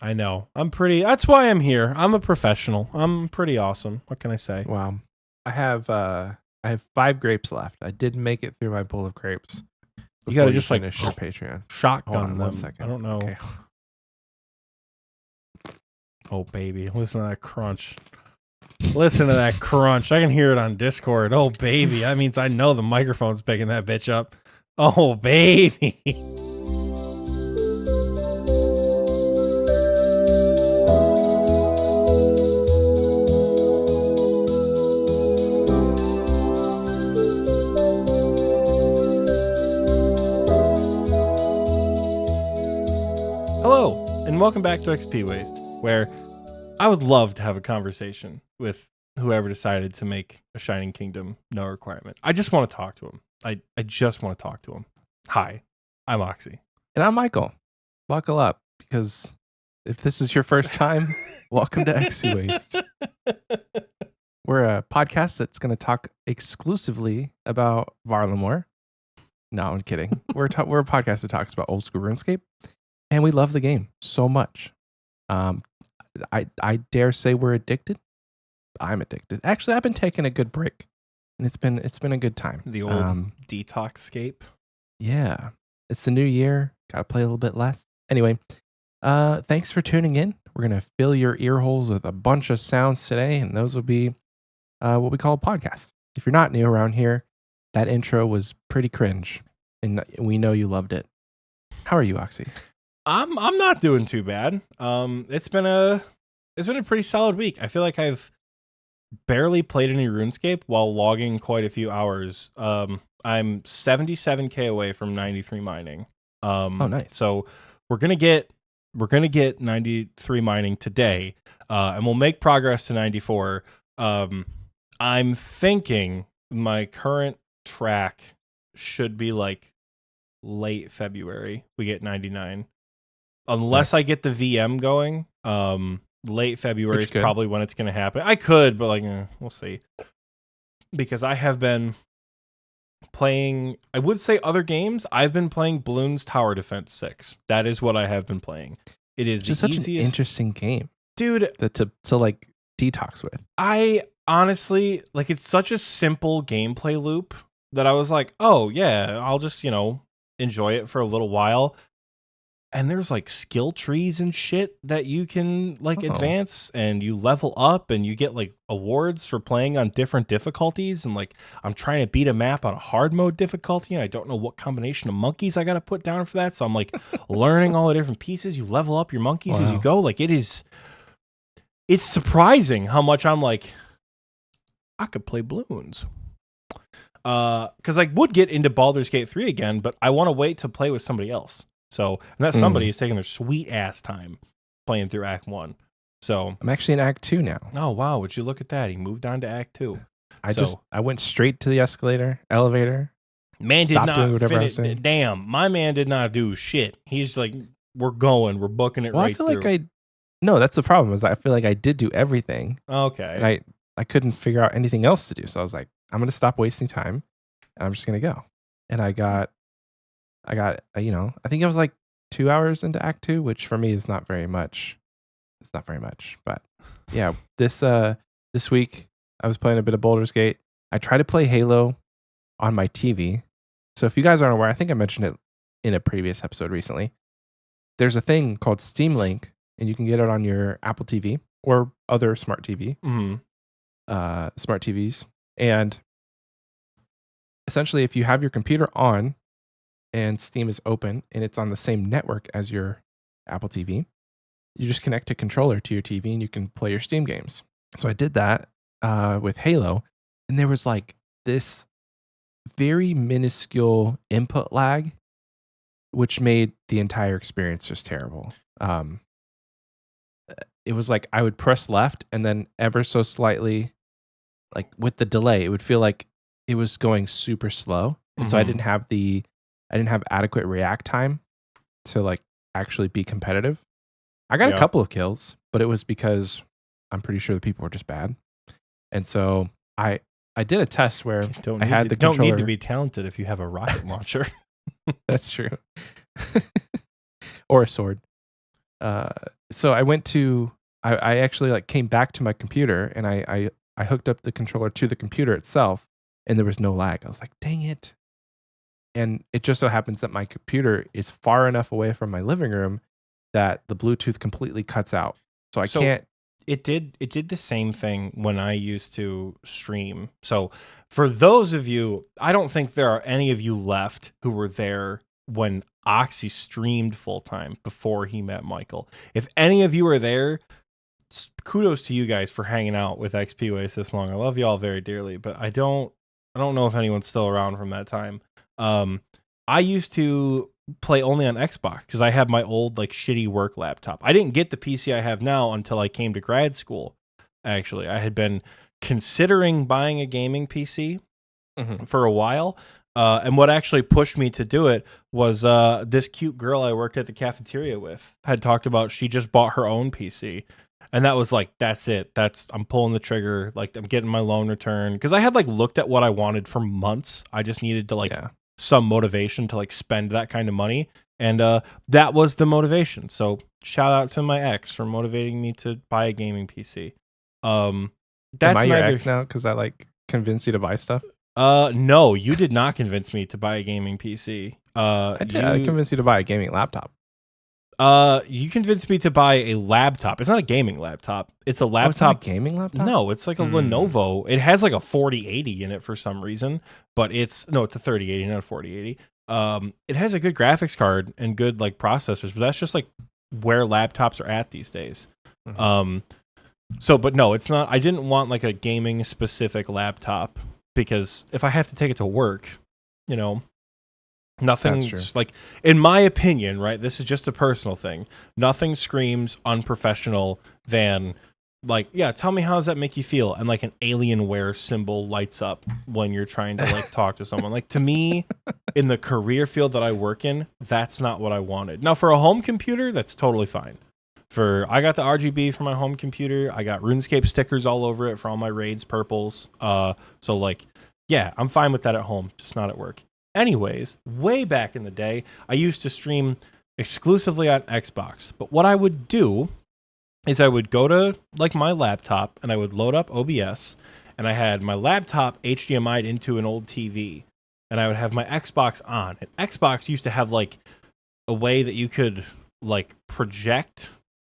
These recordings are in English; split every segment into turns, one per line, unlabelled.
I know. That's why I'm here. I'm a professional. I'm pretty awesome. What can I say?
Wow. I have 5 grapes left. I did make it through my bowl of grapes.
You gotta just
finish your Patreon.
Shotgun
Hold on
them.
1 second.
I don't know.
Okay.
Oh baby, listen to that crunch. Listen to that crunch. I can hear it on Discord. Oh baby, that means I know the microphone's picking that bitch up. Oh baby. Hello, and welcome back to Xpwaste, where I would love to have a conversation with whoever decided to make a Shining Kingdom no requirement. I just want to talk to him. I just want to talk to him. Hi, I'm Oxie.
And I'm Michael. Buckle up, because if this is your first time, welcome to Xpwaste. We're a podcast that's going to talk exclusively about VARALAMORE. No, I'm kidding. We're a podcast that talks about Old School Runescape, and we love the game so much. I dare say we're addicted. I'm addicted. Actually, I've been taking a good break, and it's been a good time.
The old detoxscape.
Yeah, it's the new year. Got to play a little bit less. Anyway, thanks for tuning in. We're gonna fill your ear holes with a bunch of sounds today, and those will be what we call a podcast. If you're not new around here, that intro was pretty cringe, and we know you loved it. How are you, Oxie?
I'm not doing too bad. It's been a pretty solid week. I feel like I've barely played any RuneScape while logging quite a few hours. I'm 77k away from 93 mining.
Oh, nice.
So we're gonna get 93 mining today, and we'll make progress to 94. I'm thinking my current track should be like late February. We get 99. Unless I get the VM going, late February is probably when it's going to happen. I could, but we'll see. Because I have been playing, I would say other games. I've been playing Bloons Tower Defense 6. That is what I have been playing. It is
just such an interesting game,
dude.
To like detox with.
I honestly it's such a simple gameplay loop that I was like, oh yeah, I'll just enjoy it for a little while. And there's like skill trees and shit that you can advance, and you level up, and you get like awards for playing on different difficulties. And I'm trying to beat a map on a hard mode difficulty, and I don't know what combination of monkeys I got to put down for that. So I'm learning all the different pieces. You level up your monkeys as you go. It's surprising how much I'm I could play Bloons. Because I would get into Baldur's Gate 3 again, but I want to wait to play with somebody else. So, and that somebody is taking their sweet ass time playing through Act 1. So
I'm actually in Act 2 now.
Oh wow, would you look at that? He moved on to Act 2.
I went straight to the elevator.
Man did not doing whatever I was doing. Damn, my man did not do shit. He's like, we're booking it right through.
I feel no, that's the problem. Is I feel like I did do everything.
Okay.
And I couldn't figure out anything else to do. So I was like, I'm gonna stop wasting time, and I'm just gonna go. And I got I think I was like 2 hours into Act 2, which for me is not very much. It's not very much, but yeah, this week I was playing a bit of Baldur's Gate. I tried to play Halo on my TV. So if you guys aren't aware, I think I mentioned it in a previous episode recently. There's a thing called Steam Link, and you can get it on your Apple TV or other smart TV, smart TVs. And essentially, if you have your computer on and Steam is open and it's on the same network as your Apple TV, you just connect a controller to your TV and you can play your Steam games. So I did that with Halo, and there was this very minuscule input lag, which made the entire experience just terrible. It was I would press left, and then ever so slightly, with the delay, it would feel like it was going super slow. And so I didn't have adequate react time to actually be competitive. I got a couple of kills, but it was because I'm pretty sure the people were just bad. And so I did a test where
don't need to be talented if you have a rocket launcher.
That's true. Or a sword. so I went to I actually like came back to my computer and I hooked up the controller to the computer itself and there was no lag. I was like, dang it. And it just so happens that my computer is far enough away from my living room that the Bluetooth completely cuts out. So I
So
can't.
it did the same thing when I used to stream. So for those of you, I don't think there are any of you left who were there when Oxie streamed full time before he met Michael. If any of you are there, kudos to you guys for hanging out with Xpwaste this long. I love you all very dearly, but I don't know if anyone's still around from that time. I used to play only on Xbox because I have my old like shitty work laptop. I didn't get the PC I have now until I came to grad school. Actually, I had been considering buying a gaming PC for a while. And what actually pushed me to do it was this cute girl I worked at the cafeteria with had talked about she just bought her own PC. And that was like, that's it. I'm pulling the trigger. Like, I'm getting my loan return. Because I had like looked at what I wanted for months. I just needed to like some motivation to like spend that kind of money. And that was the motivation. So shout out to my ex for motivating me to buy a gaming PC. That's
Am I your ex now? Because I like convinced you to buy stuff?
No, you did not convince me to buy a gaming PC.
I did. I convinced you to buy a gaming laptop.
You convinced me to buy a laptop. It's not a gaming laptop. It's a laptop.
Oh, it's not a gaming laptop?
No, it's like a Lenovo. It has like a 4080 in it for some reason, but it's a 3080, not a 4080. It has a good graphics card and good like processors, but that's just like where laptops are at these days. But no, it's not. I didn't want like a gaming specific laptop because if I have to take it to work, nothing like, in my opinion, right? This is just a personal thing. Nothing screams unprofessional than like, yeah, tell me how does that make you feel? And like an Alienware symbol lights up when you're trying to like talk to someone. Like to me, in the career field that I work in, that's not what I wanted. Now for a home computer, that's totally fine. I got the RGB for my home computer. I got RuneScape stickers all over it for all my raids, purples. So like, yeah, I'm fine with that at home, just not at work. Anyways, way back in the day, I used to stream exclusively on Xbox. But what I would do is I would go to like my laptop and I would load up OBS and I had my laptop HDMI'd into an old TV and I would have my Xbox on. And Xbox used to have like a way that you could like project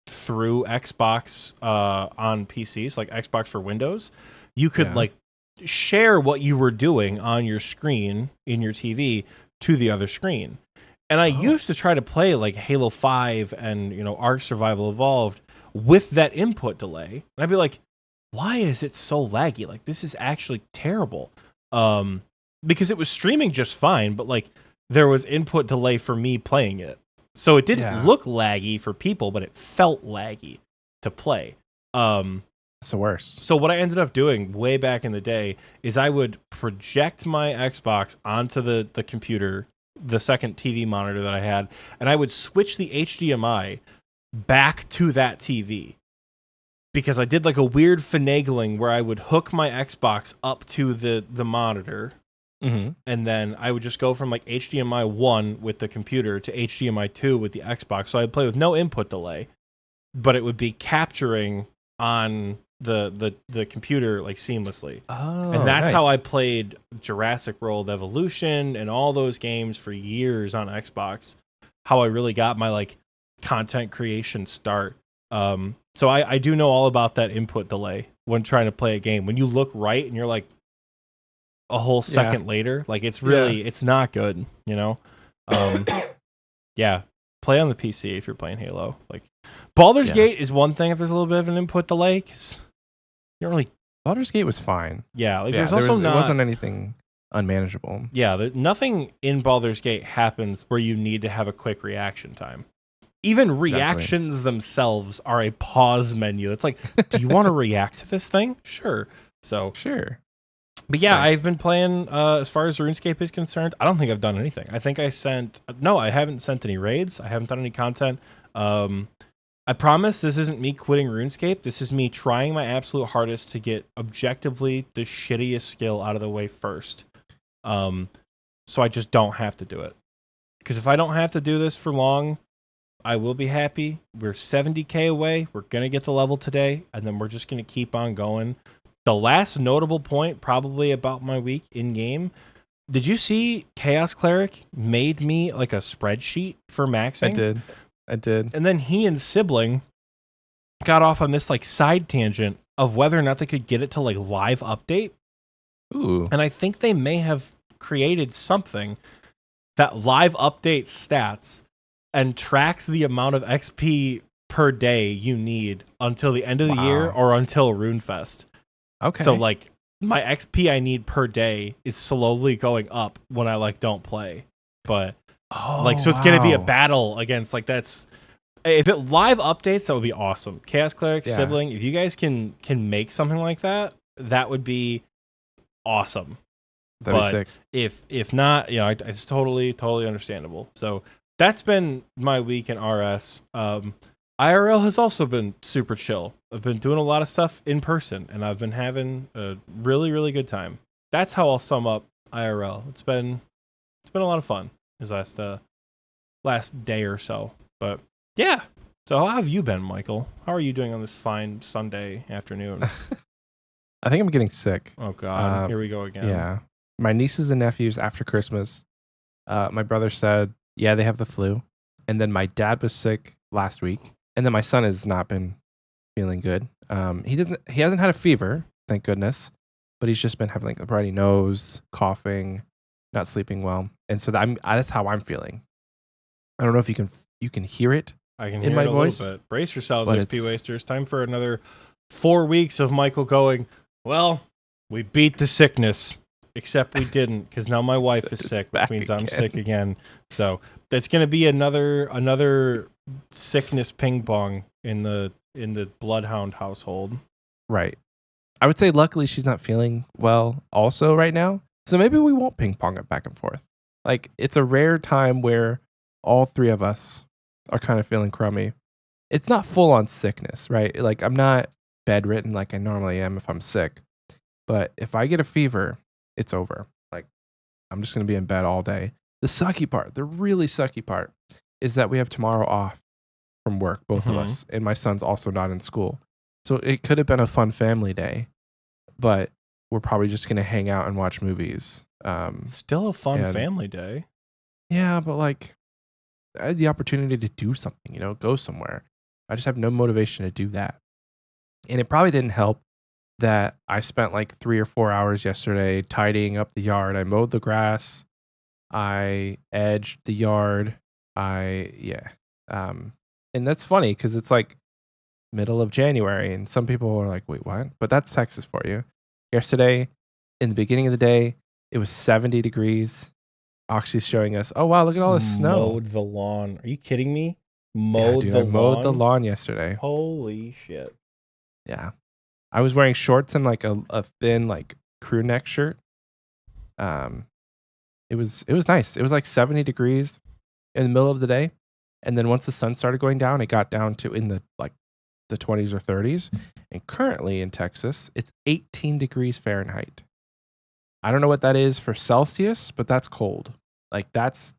through Xbox on PCs, like Xbox for Windows. You could like share what you were doing on your screen in your TV to the other screen. And I used to try to play like Halo 5 and, Ark Survival Evolved with that input delay. And I'd be like, why is it so laggy? Like, this is actually terrible. Because it was streaming just fine, but like there was input delay for me playing it. So it didn't look laggy for people, but it felt laggy to play.
It's the worst.
So what I ended up doing way back in the day is I would project my Xbox onto the computer, the second TV monitor that I had, and I would switch the HDMI back to that TV. Because I did like a weird finagling where I would hook my Xbox up to the monitor, and then I would just go from like HDMI 1 with the computer to HDMI 2 with the Xbox. So I'd play with no input delay, but it would be capturing on the computer like seamlessly. And that's how I played Jurassic World Evolution and all those games for years on Xbox. How I really got my like content creation start. So I do know all about that input delay when trying to play a game. When you look right and you're like a whole second later, like it's really it's not good, yeah, play on the PC if you're playing Halo. Like Baldur's Gate is one thing if there's a little bit of an input delay, because you don't really.
Baldur's Gate was fine.
Yeah, like there's also
it wasn't anything unmanageable.
Yeah, nothing in Baldur's Gate happens where you need to have a quick reaction time. Even reactions themselves are a pause menu. It's like, do you want to react to this thing? Sure. So
sure.
But yeah, I've been playing, as far as RuneScape is concerned, I don't think I've done anything. I think I haven't sent any raids. I haven't done any content. I promise this isn't me quitting RuneScape. This is me trying my absolute hardest to get objectively the shittiest skill out of the way first. So I just don't have to do it. Because if I don't have to do this for long, I will be happy. We're 70K away. We're going to get the level today, and then we're just going to keep on going. The last notable point probably about my week in game. Did you see Chaos Cleric made me like a spreadsheet for maxing?
I did.
And then he and Sibling got off on this like side tangent of whether or not they could get it to like live update.
Ooh.
And I think they may have created something that live updates stats and tracks the amount of XP per day you need until the end of the year or until RuneFest.
Okay.
So like my XP I need per day is slowly going up when I like don't play. But so it's going to be a battle against like that's if it live updates, that would be awesome. Chaos Cleric, Sibling, if you guys can make something like that, that would be awesome.
That'd be sick.
If not, it's totally understandable. So that's been my week in RS. IRL has also been super chill. I've been doing a lot of stuff in person, and I've been having a really, really good time. That's how I'll sum up IRL. It's been a lot of fun this last day or so. But yeah. So how have you been, Michael? How are you doing on this fine Sunday afternoon?
I think I'm getting sick.
Oh God, here we go again.
Yeah. My nieces and nephews after Christmas, my brother said, yeah, they have the flu. And then my dad was sick last week. And then my son has not been feeling good. He hasn't had a fever, thank goodness. But he's just been having like a runny nose, coughing, not sleeping well. And so that's how I'm feeling. I don't know if you can hear it.
I can
in
hear
my
it a
voice.
little bit. Brace yourselves, XP Wasters. Time for another 4 weeks of Michael going, well, we beat the sickness. Except we didn't, because now my wife is sick, which means I'm sick again. So that's going to be another sickness ping pong in the Bloodhound household.
Right. I would say luckily she's not feeling well also right now. So maybe we won't ping pong it back and forth. Like it's a rare time where all three of us are kind of feeling crummy. It's not full on sickness, right? Like I'm not bedridden like I normally am if I'm sick. But if I get a fever, it's over. Like I'm just going to be in bed all day. The really sucky part is that we have tomorrow off from work, both of us, and my son's also not in school. So it could have been a fun family day, but we're probably just going to hang out and watch movies.
Still a fun family day.
Yeah, but like I had the opportunity to do something, go somewhere. I just have no motivation to do that. And it probably didn't help that I spent like 3 or 4 hours yesterday tidying up the yard. I mowed the grass. I edged the yard. And that's funny because it's like middle of January and some people are like, wait, what? But that's Texas for you. Yesterday, in the beginning of the day, it was 70 degrees. Oxie's showing us, oh wow, look at all this snow.
Mowed the lawn. Are you kidding me?
I mowed the lawn yesterday.
Holy shit.
Yeah. I was wearing shorts and like a thin like crew neck shirt. It was nice. It was like 70 degrees in the middle of the day. And then once the sun started going down, it got down to in the 20s or 30s. And currently in Texas, it's 18 degrees Fahrenheit. I don't know what that is for Celsius, but that's cold. Like that's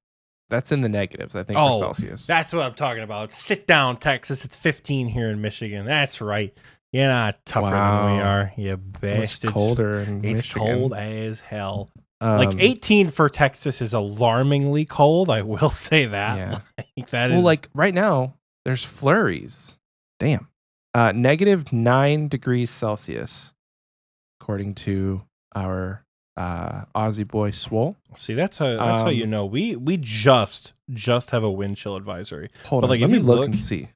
in the negatives, I think, for Celsius.
That's what I'm talking about. Sit down, Texas. It's 15 here in Michigan. That's right. You're not tougher than we are, you bastards.
It's colder in Michigan.
It's cold as hell. Like 18 for Texas is alarmingly cold. I will say that.
Yeah.
Like
right now, there's flurries. Damn. -9 degrees Celsius, according to our Aussie boy Swole.
See, that's how you know we just have a wind chill advisory.
Hold on, let me look and see.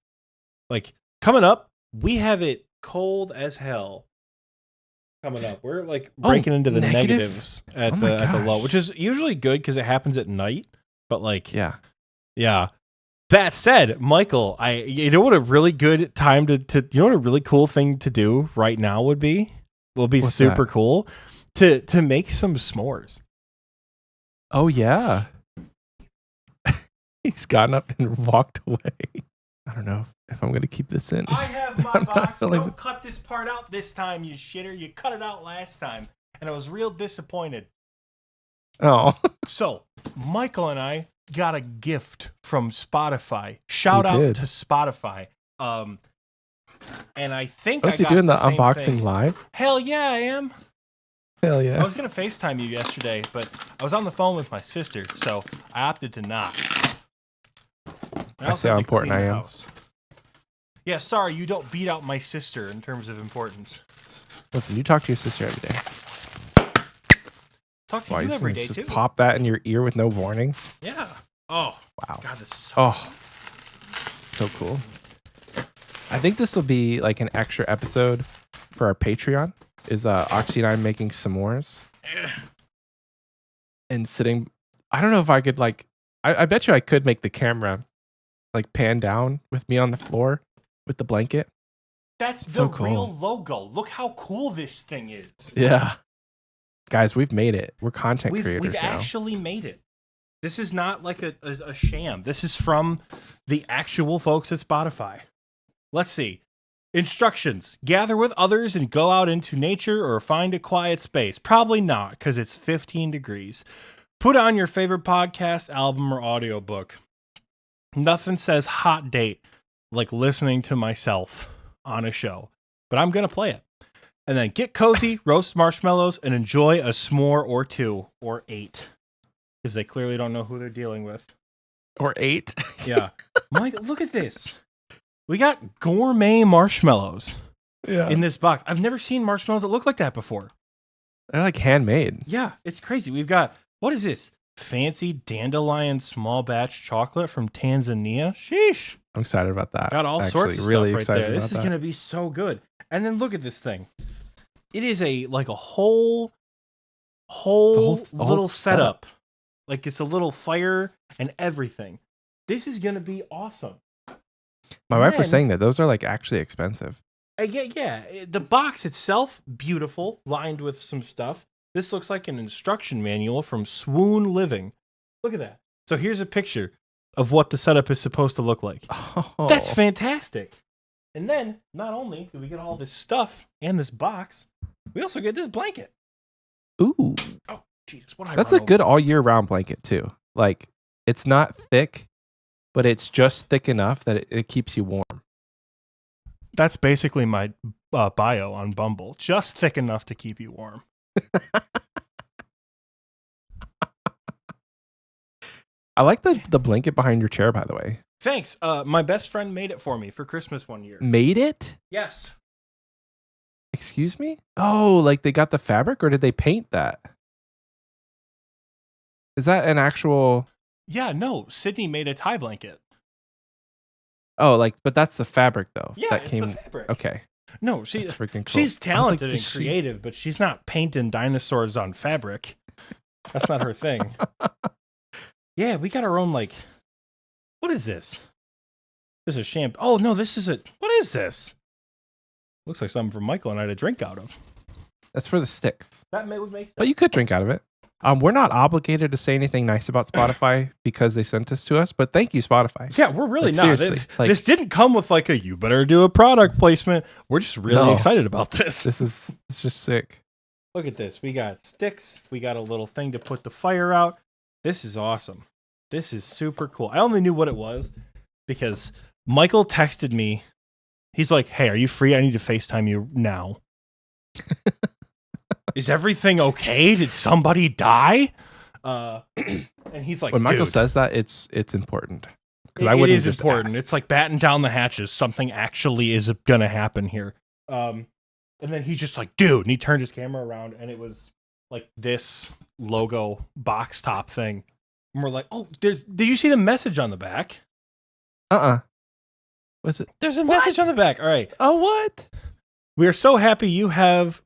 Like coming up, we have it cold as hell. Coming up, we're like breaking into the negatives at the low, which is usually good because it happens at night. But like, yeah. That said, Michael, you know what a really good time to you know what a really cool thing to do right now would be? What's super cool to make some s'mores.
Oh yeah. He's gotten up and walked away. I don't know if I'm going to keep this in.
I have my box. Don't cut this part out this time, you shitter. You cut it out last time, and I was real disappointed.
Oh.
So, Michael and I got a gift from Spotify. Shout
We
out
did.
to Spotify. And I think
Oh,
I
so you're
got
doing the
same
unboxing
thing.
live?
Hell yeah, I am.
Hell
I
yeah.
was gonna FaceTime you yesterday, but I was on the phone with my sister, so I opted to not.
I see how important I am.
Yeah, sorry, you don't beat out my sister in terms of importance.
Listen, you talk to your sister every day.
Talk to
Why
you
you
every day
just
too.
pop that in your ear with no warning?
Yeah. Oh.
Wow.
God, this is so
Oh, so cool. I think this will be like an extra episode for our Patreon. Is Oxie and I making s'mores and sitting. I don't know if I could like. I bet you I could make the camera like pan down with me on the floor with the blanket.
That's the
so cool.
real logo. Look how cool this thing is.
Yeah, guys, we've made it. We're content creators
We've
now.
actually made it. This is not like a sham. This is from the actual folks at Spotify. Let's see. Instructions. Gather with others and go out into nature or find a quiet space. Probably not, because it's 15 degrees. Put on your favorite podcast, album, or audiobook. Nothing says hot date like listening to myself on a show. But I'm going to play it. And then get cozy, roast marshmallows, and enjoy a s'more or 2 or 8. Because they clearly don't know who they're dealing with.
Or 8.
Yeah. Mike, look at this. We got gourmet marshmallows
Yeah.
in this box. I've never seen marshmallows that look like that before.
They're like handmade.
Yeah, it's crazy. We've got, what is this? Fancy dandelion small batch chocolate from Tanzania. Sheesh.
I'm excited about that.
Got all
Actually,
sorts of
really
stuff right
excited
there. This
about
is
that.
going to be so good. And then look at this thing. It is a whole little
whole
setup. Like it's a little fire and everything. This is going to be awesome.
My wife was
then-
saying that those are like actually expensive.
Yeah. The box itself, beautiful, lined with some stuff. This looks like an instruction manual from Swoon Living. Look at that. So here's a picture of what the setup is supposed to look like.
Oh,
That's fantastic. And then, not only do we get all this stuff and this box, we also get this blanket.
Ooh,
Oh, Jesus, what I
that's
run
a good all year round blanket too. Like it's not thick, but it's just thick enough that it keeps you warm.
That's basically my bio on Bumble. Just thick enough to keep you warm.
I like the blanket behind your chair, by the way.
Thanks. My best friend made it for me for Christmas one year.
Made it?
Yes.
Excuse me? Oh, like they got the fabric or did they paint that? Is that an actual...
Yeah, no. Sydney made a tie blanket.
Oh, like, but that's the fabric though.
Yeah,
that
it's
came...
the fabric.
Okay.
No,
That's freaking cool.
she's talented and
does she-
creative, but she's not painting dinosaurs on fabric. That's not her thing. Yeah, we got our own, like, what is this? This is shampoo. Oh, no, this is what is this? Looks like something for Michael and I to drink out of.
That's for the sticks.
That would make sense.
But you could drink out of it. We're not obligated to say anything nice about Spotify because they sent this to us, but thank you, Spotify.
Yeah, we're really
Like,
not.
seriously, like-
This didn't come with like a, you better do a product placement. We're just really
No.
excited about this.
It's just sick.
Look at this. We got sticks. We got a little thing to put the fire out. This is awesome. This is super cool. I only knew what it was because Michael texted me. He's like, hey, are you free? I need to FaceTime you now. Is everything okay? Did somebody die? And he's like,
When Michael
dude,
says that, it's important. Because
it,
I
it
wouldn't
is
just
important.
ask.
It's like batting down the hatches. Something actually is going to happen here. And then he's just like, dude, and he turned his camera around and it was like this logo box top thing. And we're like, oh, did you see the message on the back?
Was it?
There's a message on the back. All right.
Oh, what?
We're so happy to have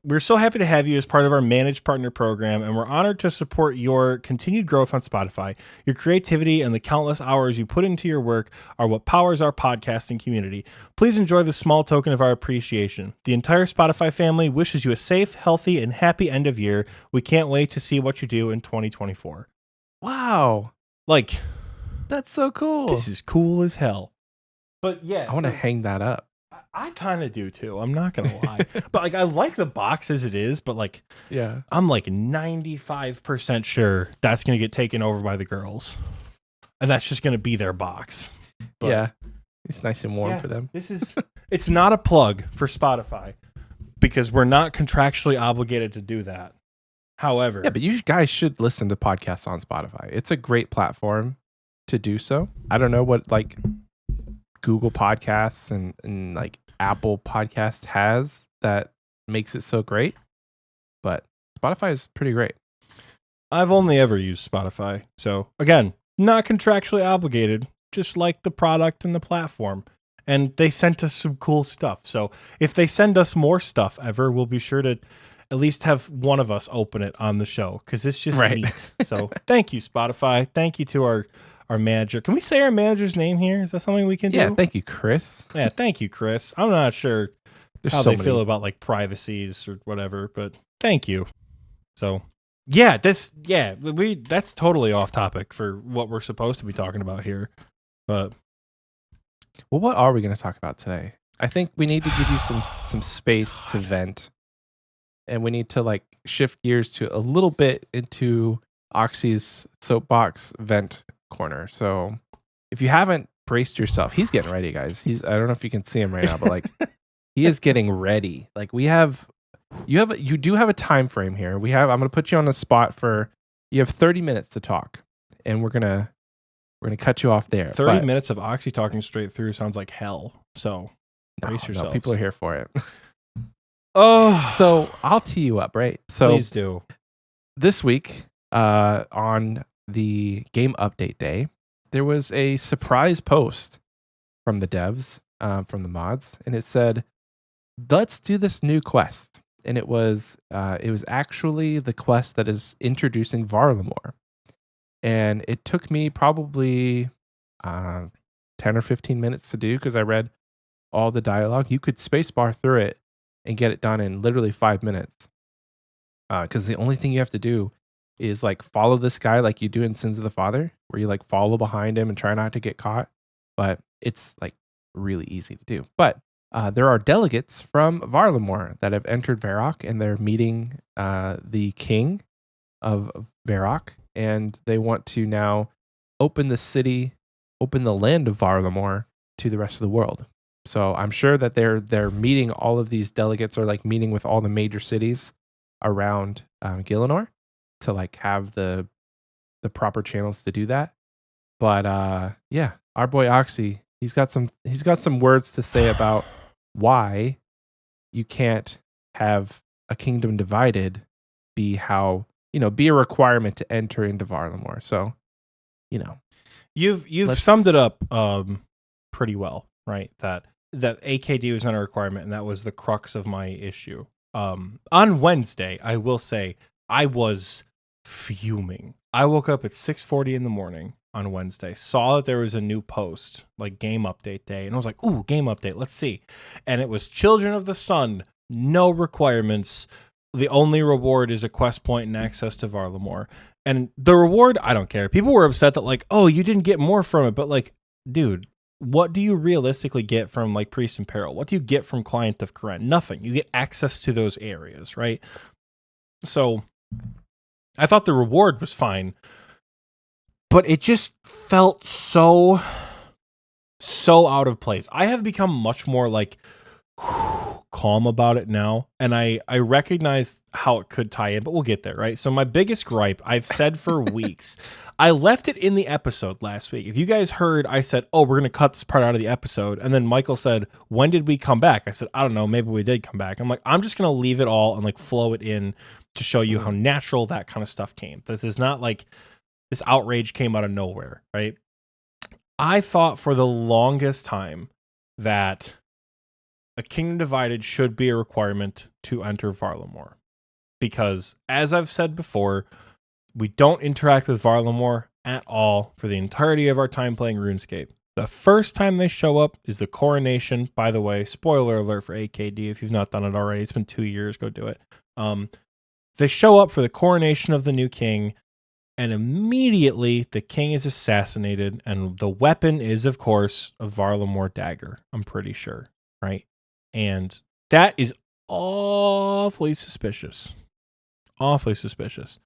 you as part of our managed partner program, and we're honored to support your continued growth on Spotify. Your creativity and the countless hours you put into your work are what powers our podcasting community. Please enjoy the small token of our appreciation. The entire Spotify family wishes you a safe, healthy, and happy end of year. We can't wait to see what you do in 2024.
Wow.
Like,
That's so cool.
this is cool as hell. But yeah,
I want to hang that up.
I kind of do too. I'm not gonna lie, but like I like the box as it is. But like
Yeah.
I'm like 95% sure that's gonna get taken over by the girls. and that's just going to be their box. But
yeah, it's nice and warm for them.
It's not a plug for Spotify because we're not contractually obligated to do that. However,
Yeah, but you guys should listen to podcasts on Spotify. It's a great platform to do so. I don't know what like Google Podcasts and like Apple Podcast has that makes it so great, but Spotify is pretty great.
I've only ever used Spotify. So again, not contractually obligated, just like the product and the platform. And they sent us some cool stuff. So if they send us more stuff ever, we'll be sure to at least have one of us open it on the show because it's just neat. So thank you, Spotify. Thank you to our manager. Can we say our manager's name here? Is that something we can do?
Yeah, thank you, Chris.
Yeah, thank you, Chris. I'm not sure how they feel about like privacies or whatever, but thank you. So that's totally off topic for what we're supposed to be talking about here. But
well, what are we going to talk about today? I think we need to give you some space to vent, and we need to like shift gears to a little bit into Oxie's soapbox vent corner. So if you haven't braced yourself, he's getting ready, guys. I don't know if you can see him right now, but like he is getting ready. Like you do have a time frame here. I'm going to put you on the spot you have 30 minutes to talk, and we're going to cut you off there.
30 minutes of Oxy talking straight through sounds like hell. So brace yourselves.
No, people are here for it.
Oh,
so I'll tee you up, right? So
please do.
This week, on the game update day, there was a surprise post from the devs, from the mods, and it said, "Let's do this new quest." And it was actually the quest that is introducing VARALAMORE. And it took me probably 10 or 15 minutes to do because I read all the dialogue. You could spacebar through it and get it done in literally 5 minutes. Because the only thing you have to do is like follow this guy like you do in Sins of the Father, where you like follow behind him and try not to get caught. But it's like really easy to do. But there are delegates from VARALAMORE that have entered Varrock, and they're meeting the king of Varrock, and they want to now open the land of VARALAMORE to the rest of the world. So I'm sure that they're meeting all of these delegates, or like meeting with all the major cities around Gielinor to like have the proper channels to do that. But yeah, our boy Oxie, he's got some words to say about why you can't have a kingdom divided be a requirement to enter into VARALAMORE. So,
you've summed it up pretty well, right? That AKD was not a requirement, and that was the crux of my issue. On Wednesday, I will say I was fuming. I woke up at 6:40 in the morning on Wednesday, saw that there was a new post, like game update day, and I was like, ooh, game update, let's see. And it was Children of the Sun, no requirements. The only reward is a quest point and access to VARALAMORE. And the reward, I don't care. People were upset that like, oh, you didn't get more from it. But like, dude, what do you realistically get from like Priest in Peril? What do you get from Client of Kourend? Nothing. You get access to those areas, right? So I thought the reward was fine, but it just felt so out of place. I have become much more like calm about it now, and I recognize how it could tie in, but we'll get there, right? So my biggest gripe, I've said for weeks, I left it in the episode last week. If you guys heard, I said, oh, we're going to cut this part out of the episode, and then Michael said, when did we come back? I said, I don't know, maybe we did come back. I'm like, I'm just going to leave it all and like flow it in to show you how natural that kind of stuff came. This is not like this outrage came out of nowhere, right? I thought for the longest time that a kingdom divided should be a requirement to enter VARALAMORE, because as I've said before, we don't interact with VARALAMORE at all for the entirety of our time playing RuneScape. The first time they show up is the coronation. By the way, spoiler alert for AKD if you've not done it already. It's been 2 years. Go do it. They show up for the coronation of the new king, and immediately the king is assassinated, and the weapon is, of course, a VARALAMORE dagger. I'm pretty sure, right? And that is awfully suspicious. Awfully suspicious.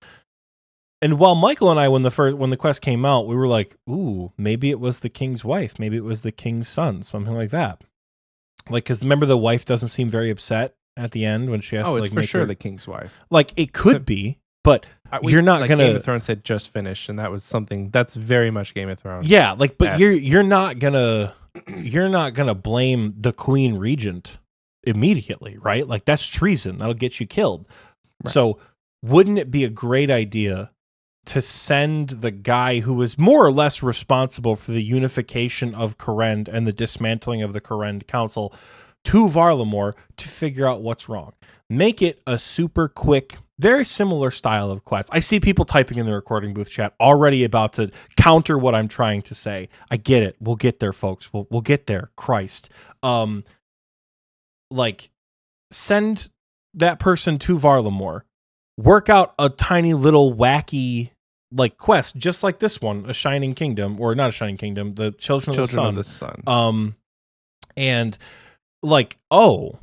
And while Michael and I, when the quest came out, we were like, ooh, maybe it was the king's wife, maybe it was the king's son, something like that. Like, because remember, the wife doesn't seem very upset at the end when she has to like
it's for
make
sure
her,
the king's wife.
like it could be, but you're not
like
gonna.
Game of Thrones had just finished, and that was something that's very much Game of Thrones.
Yeah, like, but you're not gonna blame the queen regent immediately, right? Like that's treason. That'll get you killed. Right. So wouldn't it be a great idea to send the guy who was more or less responsible for the unification of Kourend and the dismantling of the Kourend Council to VARALAMORE to figure out what's wrong? Make it a super quick, very similar style of quest. I see people typing in the recording booth chat already about to counter what I'm trying to say. I get it. We'll get there, folks. We'll get there. Christ. Like, send that person to VARALAMORE. Work out a tiny little wacky like quest, just like this one, a Shining Kingdom, or not a Shining Kingdom, the Children of the Sun. And like, oh,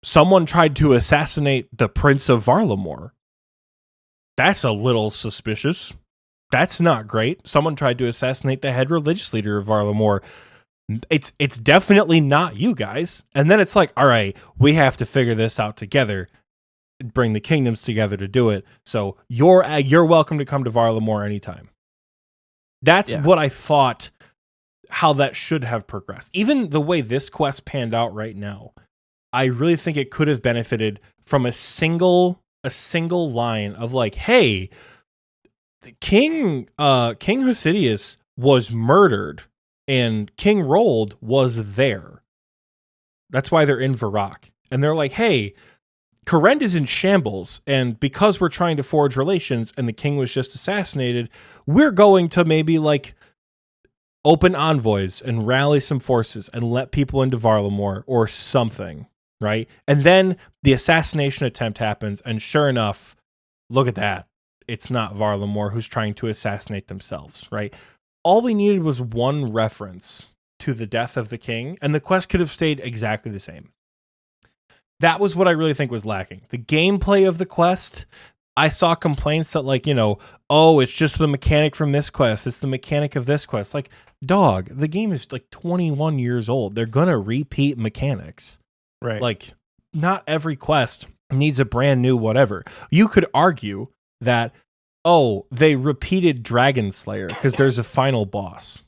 someone tried to assassinate the Prince of VARALAMORE. That's a little suspicious. That's not great. Someone tried to assassinate the head religious leader of VARALAMORE. It's definitely not you guys. And then it's like, all right, we have to figure this out together. Bring the kingdoms together to do it. So you're welcome to come to VARALAMORE anytime. That's what I thought, how that should have progressed. Even the way this quest panned out right now, I really think it could have benefited from a single line of like, hey, King Hosidius was murdered and King Rold was there. That's why they're in Varrock. And they're like, hey, Kourend is in shambles, and because we're trying to forge relations and the king was just assassinated, we're going to maybe like open envoys and rally some forces and let people into VARALAMORE or something, right? And then the assassination attempt happens, and sure enough, look at that. It's not VARALAMORE who's trying to assassinate themselves, right? All we needed was one reference to the death of the king, and the quest could have stayed exactly the same. That was what I really think was lacking. The gameplay of the quest, I saw complaints that like, oh, it's just the mechanic from this quest. It's the mechanic of this quest. Like, dog, the game is like 21 years old. They're going to repeat mechanics.
Right.
Like, not every quest needs a brand new whatever. You could argue that, oh, they repeated Dragon Slayer because there's a final boss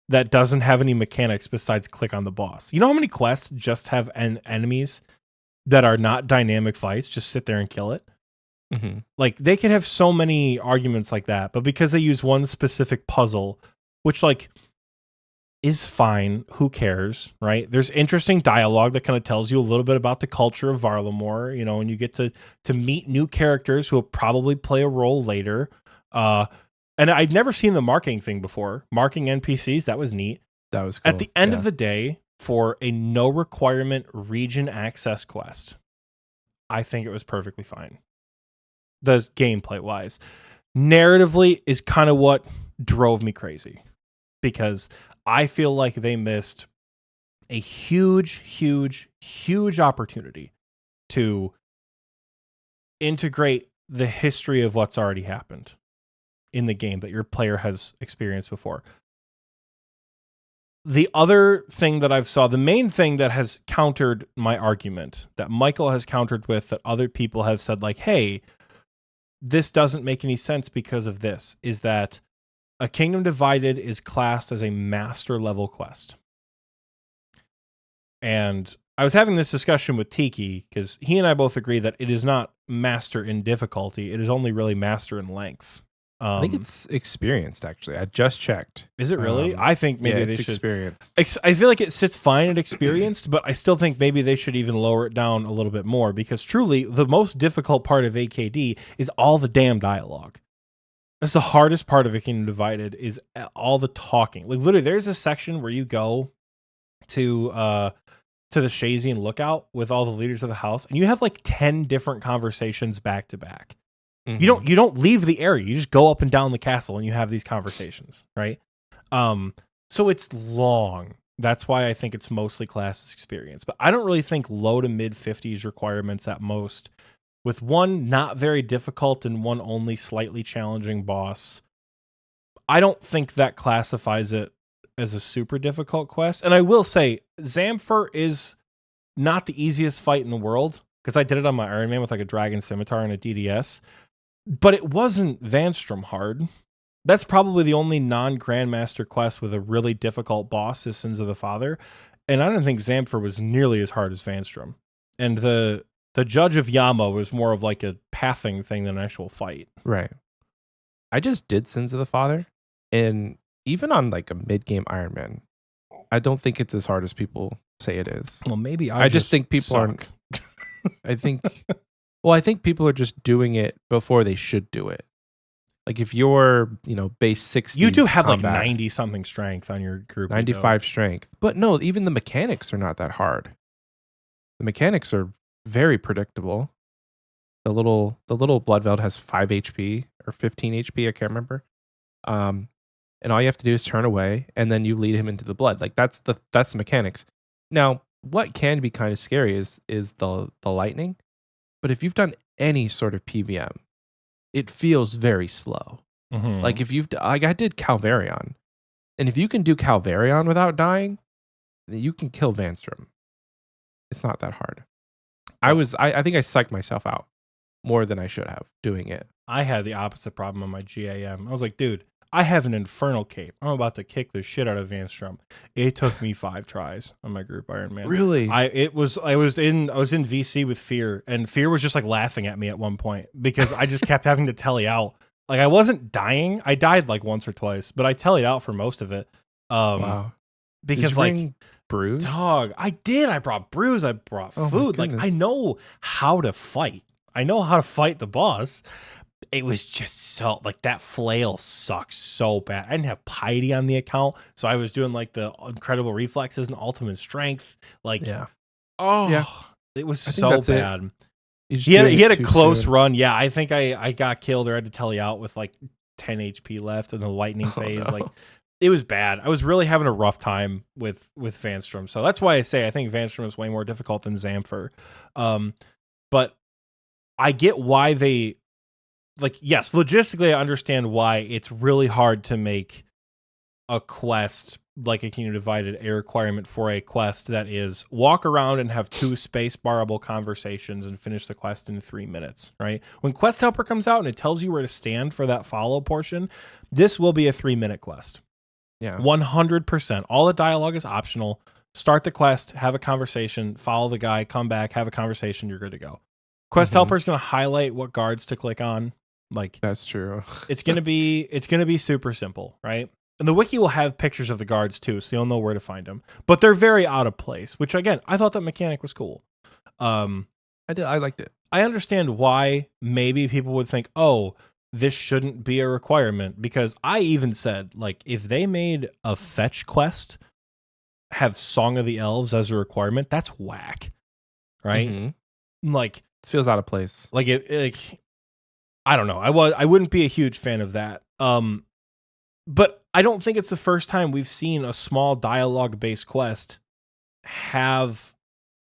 that doesn't have any mechanics besides click on the boss. You know how many quests just have enemies that are not dynamic fights, just sit there and kill it?
Mm-hmm.
Like, they could have so many arguments like that, but because they use one specific puzzle, which, like, is fine, who cares, right? There's interesting dialogue that kind of tells you a little bit about the culture of VARALAMORE, and you get to meet new characters who will probably play a role later. And I'd never seen the marking thing before. Marking NPCs, that was neat.
That was cool.
At the end of the day, for a no requirement region access quest, I think it was perfectly fine. The gameplay wise, narratively is kind of what drove me crazy, because I feel like they missed a huge opportunity to integrate the history of what's already happened in the game that your player has experienced before. The other thing that I've saw, the main thing that has countered my argument, that Michael has countered with, that other people have said like, hey, this doesn't make any sense because of this, is that A Kingdom Divided is classed as a master level quest. And I was having this discussion with Tiki because he and I both agree that it is not master in difficulty. It is only really master in length.
I think it's experienced, actually. I just checked.
Is it really? I think maybe they should.
Experienced.
I feel like it sits fine at experienced, but I still think maybe they should even lower it down a little bit more, because truly the most difficult part of AKD is all the damn dialogue. That's the hardest part of A Kingdom Divided, is all the talking. Like, literally, there's a section where you go to the Shazian lookout with all the leaders of the house, and you have like 10 different conversations back to back. Mm-hmm. You don't leave the area. You just go up and down the castle and you have these conversations, right? So it's long. That's why I think it's mostly class experience. But I don't really think low to mid 50s requirements at most with one not very difficult and one only slightly challenging boss. I don't think that classifies it as a super difficult quest. And I will say, Zamfir is not the easiest fight in the world, because I did it on my Iron Man with like a Dragon Scimitar and a DDS, but it wasn't Vanstrom hard. That's probably the only non-Grandmaster quest with a really difficult boss is Sins of the Father. And I don't think Zamfir was nearly as hard as Vanstrom. And the Judge of Yama was more of like a pathing thing than an actual fight.
Right. I just did Sins of the Father, and even on like a mid-game Iron Man, I don't think it's as hard as people say it is.
Well, maybe
I just think people
suck.
I think people are just doing it before they should do it. Like if you're, base 60,
You do have
combat,
like 90 something strength on your group.
95 strength. But no, even the mechanics are not that hard. The mechanics are very predictable. The little Bloodveld has 5 HP or 15 HP, I can't remember. And all you have to do is turn away, and then you lead him into the blood. Like that's the mechanics. Now, what can be kind of scary is the lightning. But if you've done any sort of PVM, it feels very slow.
Mm-hmm.
Like I did Calvarion, and if you can do Calvarion without dying, then you can kill Vanstrom. It's not that hard. I think I psyched myself out more than I should have doing it.
I had the opposite problem on my GAM. I was like, dude, I have an Infernal Cape. I'm about to kick the shit out of Vanstrom. It took me 5 tries on my group Iron Man.
Really?
I was in VC with Fear, and Fear was just like laughing at me at one point because I just kept having to telly out. Like I wasn't dying. I died like once or twice, but I tellied out for most of it.
Wow.
Because
did you bring brews?
Dog, I did. I brought brews. I brought food. Like I know how to fight. I know how to fight the boss. It was just so like that flail sucks so bad. I didn't have piety on the account, so I was doing like the incredible reflexes and ultimate strength. Like, it was so bad. He had a close run. Yeah, I think I got killed or had to telly out with like 10 HP left in the lightning phase. No. Like it was bad. I was really having a rough time with Vanstrom. So that's why I say I think Vanstrom is way more difficult than Zamfir. But I get why they. Like, yes, logistically, I understand why it's really hard to make a quest like a Kingdom Divided a requirement for a quest that is walk around and have 2 space barrable conversations and finish the quest in 3 minutes, right? When Quest Helper comes out and it tells you where to stand for that follow portion, this will be a 3-minute quest.
Yeah.
100%. All the dialogue is optional. Start the quest, have a conversation, follow the guy, come back, have a conversation, you're good to go. Quest Helper is going to highlight what guards to click on. Like
that's true.
it's gonna be super simple, right? And the wiki will have pictures of the guards too, so you'll know where to find them. But they're very out of place, which again, I thought that mechanic was cool.
I liked it.
I understand why maybe people would think, oh, this shouldn't be a requirement, because I even said, like, if they made a fetch quest have Song of the Elves as a requirement, that's whack, right?
Mm-hmm.
Like,
it feels out of place.
Like I don't know. I wouldn't be a huge fan of that. But I don't think it's the first time we've seen a small dialogue-based quest have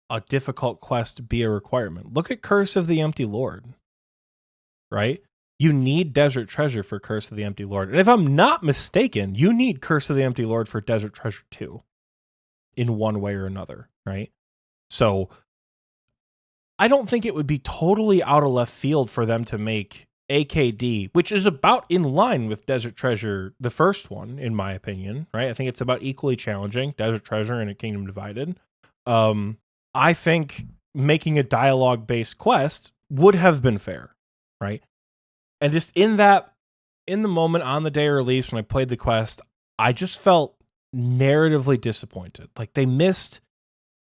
a difficult quest be a requirement. Look at Curse of the Empty Lord, right? You need Desert Treasure for Curse of the Empty Lord. And if I'm not mistaken, you need Curse of the Empty Lord for Desert Treasure 2 in one way or another, right? So I don't think it would be totally out of left field for them to make AKD, which is about in line with Desert Treasure, the first one, in my opinion, right? I think it's about equally challenging, Desert Treasure and a Kingdom Divided. I think making a dialogue-based quest would have been fair, right? And just in the moment on the day of release when I played the quest, I just felt narratively disappointed. Like they missed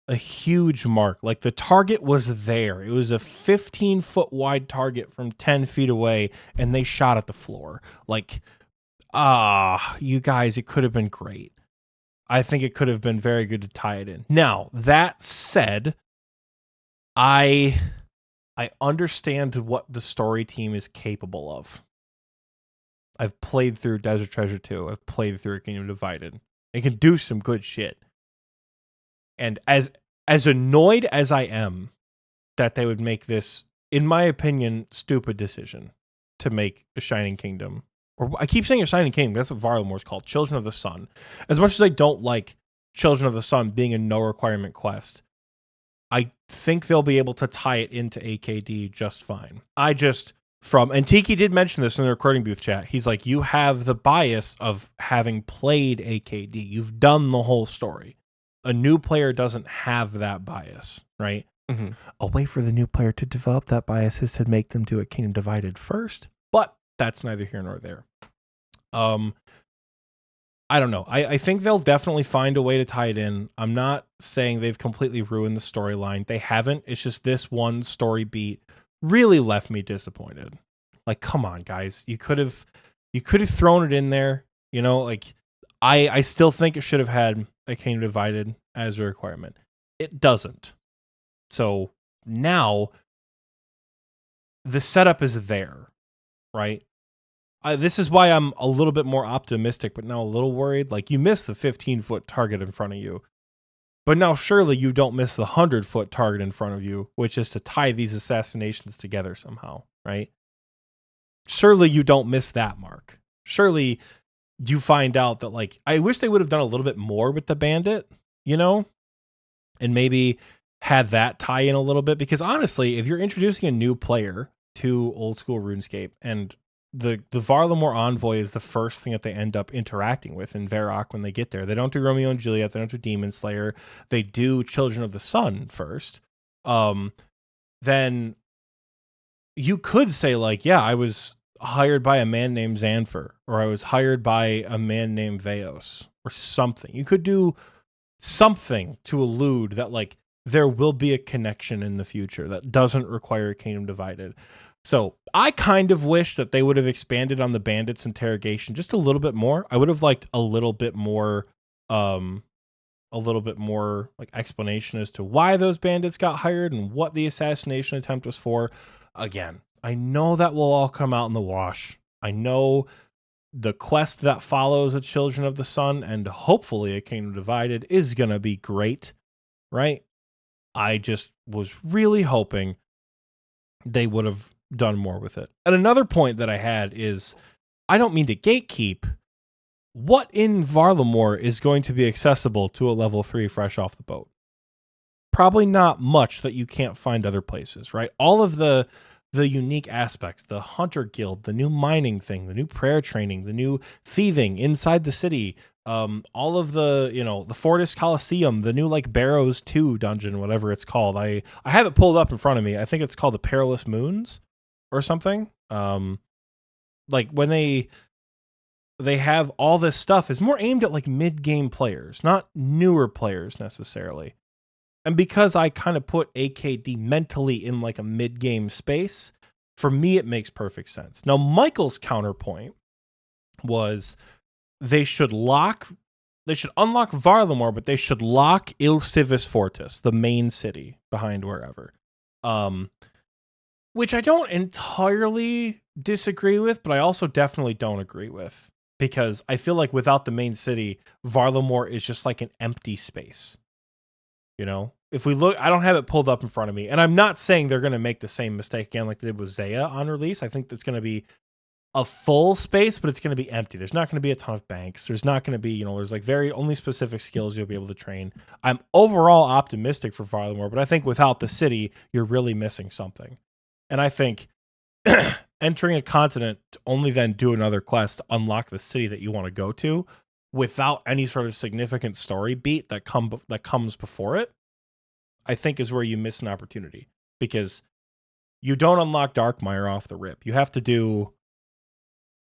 a huge mark. Like the target was there. It was a 15-foot wide target from 10 feet away, and they shot at the floor. Like, you guys, it could have been great. I think it could have been very good to tie it in. Now, that said, I understand what the story team is capable of. I've played through Desert Treasure 2. I've played through Kingdom Divided. It can do some good shit. And as annoyed as I am that they would make this in my opinion, stupid decision to make a Shining Kingdom. Or I keep saying a Shining Kingdom. That's what Varlamore is called. Children of the Sun. As much as I don't like Children of the Sun being a no requirement quest, I think they'll be able to tie it into AKD just fine. And Tiki did mention this in the recording booth chat. He's like, you have the bias of having played AKD. You've done the whole story. A new player doesn't have that bias, right?
Mm-hmm.
A way for the new player to develop that bias is to make them do a Kingdom Divided first. But that's neither here nor there. I don't know. I think they'll definitely find a way to tie it in. I'm not saying they've completely ruined the storyline. They haven't. It's just this one story beat really left me disappointed. Like, come on, guys. You could have thrown it in there. You know, like I still think it should have had a Kingdom Divided as a requirement. It doesn't. So now the setup is there, right? This is why I'm a little bit more optimistic, but now a little worried. Like, you missed the 15-foot target in front of you. But now surely you don't miss the 100-foot target in front of you, which is to tie these assassinations together somehow, right? Surely you don't miss that mark. Surely you find out that, like, I wish they would have done a little bit more with the bandit, you know? And maybe had that tie in a little bit. Because honestly, if you're introducing a new player to Old School RuneScape and the Varlamore Envoy is the first thing that they end up interacting with in Varrock when they get there. They don't do Romeo and Juliet. They don't do Demon Slayer. They do Children of the Sun first. Then you could say, like, yeah, I was hired by a man named Xanfer, or I was hired by a man named Veos, or something. You could do something to allude that, like, there will be a connection in the future that doesn't require a Kingdom Divided. So I kind of wish that they would have expanded on the bandits interrogation just a little bit more. I would have liked a little bit more like explanation as to why those bandits got hired and what the assassination attempt was for. Again, I know that will all come out in the wash. I know the quest that follows the Children of the Sun and hopefully a Kingdom Divided is going to be great, right? I just was really hoping they would have done more with it. And another point that I had is, I don't mean to gatekeep, what in Varlamore is going to be accessible to a level 3 fresh off the boat? Probably not much that you can't find other places, right? All of the unique aspects, the Hunter Guild, the new mining thing, the new prayer training, the new thieving inside the city, all of the, the Fortis Coliseum, the new, like, Barrows 2 dungeon, whatever it's called. I have it pulled up in front of me. I think it's called the Perilous Moons or something. Like, when they have all this stuff is more aimed at, like, mid-game players, not newer players necessarily. And because I kind of put AKD mentally in, like, a mid-game space, for me it makes perfect sense. Now, Michael's counterpoint was they should unlock Varlamore, but they should lock Ilcivis Fortis, the main city behind wherever. Which I don't entirely disagree with, but I also definitely don't agree with. Because I feel like without the main city, Varlamore is just like an empty space. You know? If we look, I don't have it pulled up in front of me. And I'm not saying they're going to make the same mistake again like they did with Zaya on release. I think that's going to be a full space, but it's going to be empty. There's not going to be a ton of banks. There's not going to be, there's like very only specific skills you'll be able to train. I'm overall optimistic for Varlamore, but I think without the city, you're really missing something. And I think entering a continent to only then do another quest to unlock the city that you want to go to without any sort of significant story beat that comes before it, I think is where you miss an opportunity. Because you don't unlock Darkmire off the rip. You have to do...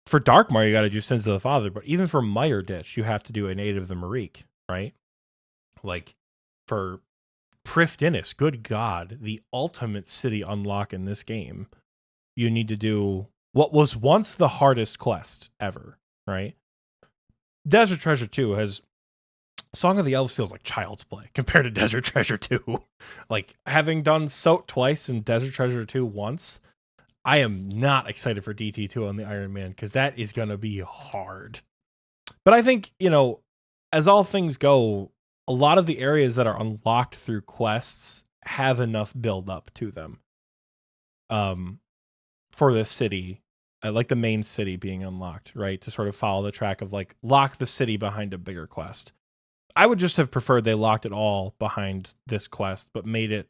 For Darkmire, you got to do Sins of the Father, but even for Mire Ditch, you have to do a Native of the Marique, right? Like, for Prif Dinis, good God, the ultimate city unlock in this game, you need to do what was once the hardest quest ever, right? Desert Treasure 2 has... Song of the Elves feels like child's play compared to Desert Treasure 2. Like, having done Soat twice and Desert Treasure 2 once... I am not excited for DT2 on the Iron Man because that is going to be hard. But I think, as all things go, a lot of the areas that are unlocked through quests have enough build up to them. for this city, like the main city being unlocked, right? To sort of follow the track of like lock the city behind a bigger quest. I would just have preferred they locked it all behind this quest, but made it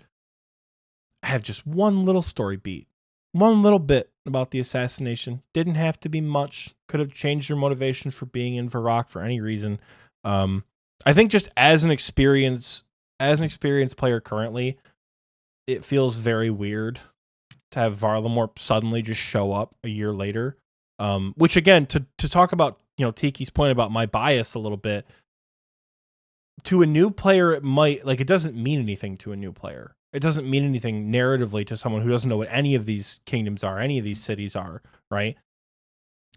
have just one little story beat, one little bit about the assassination. Didn't have to be much. Could have changed your motivation for being in Varrock for any reason. I think just as an experienced player currently, it feels very weird to have VARALAMORE suddenly just show up a year later. Which again, to talk about, Tiki's point about my bias a little bit, to a new player, it doesn't mean anything to a new player. It doesn't mean anything narratively to someone who doesn't know what any of these kingdoms are, any of these cities are, right?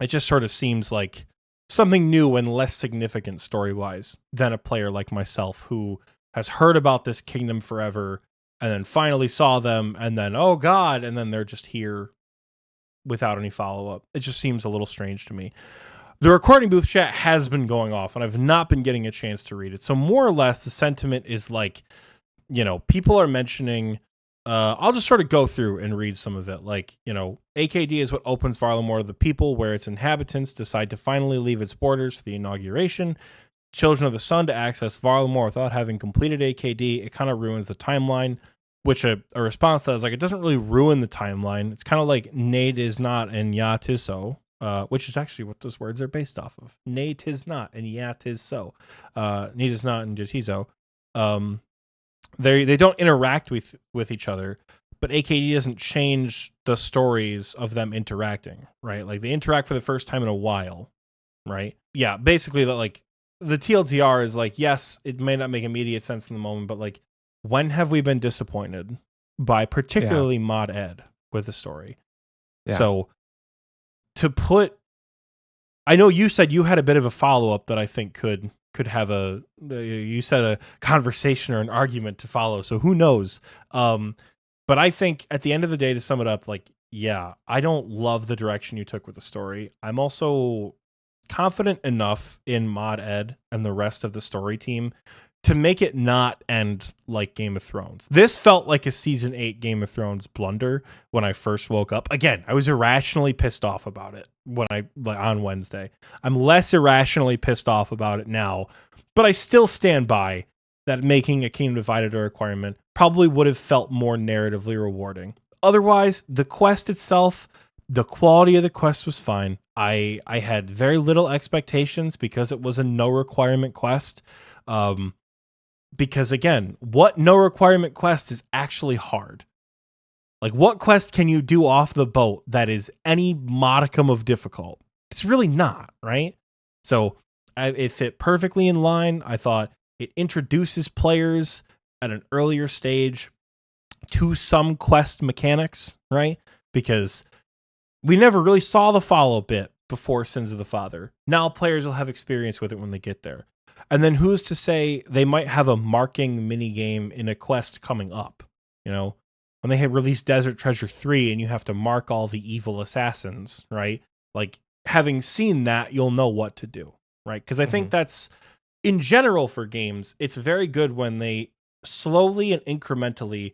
It just sort of seems like something new and less significant story-wise than a player like myself who has heard about this kingdom forever and then finally saw them and then, oh God, and then they're just here without any follow-up. It just seems a little strange to me. The recording booth chat has been going off, and I've not been getting a chance to read it. So more or less, the sentiment is like, people are mentioning. I'll just sort of go through and read some of it. Like, AKD is what opens VARALAMORE to the people, where its inhabitants decide to finally leave its borders for the inauguration. Children of the Sun to access VARALAMORE without having completed AKD. It kind of ruins the timeline. Which a response to that is like, it doesn't really ruin the timeline. It's kind of like Nade is not and Ya tis so. Which is actually what those words are based off of. Nay, 'tis not, and yeah, 'tis so. Need is not, and jatizo. They don't interact with each other, but AKD doesn't change the stories of them interacting, right? Like, they interact for the first time in a while, right? Yeah, basically, like, the TLDR is like, yes, it may not make immediate sense in the moment, but like, when have we been disappointed by particularly Mod Ed with the story? Yeah. So, I know you said you had a bit of a follow-up that I think could have you said a conversation or an argument to follow, so who knows? But I think at the end of the day, to sum it up, like, yeah, I don't love the direction you took with the story. I'm also confident enough in Mod Ed and the rest of the story team to make it not end like Game of Thrones. This felt like a season 8 Game of Thrones blunder when I first woke up. Again, I was irrationally pissed off about it on Wednesday. I'm less irrationally pissed off about it now, but I still stand by that making a Kingdom Divided a requirement probably would have felt more narratively rewarding. Otherwise, the quest itself, the quality of the quest was fine. I had very little expectations because it was a no requirement quest. Because again, what no requirement quest is actually hard? Like, what quest can you do off the boat that is any modicum of difficult? It's really not, right? So it fit perfectly in line. I thought it introduces players at an earlier stage to some quest mechanics, right? Because we never really saw the follow bit before Sins of the Father. Now players will have experience with it when they get there. And then who's to say they might have a marking mini game in a quest coming up? When they had released Desert Treasure 3 and you have to mark all the evil assassins, right? Like, having seen that, you'll know what to do, right? Because I think that's, in general for games, it's very good when they slowly and incrementally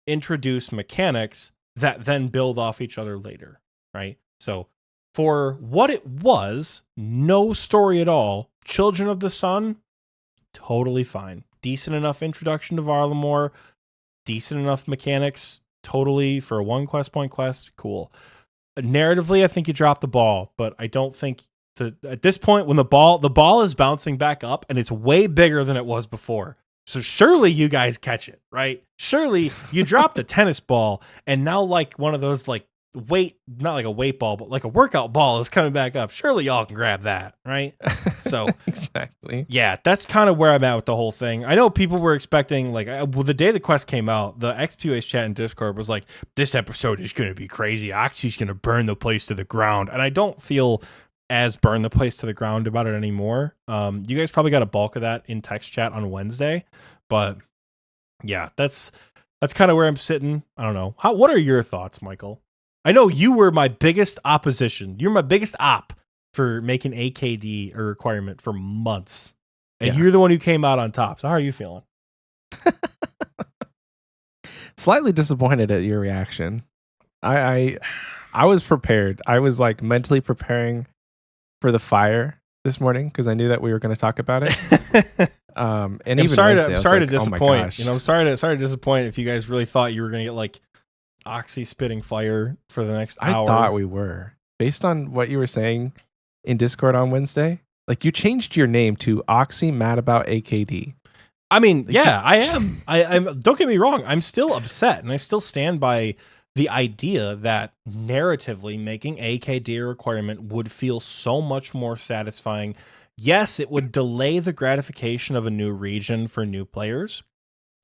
introduce mechanics that then build off each other later, right? So for what it was, no story at all, Children of the Sun, totally fine. Decent enough introduction to VARALAMORE, decent enough mechanics, totally for a one quest point quest, cool. Narratively, I think you dropped the ball, but I don't think at this point, when the ball is bouncing back up and it's way bigger than it was before. So surely you guys catch it, right? Surely you dropped a tennis ball and now like one of those like not like a weight ball, but like a workout ball is coming back up. Surely y'all can grab that, right? So
exactly.
Yeah, that's kind of where I'm at with the whole thing. I know people were expecting, like, the day the quest came out, the Xpwaste chat in Discord was like, this episode is going to be crazy. Oxie's going to burn the place to the ground. And I don't feel as burn the place to the ground about it anymore. You guys probably got a bulk of that in text chat on Wednesday. But yeah, that's kind of where I'm sitting. I don't know. What are your thoughts, Michael? I know you were my biggest opposition. You're my biggest op for making AKD a requirement for months. And you're the one who came out on top. So how are you feeling?
Slightly disappointed at your reaction. I was prepared. I was like mentally preparing for the fire this morning because I knew that we were going to talk about it. And
I'm
even
sorry
Wednesday,
to, I'm sorry
like,
to
oh my
disappoint.
gosh.
You know, I'm sorry to disappoint if you guys really thought you were gonna get like Oxy spitting fire for the next hour.
I thought we were, based on what you were saying in Discord on Wednesday. Like, you changed your name to Oxy Mad About AKD.
I mean,
Like,
yeah, I am. I'm. Don't get me wrong. I'm still upset, and I still stand by the idea that narratively making AKD a requirement would feel so much more satisfying. Yes, it would delay the gratification of a new region for new players,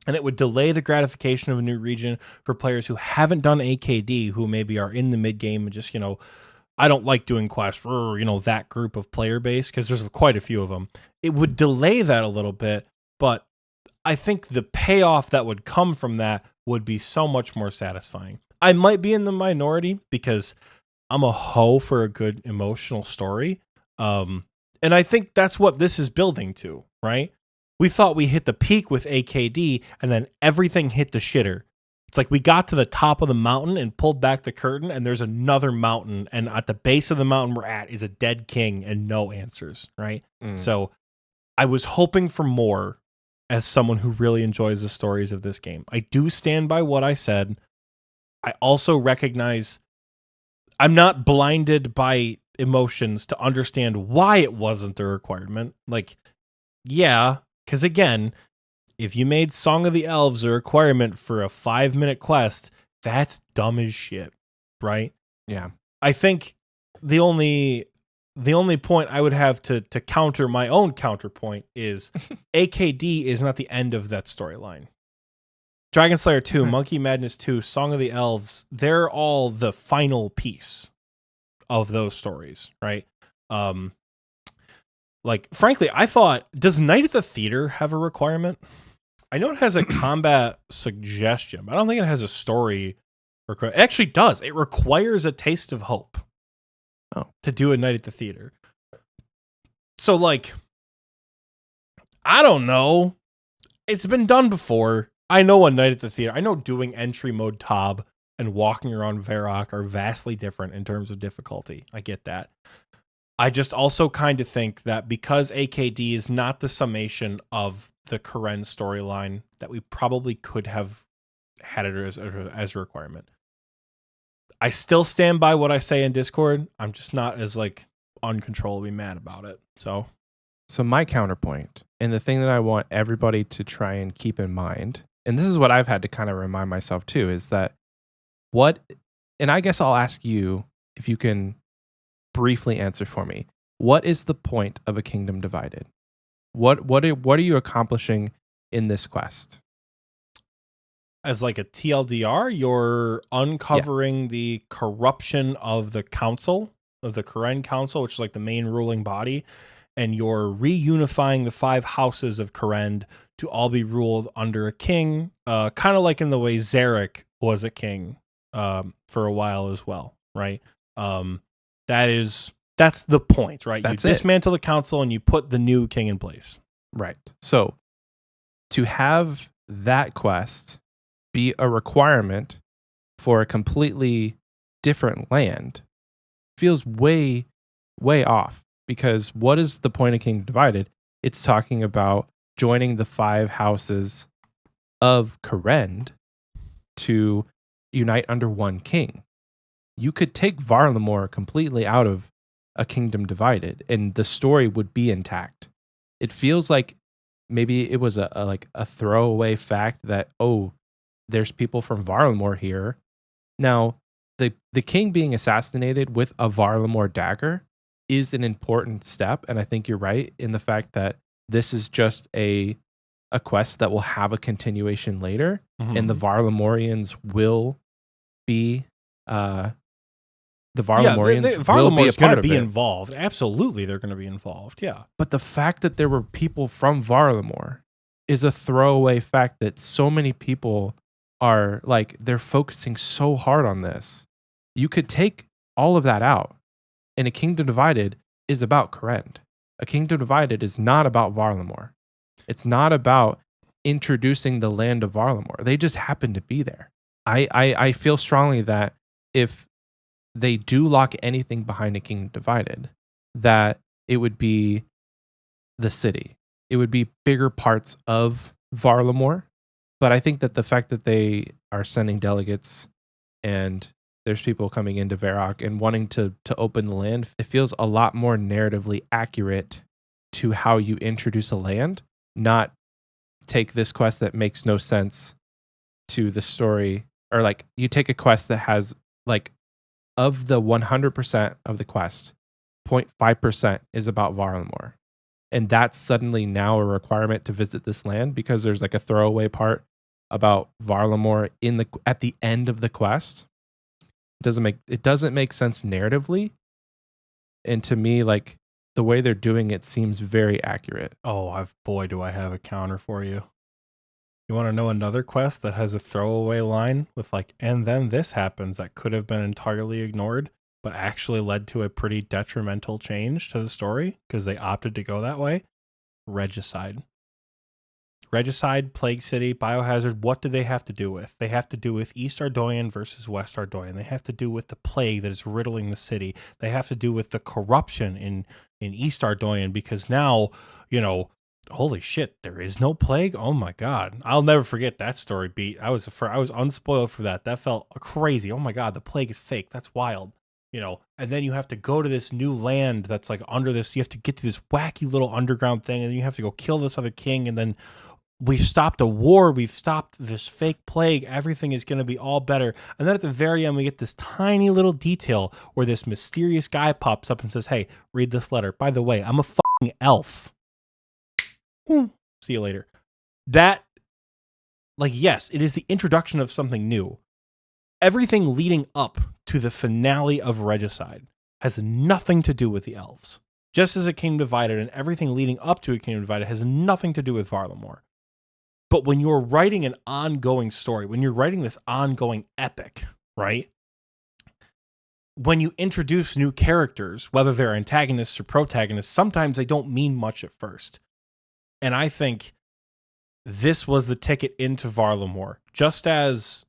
and it would delay the gratification of a new region for players who haven't done AKD, who maybe are in the mid game and just, I don't like doing quests for, that group of player base, because there's quite a few of them. It would delay that a little bit, but I think the payoff that would come from that would be so much more satisfying. I might be in the minority because I'm a hoe for a good emotional story. And I think that's what this is building to, right? We thought we hit the peak with AKD and then everything hit the shitter. It's like we got to the top of the mountain and pulled back the curtain and there's another mountain. And at the base of the mountain we're at is a dead king and no answers, right? So I was hoping for more as someone who really enjoys the stories of this game. I do stand by what I said. I also recognize I'm not blinded by emotions to understand why it wasn't a requirement. Like, yeah, because again, if you made Song of the Elves a requirement for a 5-minute quest, that's dumb as shit, right?
Yeah.
I think the only point I would have to counter my own counterpoint is AKD is not the end of that storyline. Dragon Slayer 2, Monkey Madness 2, Song of the Elves, they're all the final piece of those stories, right? Like, frankly, I thought, does Night at the Theater have a requirement? I know it has a combat suggestion, but I don't think it has a story. It actually does. It requires a taste of hope to do a Night at the Theater. So, like, I don't know. It's been done before. I know a Night at the Theater. I know doing entry mode Tob and walking around Varrock are vastly different in terms of difficulty. I get that. I just also kind of think that because AKD is not the summation of the Kourend storyline, that we probably could have had it as a requirement. I still stand by what I say in Discord. I'm just not as like uncontrollably mad about it. So
my counterpoint, and the thing that I want everybody to try and keep in mind, and this is what I've had to kind of remind myself too, is that and I guess I'll ask you if you can briefly answer for me. What is the point of a kingdom divided? What are you accomplishing in this quest?
As like a TLDR, you're uncovering the corruption of the council, of the Kourend Council, which is like the main ruling body, and you're reunifying the 5 houses of Kourend to all be ruled under a king, kind of like in the way Zarek was a king for a while as well, right? That's the point, right? You dismantle the council and you put the new king in place.
Right. So to have that quest be a requirement for a completely different land feels way, way off. Because what is the point of Kingdom Divided? It's talking about joining the 5 houses of Kourend to unite under one king. You could take VARALAMORE completely out of a Kingdom Divided and the story would be intact. It feels like maybe it was a throwaway fact that, oh, there's people from VARALAMORE here. Now, the king being assassinated with a VARALAMORE dagger is an important step, and I think you're right in the fact that this is just a quest that will have a continuation later, and the VARALAMOREans will be the VARALAMOREans will be a part of it.
Involved. Absolutely, they're going to be involved. Yeah,
but the fact that there were people from VARALAMORE is a throwaway fact that so many people are like, they're focusing so hard on this. You could take all of that out, and a Kingdom Divided is about Kourend. A Kingdom Divided is not about VARALAMORE. It's not about introducing the land of VARALAMORE. They just happen to be there. I feel strongly that if they do lock anything behind a Kingdom Divided, that it would be the city. It would be bigger parts of VARALAMORE. But I think that the fact that they are sending delegates and there's people coming into Varrock and wanting to open the land, it feels a lot more narratively accurate to how you introduce a land, not take this quest that makes no sense to the story, or like you take a quest that has like of the 100% of the quest, 0.5% is about VARALAMORE. And that's suddenly now a requirement to visit this land because there's like a throwaway part about VARALAMORE at the end of the quest. It doesn't make sense narratively. And to me, like the way they're doing it seems very accurate.
Oh, boy, do I have a counter for you. You want to know another quest that has a throwaway line with like, and then this happens that could have been entirely ignored, but actually led to a pretty detrimental change to the story because they opted to go that way? Regicide. Regicide, Plague City, Biohazard, what do they have to do with? They have to do with East Ardoyan versus West Ardoyan. They have to do with the plague that is riddling the city. They have to do with the corruption in East Ardoyan because now, holy shit, there is no plague? Oh my god. I'll never forget that story beat. I was unspoiled for that. That felt crazy. Oh my god, the plague is fake. That's wild. And then you have to go to this new land that's like under this, you have to get to this wacky little underground thing, and then you have to go kill this other king, and then we've stopped a war, we've stopped this fake plague, everything is going to be all better. And then at the very end, we get this tiny little detail where this mysterious guy pops up and says, hey, read this letter. By the way, I'm a fucking elf. See you later. That, like, yes, it is the introduction of something new. Everything leading up to the finale of Regicide has nothing to do with the elves. Just as a Kingdom Divided, and everything leading up to a Kingdom Divided has nothing to do with VARALAMORE. But when you're writing an ongoing story, when you're writing this ongoing epic, right? When you introduce new characters, whether they're antagonists or protagonists, sometimes they don't mean much at first. And I think this was the ticket into VARALAMORE. Just as,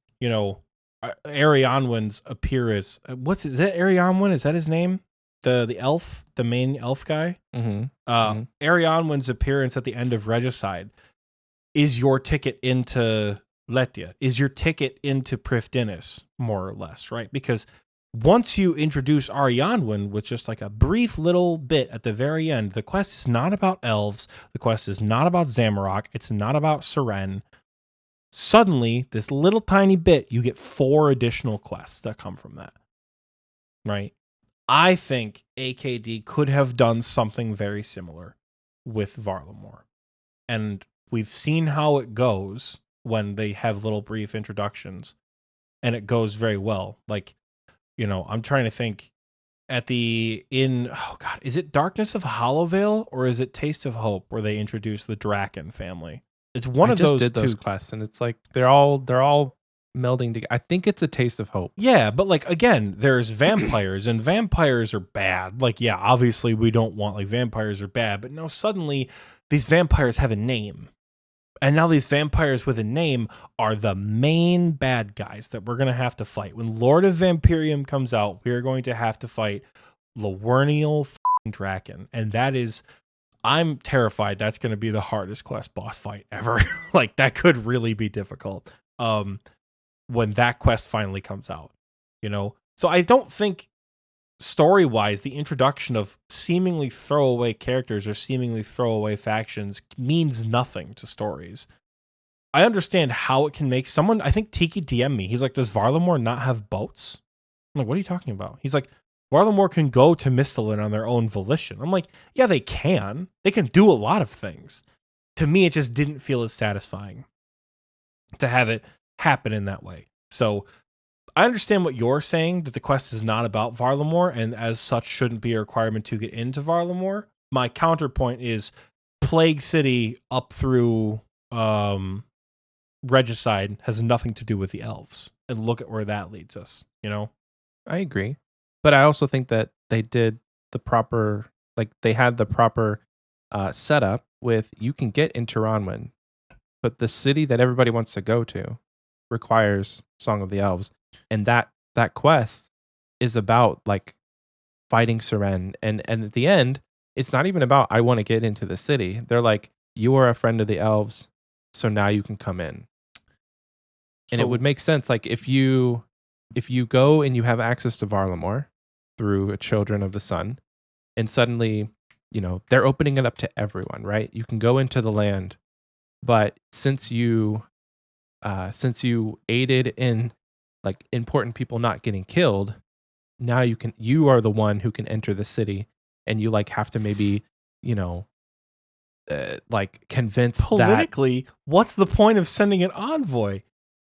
Arianwen's appearance. Is that Arianwen? Is that his name? The elf? The main elf guy?
Mm-hmm.
Arianwen's appearance at the end of Regicide is your ticket into Letia, is your ticket into Prifddinas, more or less, right? Because once you introduce Arianwen with just like a brief little bit at the very end, the quest is not about elves, the quest is not about Zamorak, it's not about Seren. Suddenly, this little tiny bit, you get 4 additional quests that come from that, right? I think AKD could have done something very similar with VARALAMORE. And we've seen how it goes when they have little brief introductions, and it goes very well. Like, I'm trying to think is it Darkness of Hollowvale or is it Taste of Hope where they introduce the Draken family? It's one of those
those quests, and it's like they're all melding together. I think it's a Taste of Hope.
Yeah, but like again, there's vampires, and vampires are bad. Like, yeah, obviously we don't want like vampires are bad, but now suddenly these vampires have a name. And now these vampires with a name are the main bad guys that we're going to have to fight. When Lord of Vampirium comes out, we are going to have to fight Lawernial Draken. And that is, I'm terrified that's going to be the hardest quest boss fight ever. Like, that could really be difficult when that quest finally comes out, So I don't think story-wise, the introduction of seemingly throwaway characters or seemingly throwaway factions means nothing to stories. I understand how it can make someone, I think Tiki DM'd me. He's like, does VARALAMORE not have boats? I'm like, what are you talking about? He's like, VARALAMORE can go to Mistalin on their own volition. I'm like, yeah, they can. They can do a lot of things. To me, it just didn't feel as satisfying to have it happen in that way. So I understand what you're saying, that the quest is not about VARALAMORE and as such shouldn't be a requirement to get into VARALAMORE. My counterpoint is Plague City up through Regicide has nothing to do with the elves. And look at where that leads us,
I agree. But I also think that they did the proper, they had the proper setup with you can get into Ronwin, but the city that everybody wants to go to requires Song of the Elves. And that that quest is about like fighting Seren, and at the end, it's not even about I want to get into the city. They're like, you are a friend of the elves, so now you can come in. And it would make sense, like if you go and you have access to VARALAMORE through Children of the Sun, and suddenly, they're opening it up to everyone, right? You can go into the land, but since you aided in like important people not getting killed, now you are the one who can enter the city, and you like have to maybe, like convince
politically, what's the point of sending an envoy?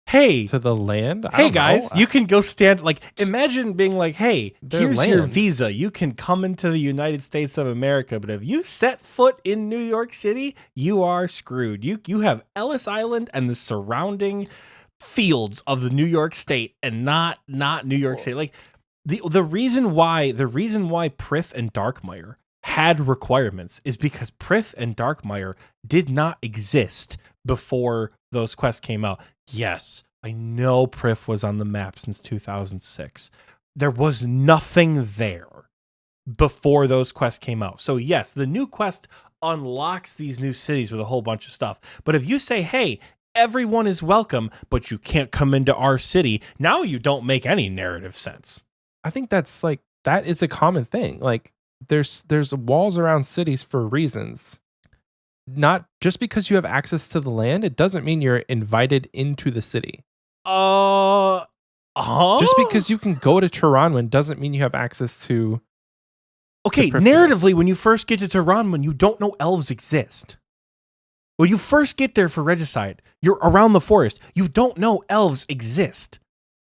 Hey,
to the land.
Hey guys, you can go stand. Like, imagine being like, "Hey, here's
land.
your visa. You can come into the United States of America, but if you set foot in New York City, you are screwed. You have Ellis Island and the surrounding fields of the New York State, and not New York State. Like the reason why Prif and Darkmire had requirements is because Prif and Darkmire did not exist before those quests came out. Yes, I know Prif was on the map since 2006. There was nothing there before those quests came out. So yes, the new quest unlocks these new cities with a whole bunch of stuff. But if you say, hey, everyone is welcome, but you can't come into our city, now you don't make any narrative sense.
I think that is a common thing. Like there's walls around cities for reasons. Not just because you have access to the land, it doesn't mean you're invited into the city. Just because you can go to Turanwen doesn't mean you have access to.
Okay, narratively, when you first get to Turanwen, you don't know elves exist. When you first get there for Regicide, you're around the forest. You don't know elves exist.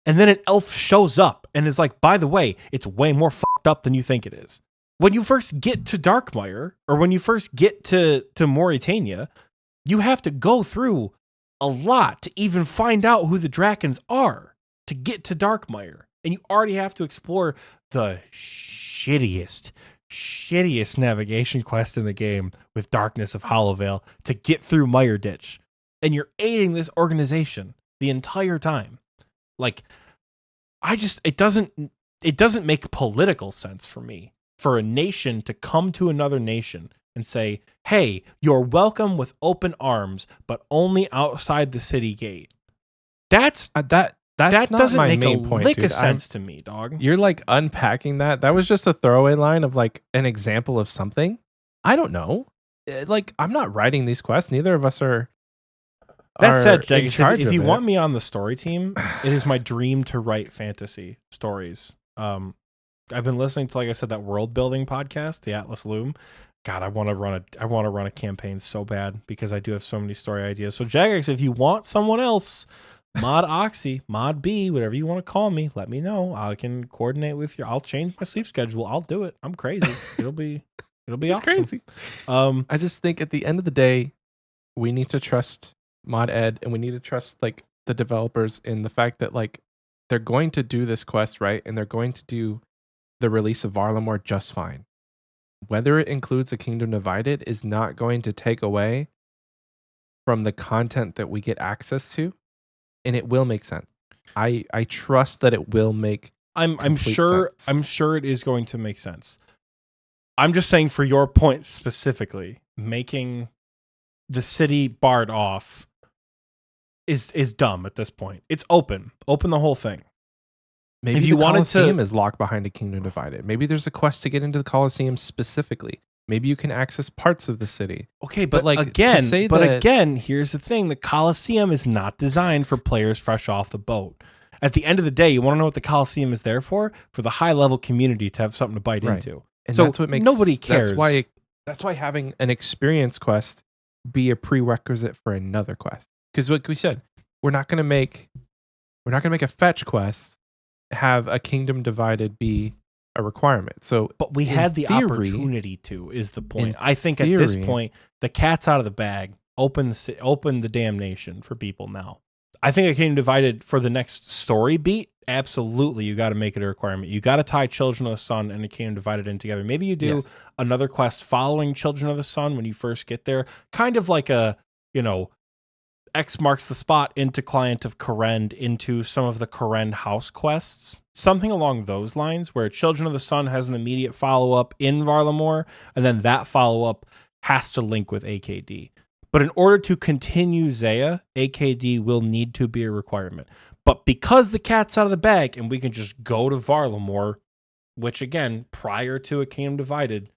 And then an elf shows up and is like, by the way, it's way more fucked up than you think it is. When you first get to Darkmire, or when you first get to Mauritania, you have to go through a lot to even find out who the Drakens are to get to Darkmire. And you already have to explore the shittiest navigation quest in the game with Darkness of Hollowvale to get through Mire Ditch. And you're aiding this organization the entire time. Like, it doesn't make political sense for me for a nation to come to another nation and say, hey, you're welcome with open arms, but only outside the city gate. That doesn't make a lick of sense to me, dog.
You're like unpacking that. That was just a throwaway line of like an example of something. I don't know. Like, I'm not writing these quests. Neither of us are.
That said, Jagged, if you want me on the story team, it is my dream to write fantasy stories. I've been listening to, like I said, that world building podcast, the Atlas Loom. God, I want to run a campaign so bad because I do have so many story ideas. So Jagex, if you want someone else, Mod Oxie, Mod B, whatever you want to call me, let me know. I can coordinate with you. I'll change my sleep schedule. I'll do it. I'm crazy. It'll be awesome.
Crazy. I just think at the end of the day, we need to trust Mod Ed, and we need to trust like the developers in the fact that like they're going to do this quest right, and they're going to do the release of VARALAMORE just fine. Whether it includes a Kingdom Divided is not going to take away from the content that we get access to, and it will make sense. I trust that it will make.
I'm sure it is going to make sense. I'm just saying, for your point specifically, making the city barred off is dumb at this point. It's open the whole thing.
Maybe if you the Colosseum is locked behind a Kingdom Divided. Maybe there's a quest to get into the Colosseum specifically. Maybe you can access parts of the city.
Okay, but like again, here's the thing: the Colosseum is not designed for players fresh off the boat. At the end of the day, you want to know what the Colosseum is there for? For the high level community to have something to bite into.
And
so
that's what makes
nobody cares.
That's why having an experience quest be a prerequisite for another quest. Because like we said, we're not going to make a fetch quest have a Kingdom Divided be a requirement. So,
but we had the opportunity to, is the point. I think at this point, the cat's out of the bag. Open the damnation for people now. I think a Kingdom Divided for the next story beat, absolutely, you got to make it a requirement. You got to tie Children of the Sun and a Kingdom Divided in together. Maybe you do another quest following Children of the Sun when you first get there, kind of like a, X marks the spot into Client of Kourend into some of the Kourend house quests. Something along those lines, where Children of the Sun has an immediate follow-up in VARALAMORE, and then that follow-up has to link with AKD. But in order to continue Zaya, AKD will need to be a requirement. But because the cat's out of the bag and we can just go to VARALAMORE, which again, prior to A Kingdom Divided,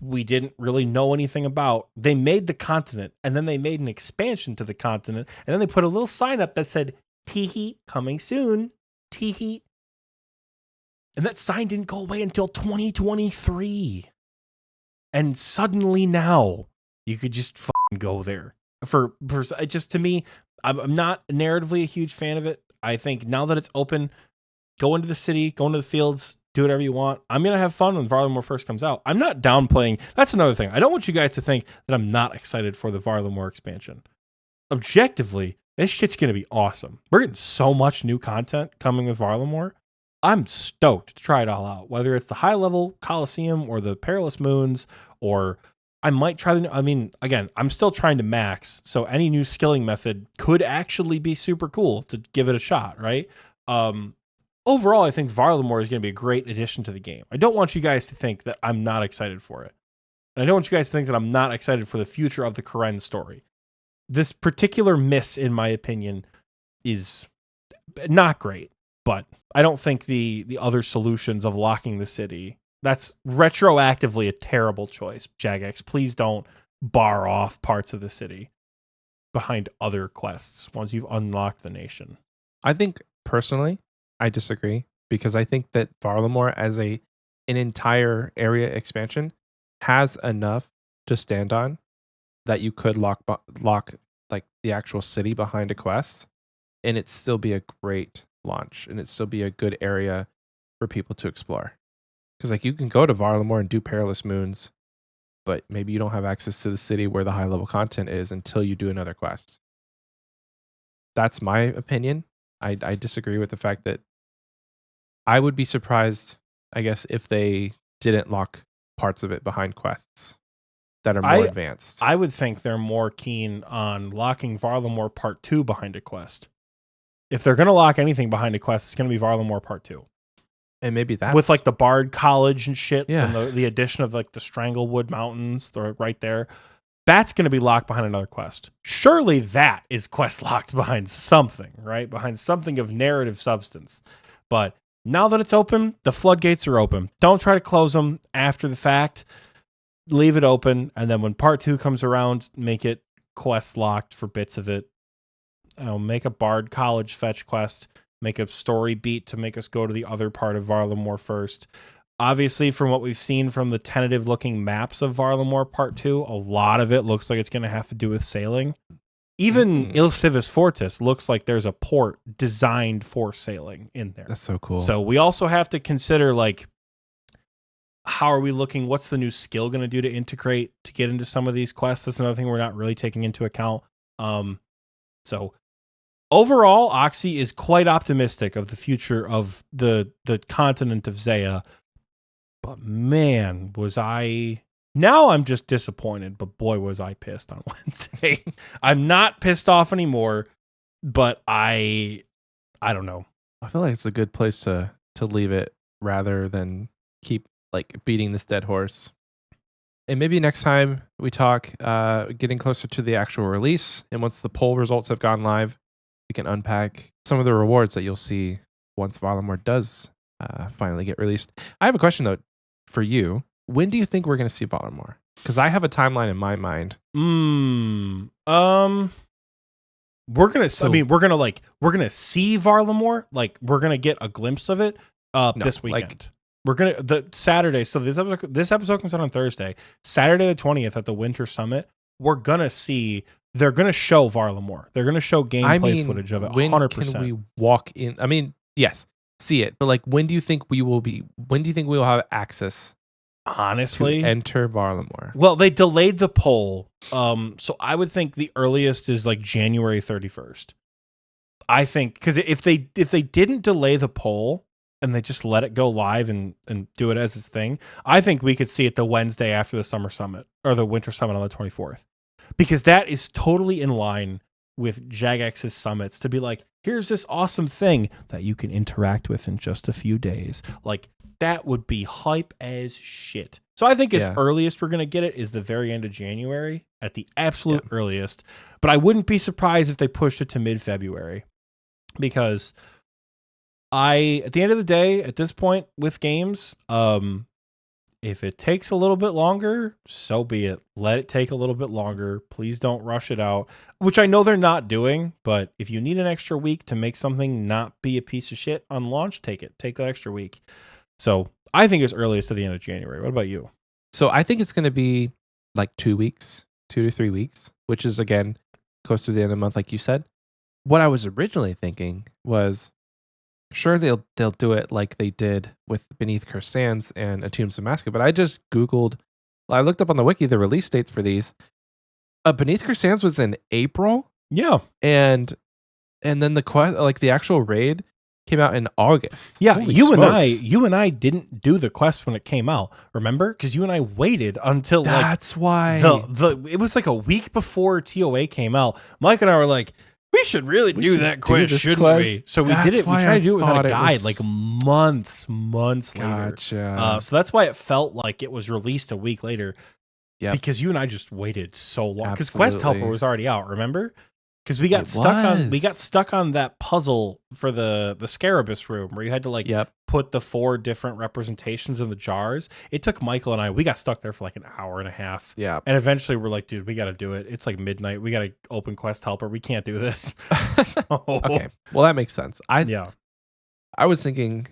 we didn't really know anything about. They made the continent, and then they made an expansion to the continent, and then they put a little sign up that said, Teehee, coming soon. Teehee. And that sign didn't go away until 2023. And suddenly now, you could just fucking go there. For just, to me, I'm not narratively a huge fan of it. I think now that it's open, go into the city, go into the fields, do whatever you want. I'm going to have fun when VARALAMORE first comes out. I'm not downplaying. That's another thing. I don't want you guys to think that I'm not excited for the VARALAMORE expansion. Objectively, this shit's going to be awesome. We're getting so much new content coming with VARALAMORE. I'm stoked to try it all out, whether it's the high-level Coliseum or the Perilous Moons, or I might try the... I mean, again, I'm still trying to max, so any new skilling method could actually be super cool to give it a shot, right? Overall, I think VARALAMORE is going to be a great addition to the game. I don't want you guys to think that I'm not excited for it. And I don't want you guys to think that I'm not excited for the future of the Kourend story. This particular miss, in my opinion, is not great. But I don't think the other solutions of locking the city, that's retroactively a terrible choice, Jagex. Please don't bar off parts of the city behind other quests once you've unlocked the nation.
I think, personally, I disagree, because I think that VARALAMORE as an entire area expansion has enough to stand on that you could lock like the actual city behind a quest, and it still be a great launch, and it still be a good area for people to explore. Because like you can go to VARALAMORE and do Perilous Moons, but maybe you don't have access to the city where the high level content is until you do another quest. That's my opinion. I disagree with the fact that I would be surprised, I guess, if they didn't lock parts of it behind quests that are more advanced.
I would think they're more keen on locking VARALAMORE Part 2 behind a quest. If they're going to lock anything behind a quest, it's going to be VARALAMORE Part 2.
And maybe that's...
with like the Bard College and shit,
yeah,
and the addition of like the Stranglewood Mountains, they're right there. That's going to be locked behind another quest. Surely that is quest locked behind something, right? Behind something of narrative substance. But now that it's open, the floodgates are open. Don't try to close them after the fact. Leave it open, and then when Part 2 comes around, make it quest locked for bits of it. Make a Bard College fetch quest. Make a story beat to make us go to the other part of VARALAMORE first. Obviously, from what we've seen from the tentative looking maps of VARALAMORE Part 2, a lot of it looks like it's going to have to do with sailing. Even Il Civis Fortis looks like there's a port designed for sailing in there.
That's so cool.
So we also have to consider, like, how are we looking? What's the new skill going to do to integrate to get into some of these quests? That's another thing we're not really taking into account. So overall, Oxie is quite optimistic of the future of the continent of Zaya. But man, was I... Now I'm just disappointed, but boy, was I pissed on Wednesday. I'm not pissed off anymore, but I don't know.
I feel like it's a good place to leave it rather than keep like beating this dead horse. And maybe next time we talk, getting closer to the actual release, and once the poll results have gone live, we can unpack some of the rewards that you'll see once VARALAMORE does finally get released. I have a question though for you. When do you think we're going to see VARALAMORE? Because I have a timeline in my mind.
We're gonna. So, I mean, we're gonna see VARALAMORE. Like, we're gonna get a glimpse of it this weekend.
Like,
we're gonna the Saturday. So this episode comes out on Thursday. Saturday the 20th at the Winter Summit. We're gonna see. They're gonna show VARALAMORE. They're gonna show gameplay footage of it. 100%.
When can we walk in? I mean, yes, see it. But like, when do you think we will be? When do you think we will have access?
Honestly,
to enter VARALAMORE.
Well, they delayed the poll, so I would think the earliest is like January 31st. I think because if they didn't delay the poll and they just let it go live and do it as its thing, I think we could see it the Wednesday after the Summer Summit or the Winter Summit on the 24th, because that is totally in line with Jagex's summits to be like, here's this awesome thing that you can interact with in just a few days. Like, that would be hype as shit. So I think as earliest we're going to get it is the very end of January at the absolute earliest. But I wouldn't be surprised if they pushed it to mid-February, because at the end of the day, at this point with games, if it takes a little bit longer, so be it. Let it take a little bit longer. Please don't rush it out, which I know they're not doing. But if you need an extra week to make something not be a piece of shit on launch, take it. Take that extra week. So I think it's earliest to the end of January. What about you?
So I think it's going to be like 2 weeks, 2 to 3 weeks, which is, again, close to the end of the month, like you said. What I was originally thinking was, sure, they'll do it like they did with Beneath Cursed Sands and A Tombs of Masquerade, but I just Googled, I looked up on the wiki the release dates for these. Beneath Cursed Sands was in April.
Yeah.
And then the actual raid came out in August.
Yeah,
Holy
you
smokes.
and I didn't do the quest when it came out. Remember? Because you and I waited until
that's why
it was like a week before TOA came out. Mike and I were like, we should really do that quest, shouldn't we? So we did it. We tried to do it without a guide, like months later. So that's why it felt like it was released a week later. Yeah, because you and I just waited so long. Because Quest Helper was already out. Remember? Because we got stuck on that puzzle for the Scarabus room where you had to put the 4 different representations in the jars. It took Michael and we got stuck there for like an hour and a half. Yeah. And eventually we're like, dude, we got to do it. It's like midnight. We got to open Quest Helper. We can't do this.
Okay. Well, that makes sense. I was thinking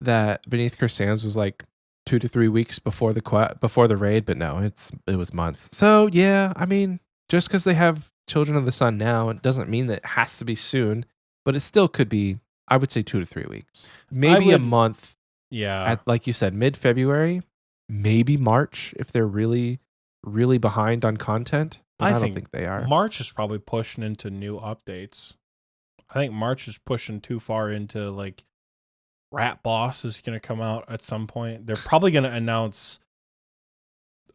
that Beneath Cursed Sands was like 2 to 3 weeks before the raid, but no, it was months. So yeah, I mean, just because they have Children of the Sun now, it doesn't mean that it has to be soon, but it still could be, I would say 2 to 3 weeks. Maybe a month.
Yeah.
At, like you said, mid-February, maybe March if they're really, really behind on content. But I don't think they are.
March is probably pushing into new updates. I think March is pushing too far into like Rat Boss is going to come out at some point. They're probably going to announce.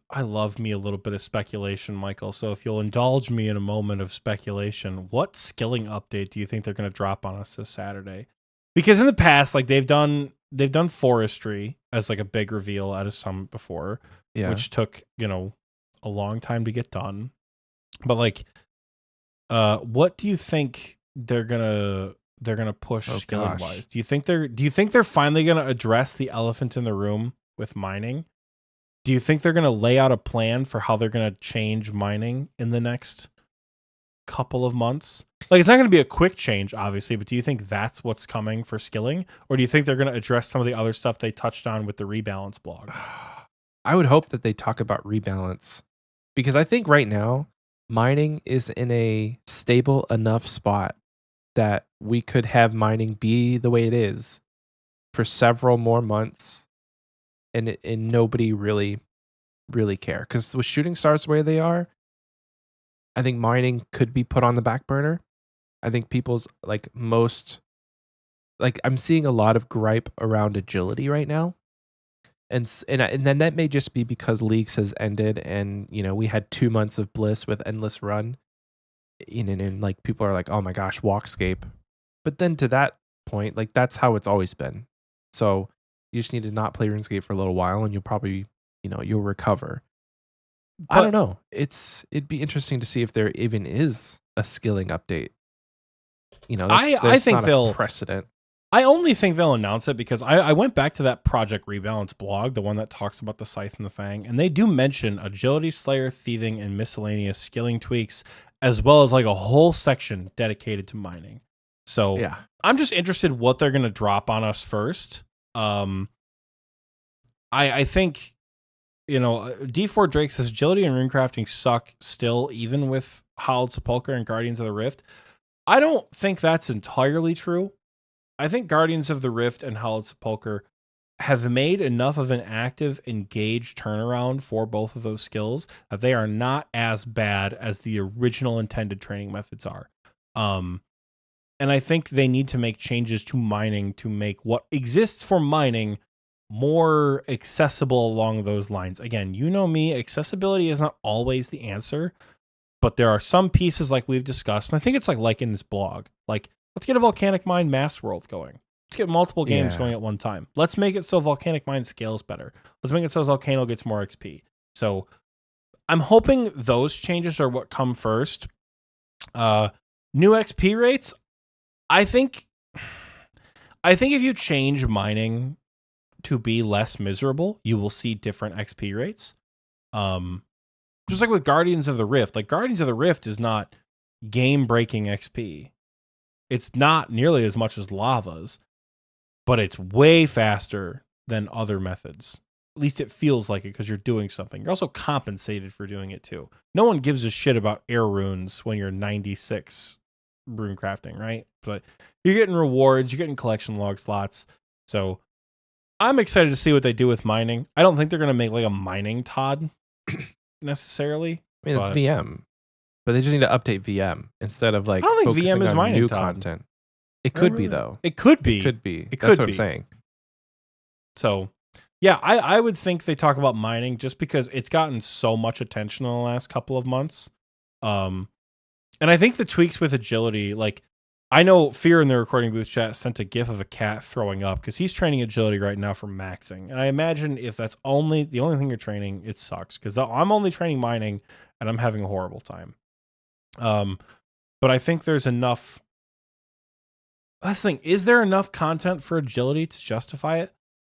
I love me a little bit of speculation, Michael. So if you'll indulge me in a moment of speculation, what skilling update do you think they're going to drop on us this Saturday? Because in the past, like they've done forestry as like a big reveal at a summit before, which took, a long time to get done. But like, what do you think they're gonna push skilling wise? Do you think they're finally gonna address the elephant in the room with mining? Do you think they're going to lay out a plan for how they're going to change mining in the next couple of months? Like, it's not going to be a quick change, obviously, but do you think that's what's coming for skilling? Or do you think they're going to address some of the other stuff they touched on with the rebalance blog?
I would hope that they talk about rebalance, because I think right now mining is in a stable enough spot that we could have mining be the way it is for several more months. And nobody really care, because with shooting stars the way they are, I think mining could be put on the back burner. I think people's I'm seeing a lot of gripe around agility right now, and then that may just be because Leagues has ended, and we had 2 months of bliss with Endless Run, and like people are like, oh my gosh, Walkscape, but then to that point, like that's how it's always been. So you just need to not play RuneScape for a little while, and you'll probably, you'll recover. But I don't know. It'd be interesting to see if there even is a skilling update.
I think they'll
precedent.
I only think they'll announce it because I went back to that Project Rebalance blog, the one that talks about the Scythe and the Fang, and they do mention Agility, Slayer, Thieving, and miscellaneous skilling tweaks, as well as like a whole section dedicated to mining. So yeah, I'm just interested what they're going to drop on us first. I think, D4 Drake says agility and runecrafting suck still, even with Hallowed Sepulchre and Guardians of the Rift. I don't think that's entirely true. I think Guardians of the Rift and Hallowed Sepulchre have made enough of an active, engaged turnaround for both of those skills that they are not as bad as the original intended training methods are. And I think they need to make changes to mining to make what exists for mining more accessible along those lines. Again, you know me, accessibility is not always the answer, But there are some pieces like we've discussed, and I think it's like in this blog. Like, let's get a Volcanic Mine Mass World going. Let's get multiple games going at one time. Let's make it so Volcanic Mine scales better. Let's make it so Volcano gets more XP. So I'm hoping those changes are what come first. New XP rates. I think if you change mining to be less miserable, you will see different XP rates. Just like with Guardians of the Rift. Like, Guardians of the Rift is not game-breaking XP. It's not nearly as much as Lava's, but it's way faster than other methods. At least it feels like it because you're doing something. You're also compensated for doing it too. No one gives a shit about air runes when you're 96 rune crafting, right? But you're getting rewards, you're getting collection log slots. So I'm excited to see what they do with mining. I don't think they're going to make like a mining Todd necessarily.
I mean, it's VM, but they just need to update VM instead of like
I don't think
focusing
VM is
on
mining
new
Todd.
content. It could be though.
It could be.
It could be.
It
That's
could
what
be.
I'm saying.
So, yeah, I would think they talk about mining just because it's gotten so much attention in the last couple of months. And I think the tweaks with agility, like, I know Fear in the recording booth chat sent a gif of a cat throwing up because he's training agility right now for maxing. And I imagine if that's the only thing you're training, it sucks because I'm only training mining and I'm having a horrible time. But I think there's enough. That's the thing. Is there enough content for agility to justify it?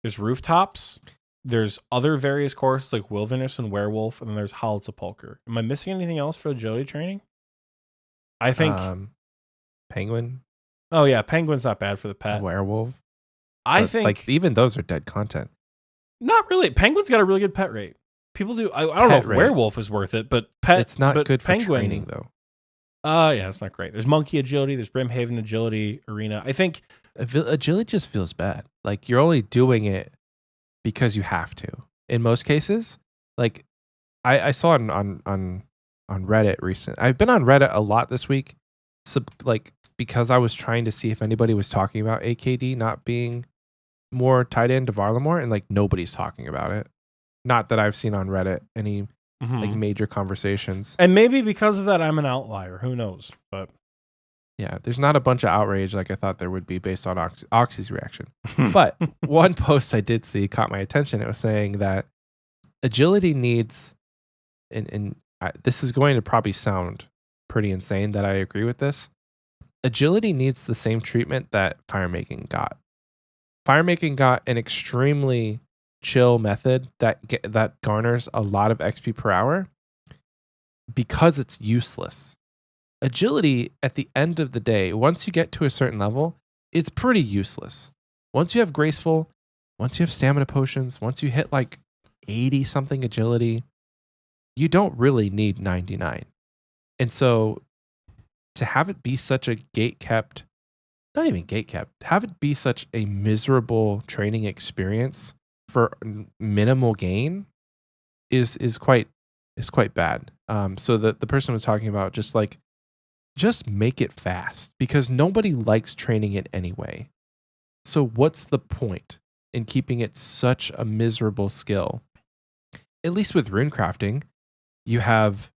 There's rooftops. There's other various courses like Wilderness and Werewolf, and then there's Hollowed Sepulchre. Am I missing anything else for agility training? I think
Penguin.
Oh yeah, Penguin's not bad for the pet.
Werewolf.
I think
like even those are dead content.
Not really. Penguin's got a really good pet rate. People do. I don't know if Werewolf is worth it, but pet.
It's not good for
Penguin,
training though.
Yeah, it's not great. There's Monkey Agility. There's Brimhaven Agility Arena. I think
agility just feels bad. Like you're only doing it because you have to. In most cases, like I saw on Reddit recently. I've been on Reddit a lot this week, like because I was trying to see if anybody was talking about AKD not being more tied into VARALAMORE, and like nobody's talking about it. Not that I've seen on Reddit any like major conversations.
And maybe because of that, I'm an outlier. Who knows? But
yeah, there's not a bunch of outrage like I thought there would be based on Oxie's reaction. But one post I did see caught my attention. It was saying that agility needs, and this is going to probably sound pretty insane that I agree with this. Agility needs the same treatment that firemaking got. Firemaking got an extremely chill method that garners a lot of XP per hour because it's useless. Agility, at the end of the day, once you get to a certain level, it's pretty useless. Once you have graceful, once you have stamina potions, once you hit like 80 something agility, you don't really need 99. And so to have it be such a gate-kept, not even gate-kept, have it be such a miserable training experience for minimal gain is quite bad. So the person was talking about just make it fast because nobody likes training it anyway. So what's the point in keeping it such a miserable skill? At least with rune crafting, you have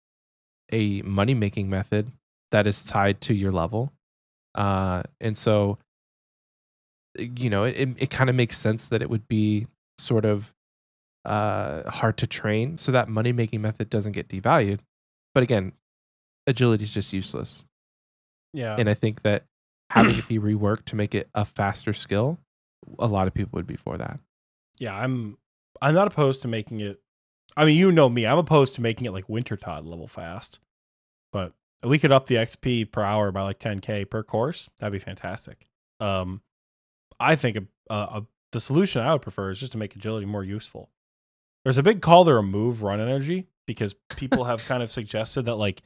a money making method that is tied to your level. And so, you know, it kind of makes sense that it would be sort of hard to train so that money making method doesn't get devalued. But again, agility is just useless.
Yeah.
And I think that having it be reworked to make it a faster skill, a lot of people would be for that.
Yeah, I'm not opposed to making it. I mean, you know me, I'm opposed to making it like Winter Todd level fast. But we could up the XP per hour by like 10k per course. That'd be fantastic. I think the solution I would prefer is just to make agility more useful. There's a big call to remove run energy because people have kind of suggested that like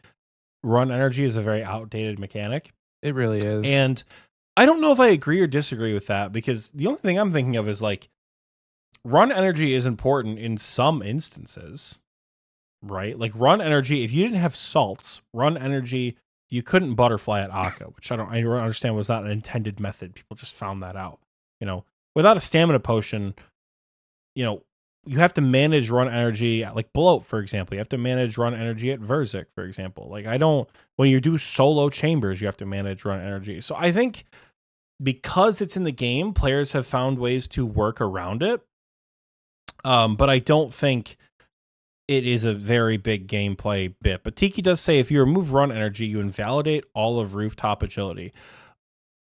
run energy is a very outdated mechanic.
It really is.
And I don't know if I agree or disagree with that because the only thing I'm thinking of is like run energy is important in some instances, right? Like run energy, if you didn't have salts, run energy, you couldn't butterfly at Akka, which I don't understand was not an intended method. People just found that out. You know, without a stamina potion, you know, you have to manage run energy at like Bloat, for example. You have to manage run energy at Verzik, for example. Like when you do solo chambers, you have to manage run energy. So I think because it's in the game, players have found ways to work around it. But I don't think it is a very big gameplay bit. But Tiki does say if you remove run energy, you invalidate all of rooftop agility.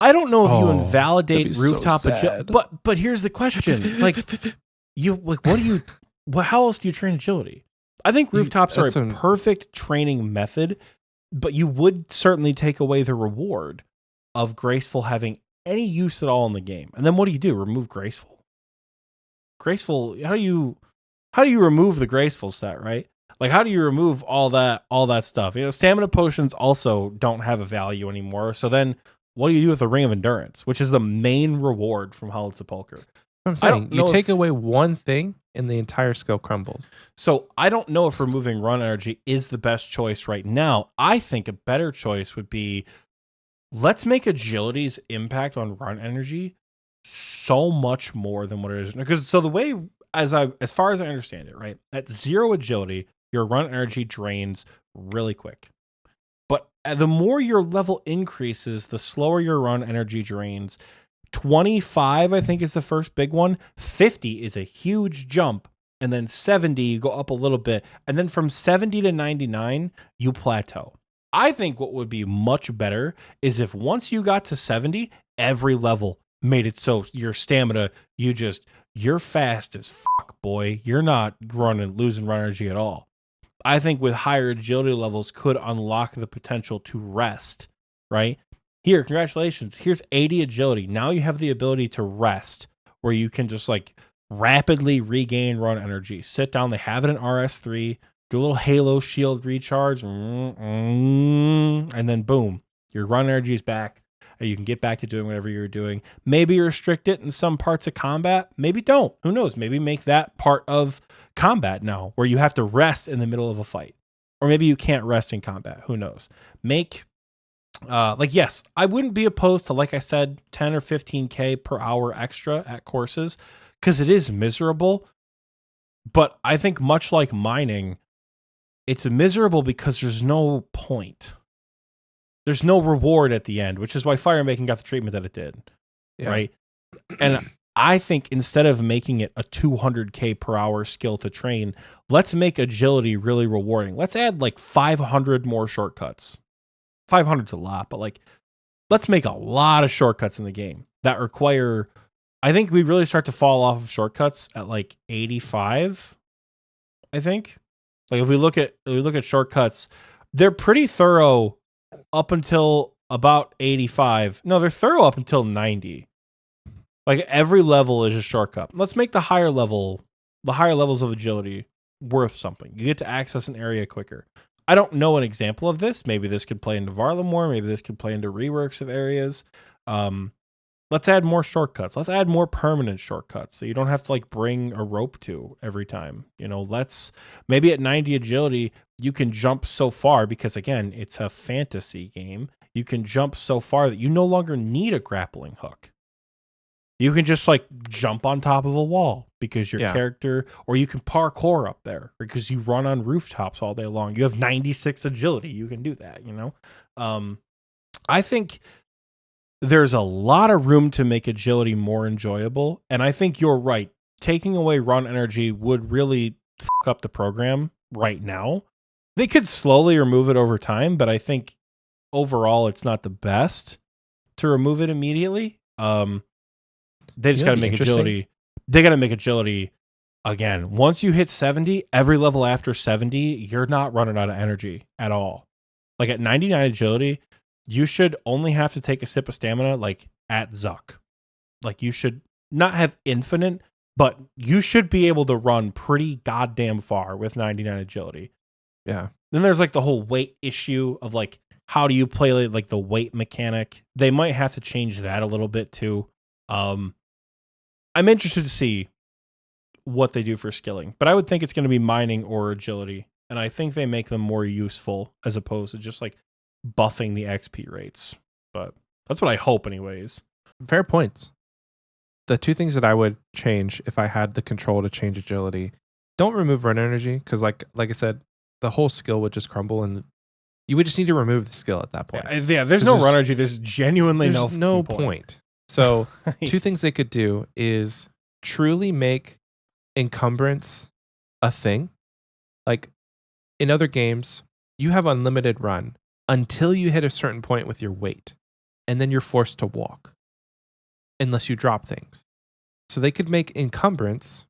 I don't know if you invalidate rooftop agility, but here's the question: like, how else do you train agility? I think rooftops are a perfect training method, but you would certainly take away the reward of graceful having any use at all in the game. And then what do? Remove graceful? Graceful? How do you remove the graceful set, right? Like, how do you remove all that stuff? Stamina potions also don't have a value anymore. So then what do you do with the Ring of Endurance, which is the main reward from Hallowed Sepulchre?
I'm saying you take away one thing and the entire skill crumbles. So
I don't know if removing run energy is the best choice right now. I think a better choice would be, let's make agility's impact on run energy so much more than what it is. Because so the way, as far as I understand it, right, at 0 agility, your run energy drains really quick. But the more your level increases, the slower your run energy drains. 25, I think, is the first big one. 50 is a huge jump. And then 70, you go up a little bit. And then from 70 to 99, you plateau. I think what would be much better is if once you got to 70, every level made it so your stamina, you're fast as fuck, boy. You're not losing run energy at all. I think with higher agility levels could unlock the potential to rest, right? Here, congratulations. Here's 80 agility. Now you have the ability to rest, where you can just like rapidly regain run energy. Sit down. They have it in RS3. Do a little Halo shield recharge, and then boom, your run energy is back, and you can get back to doing whatever you're doing. Maybe restrict it in some parts of combat. Maybe don't. Who knows? Maybe make that part of combat now, where you have to rest in the middle of a fight. Or maybe you can't rest in combat. Who knows? Yes, I wouldn't be opposed to, like I said, 10 or 15K per hour extra at courses, because it is miserable. But I think much like mining, it's miserable because there's no point. There's no reward at the end, which is why firemaking got the treatment that it did. Yeah. Right? And I think instead of making it a 200K per hour skill to train, let's make agility really rewarding. Let's add like 500 more shortcuts. 500's a lot, but like, let's make a lot of shortcuts in the game that require, I think we really start to fall off of shortcuts at like 85, I think. Like if we look at shortcuts, they're pretty thorough up until about 85. No, they're thorough up until 90. Like every level is a shortcut. Let's make the higher levels of agility worth something. You get to access an area quicker. I don't know an example of this. Maybe this could play into VARALAMORE. Maybe this could play into reworks of areas. Let's add more shortcuts. Let's add more permanent shortcuts so you don't have to like bring a rope to every time. Let's maybe at 90 agility, you can jump so far because again, it's a fantasy game. You can jump so far that you no longer need a grappling hook. You can just like jump on top of a wall because your character, or you can parkour up there because you run on rooftops all day long. You have 96 agility. You can do that, I think there's a lot of room to make agility more enjoyable. And I think you're right. Taking away run energy would really fuck up the program right now. They could slowly remove it over time, but I think overall it's not the best to remove it immediately. They just got to make agility. They got to make agility again. Once you hit 70, every level after 70, you're not running out of energy at all. Like at 99 agility, you should only have to take a sip of stamina like at Zuck. Like you should not have infinite, but you should be able to run pretty goddamn far with 99 agility.
Yeah.
Then there's like the whole weight issue of like, how do you play like the weight mechanic? They might have to change that a little bit too. I'm interested to see what they do for skilling, but I would think it's going to be mining or agility. And I think they make them more useful as opposed to just like buffing the XP rates. But that's what I hope anyways.
Fair points. the two things that I would change if I had the control to change agility, don't remove run energy, because like I said, the whole skill would just crumble, and you would just need to remove the skill at that point.
Yeah, there's no run energy. There's genuinely
no point. So two things they could do is truly make encumbrance a thing. Like in other games, you have unlimited run until you hit a certain point with your weight, and then you're forced to walk unless you drop things. So they could make encumbrance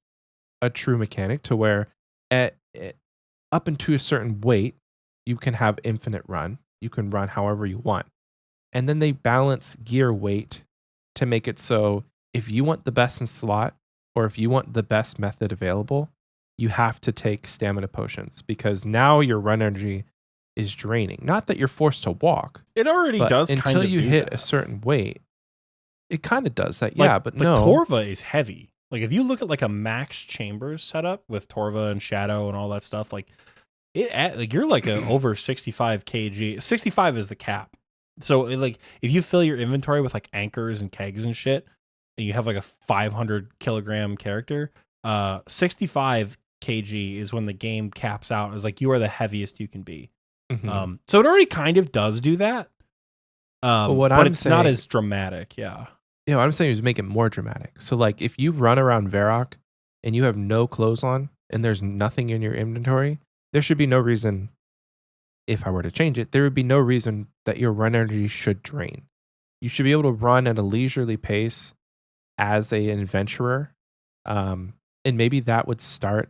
a true mechanic to where up into a certain weight, you can have infinite run. You can run however you want. And then they balance gear weight to make it so if you want the best in slot, or if you want the best method available, you have to take stamina potions, because now your run energy is draining. Not that you're forced to walk.
It already does kind of
until you hit
that.
a certain weight. It kind of does that,
like,
yeah, but no.
Torva is heavy. Like if you look at like a max chambers setup with Torva and Shadow and all that stuff, like you're like a over 65 kg. 65 is the cap. So like if you fill your inventory with like anchors and kegs and shit, and you have like a 500 kilogram character, 65 kg is when the game caps out. It's like you are the heaviest you can be.
Mm-hmm.
So it already kind of does do that. But it's not as dramatic. Yeah.
You know, what I'm saying is make it more dramatic. So like if you run around Varrock and you have no clothes on and there's nothing in your inventory, there should be no reason, if I were to change it, there would be no reason that your run energy should drain. You should be able to run at a leisurely pace as an adventurer. And maybe that would start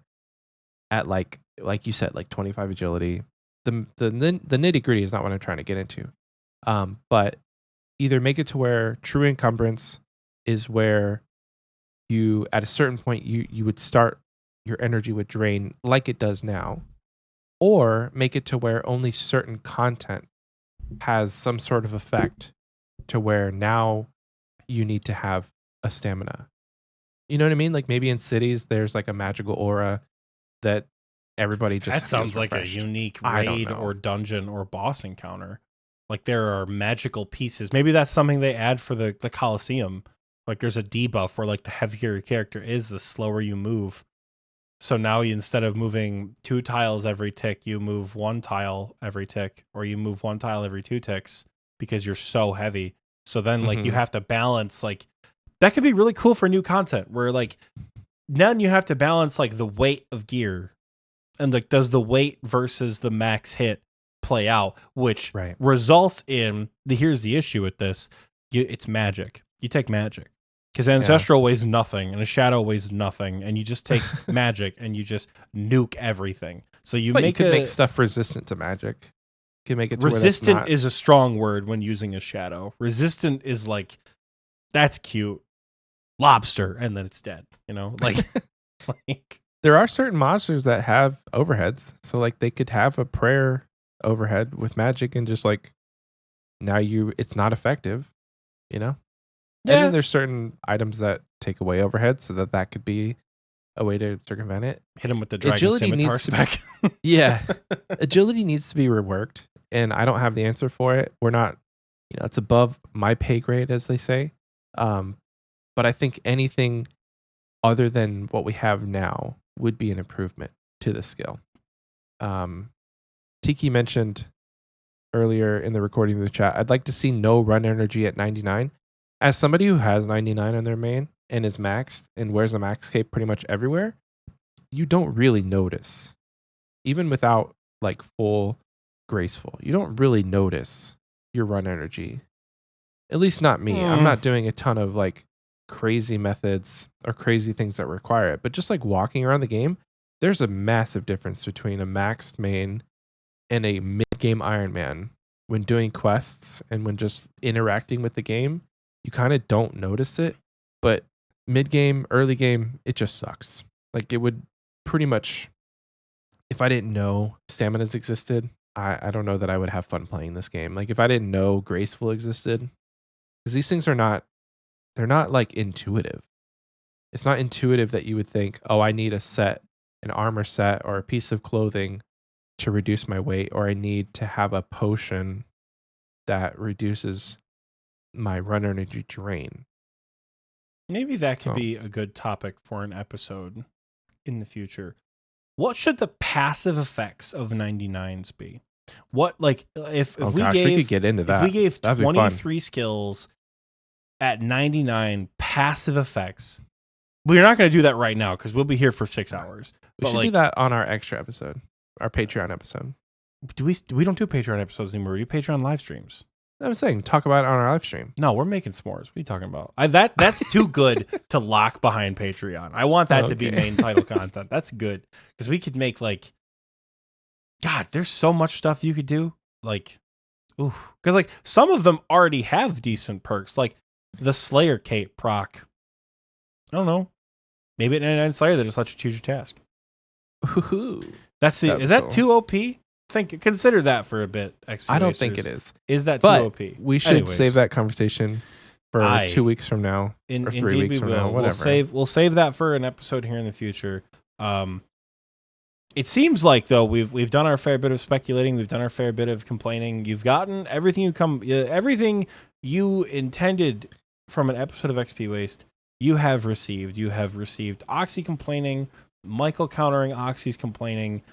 at like you said, like 25 agility. The nitty gritty is not what I'm trying to get into. But either make it to where true encumbrance is where you, at a certain point, you would start, your energy would drain like it does now, or make it to where only certain content has some sort of effect to where now you need to have a stamina. You know what I mean? Like maybe in cities, there's like a magical aura that everybody just
That sounds like
refreshed.
A unique raid or dungeon or boss encounter. Like there are magical pieces. Maybe that's something they add for the Colosseum. Like there's a debuff where like the heavier your character is, the slower you move. So now you, instead of moving 2 tiles every tick, you move 1 tile every tick, or you move 1 tile every 2 ticks because you're so heavy. So then like you have to balance, like that could be really cool for new content where like then you have to balance like the weight of gear, and like does the weight versus the max hit play out, which results in here's the issue with this. It's magic. You take magic. Because Ancestral weighs nothing, and a Shadow weighs nothing, and you just take magic and you just nuke everything. So you
make stuff resistant to magic. You can make it to
resistant is a strong word when using a Shadow. Resistant is like, that's cute. Lobster, and then it's dead. You know, like
there are certain monsters that have overheads, so like they could have a prayer overhead with magic, and just like now it's not effective. You know. Yeah. And then there's certain items that take away overhead, so that could be a way to circumvent it.
Hit him with the Dragon Scimitar spec.
Yeah. Agility needs to be reworked, and I don't have the answer for it. We're not, it's above my pay grade, as they say. But I think anything other than what we have now would be an improvement to the skill. Tiki mentioned earlier in the recording of the chat, I'd like to see no run energy at 99. As somebody who has 99 on their main and is maxed and wears a max cape pretty much everywhere, you don't really notice. Even without like full graceful, you don't really notice your run energy. At least not me. I'm not doing a ton of like crazy methods or crazy things that require it. But just like walking around the game, there's a massive difference between a maxed main and a mid-game Iron Man when doing quests and when just interacting with the game. You kind of don't notice it, but mid-game, early game, it just sucks. Like it would pretty much, if I didn't know staminas existed, I don't know that I would have fun playing this game. Like if I didn't know graceful existed, because these things they're not like intuitive. It's not intuitive that you would think, oh, I need an armor set or a piece of clothing to reduce my weight, or I need to have a potion that reduces my run energy drain.
Maybe that could
So-
be a good topic for an episode in the future. What should the passive effects of 99s be? What, like, if
Oh
we
gosh,
gave
we could get into that.
if we gave
That'd be fun.
23 skills at 99 passive effects, we're not going to do that right now because we'll be here for 6 hours.
We
But
should
like,
do that on our extra episode, our Patreon episode.
we don't do Patreon episodes anymore. We do Patreon live streams.
I'm saying talk about it on our live stream.
No, we're making s'mores. What are you talking about? That's too good to lock behind Patreon. I want that to be
Okay.
main title content. That's good because we could make like, God, there's so much stuff you could do. Like, ooh, because like some of them already have decent perks, like the Slayer cape proc. I don't know. Maybe at 99 Slayer they just let you choose your task.
Ooh.
That's the,
That'd
is
be
that
cool.
too OP? Consider that for a bit.
I don't think it is.
Is that too
But
OP?
we should
Anyways.
save that conversation for 2 weeks from now. or 3
Indeed,
weeks
we
from
will.
now, whatever.
We'll save that for an episode here in the future. It seems like though we've done our fair bit of speculating, we've done our fair bit of complaining. You've gotten everything you intended from an episode of Xpwaste. You have received. You have received Oxie complaining, Michael countering Oxie's complaining.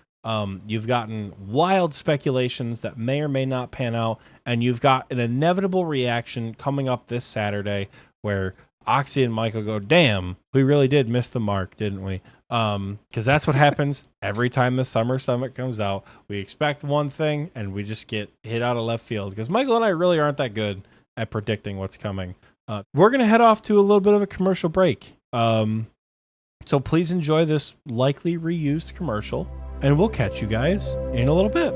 You've gotten wild speculations that may or may not pan out, and you've got an inevitable reaction coming up this Saturday where Oxie and Michael go, "Damn, we really did miss the mark, didn't we?" Because that's what happens every time the Summer Summit comes out. We expect one thing, and we just get hit out of left field because Michael and I really aren't that good at predicting what's coming. We're gonna head off to a little bit of a commercial break. So please enjoy this likely reused commercial. And we'll catch you guys in a little bit.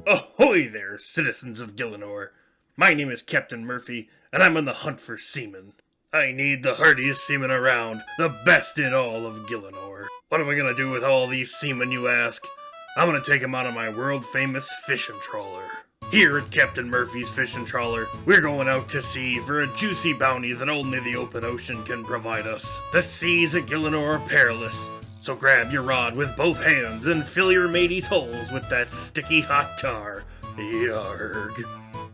Ahoy there, citizens of Gillinor. My name is Captain Murphy, and I'm on the hunt for seamen. I need the hardiest seamen around, the best in all of Gillinor. What am I gonna do with all these seamen, you ask? I'm gonna take them out on my world-famous fishing trawler. Here at Captain Murphy's Fishing Trawler, we're going out to sea for a juicy bounty that only the open ocean can provide us. The seas at Gillinor are perilous, so grab your rod with both hands and fill your mateys' holes with that sticky hot tar. Yarg.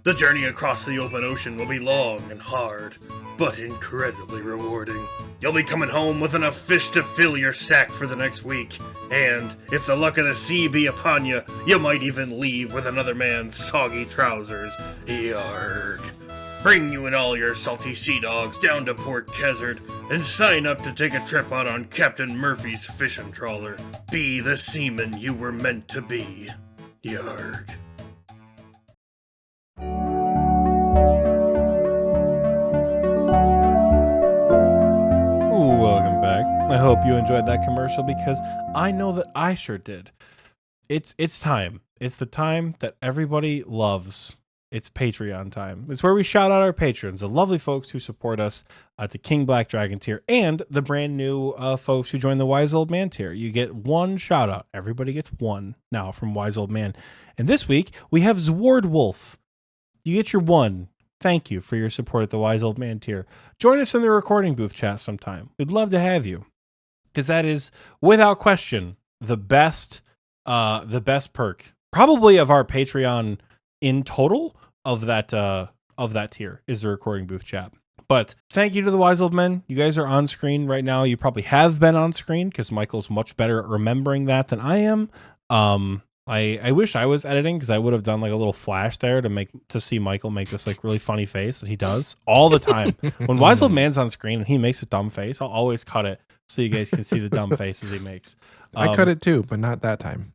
The journey across the open ocean will be long and hard, but incredibly rewarding. You'll be coming home with enough fish to fill your sack for the next week, and if the luck of the sea be upon you, you might even leave with another man's soggy trousers. Yarg. Bring you and all your salty sea dogs down to Port Khazard and sign up to take a trip out on Captain Murphy's fishing trawler. Be the seaman you were meant to be. Yarg.
Welcome back. I hope you enjoyed that commercial because I know that I sure did. It's time. It's the time that everybody loves. It's Patreon time. It's where we shout out our patrons, the lovely folks who support us at the King Black Dragon tier and the brand new folks who join the Wise Old Man tier. You get one shout out. Everybody gets one now from Wise Old Man. And this week we have Zward Wolf. You get your one. Thank you for your support at the Wise Old Man tier. Join us in the recording booth chat sometime. We'd love to have you because that is, without question, the best perk probably of our Patreon in total of that tier is the recording booth chat. But thank you to the Wise Old Men. You guys are on screen right now. You probably have been on screen because Michael's much better at remembering that than I am. I wish I was editing because I would have done like a little flash there to see Michael make this like really funny face that he does all the time. When Wise Old Man's on screen and he makes a dumb face, I'll always cut it so you guys can see the dumb faces he makes.
I cut it too, but not that time.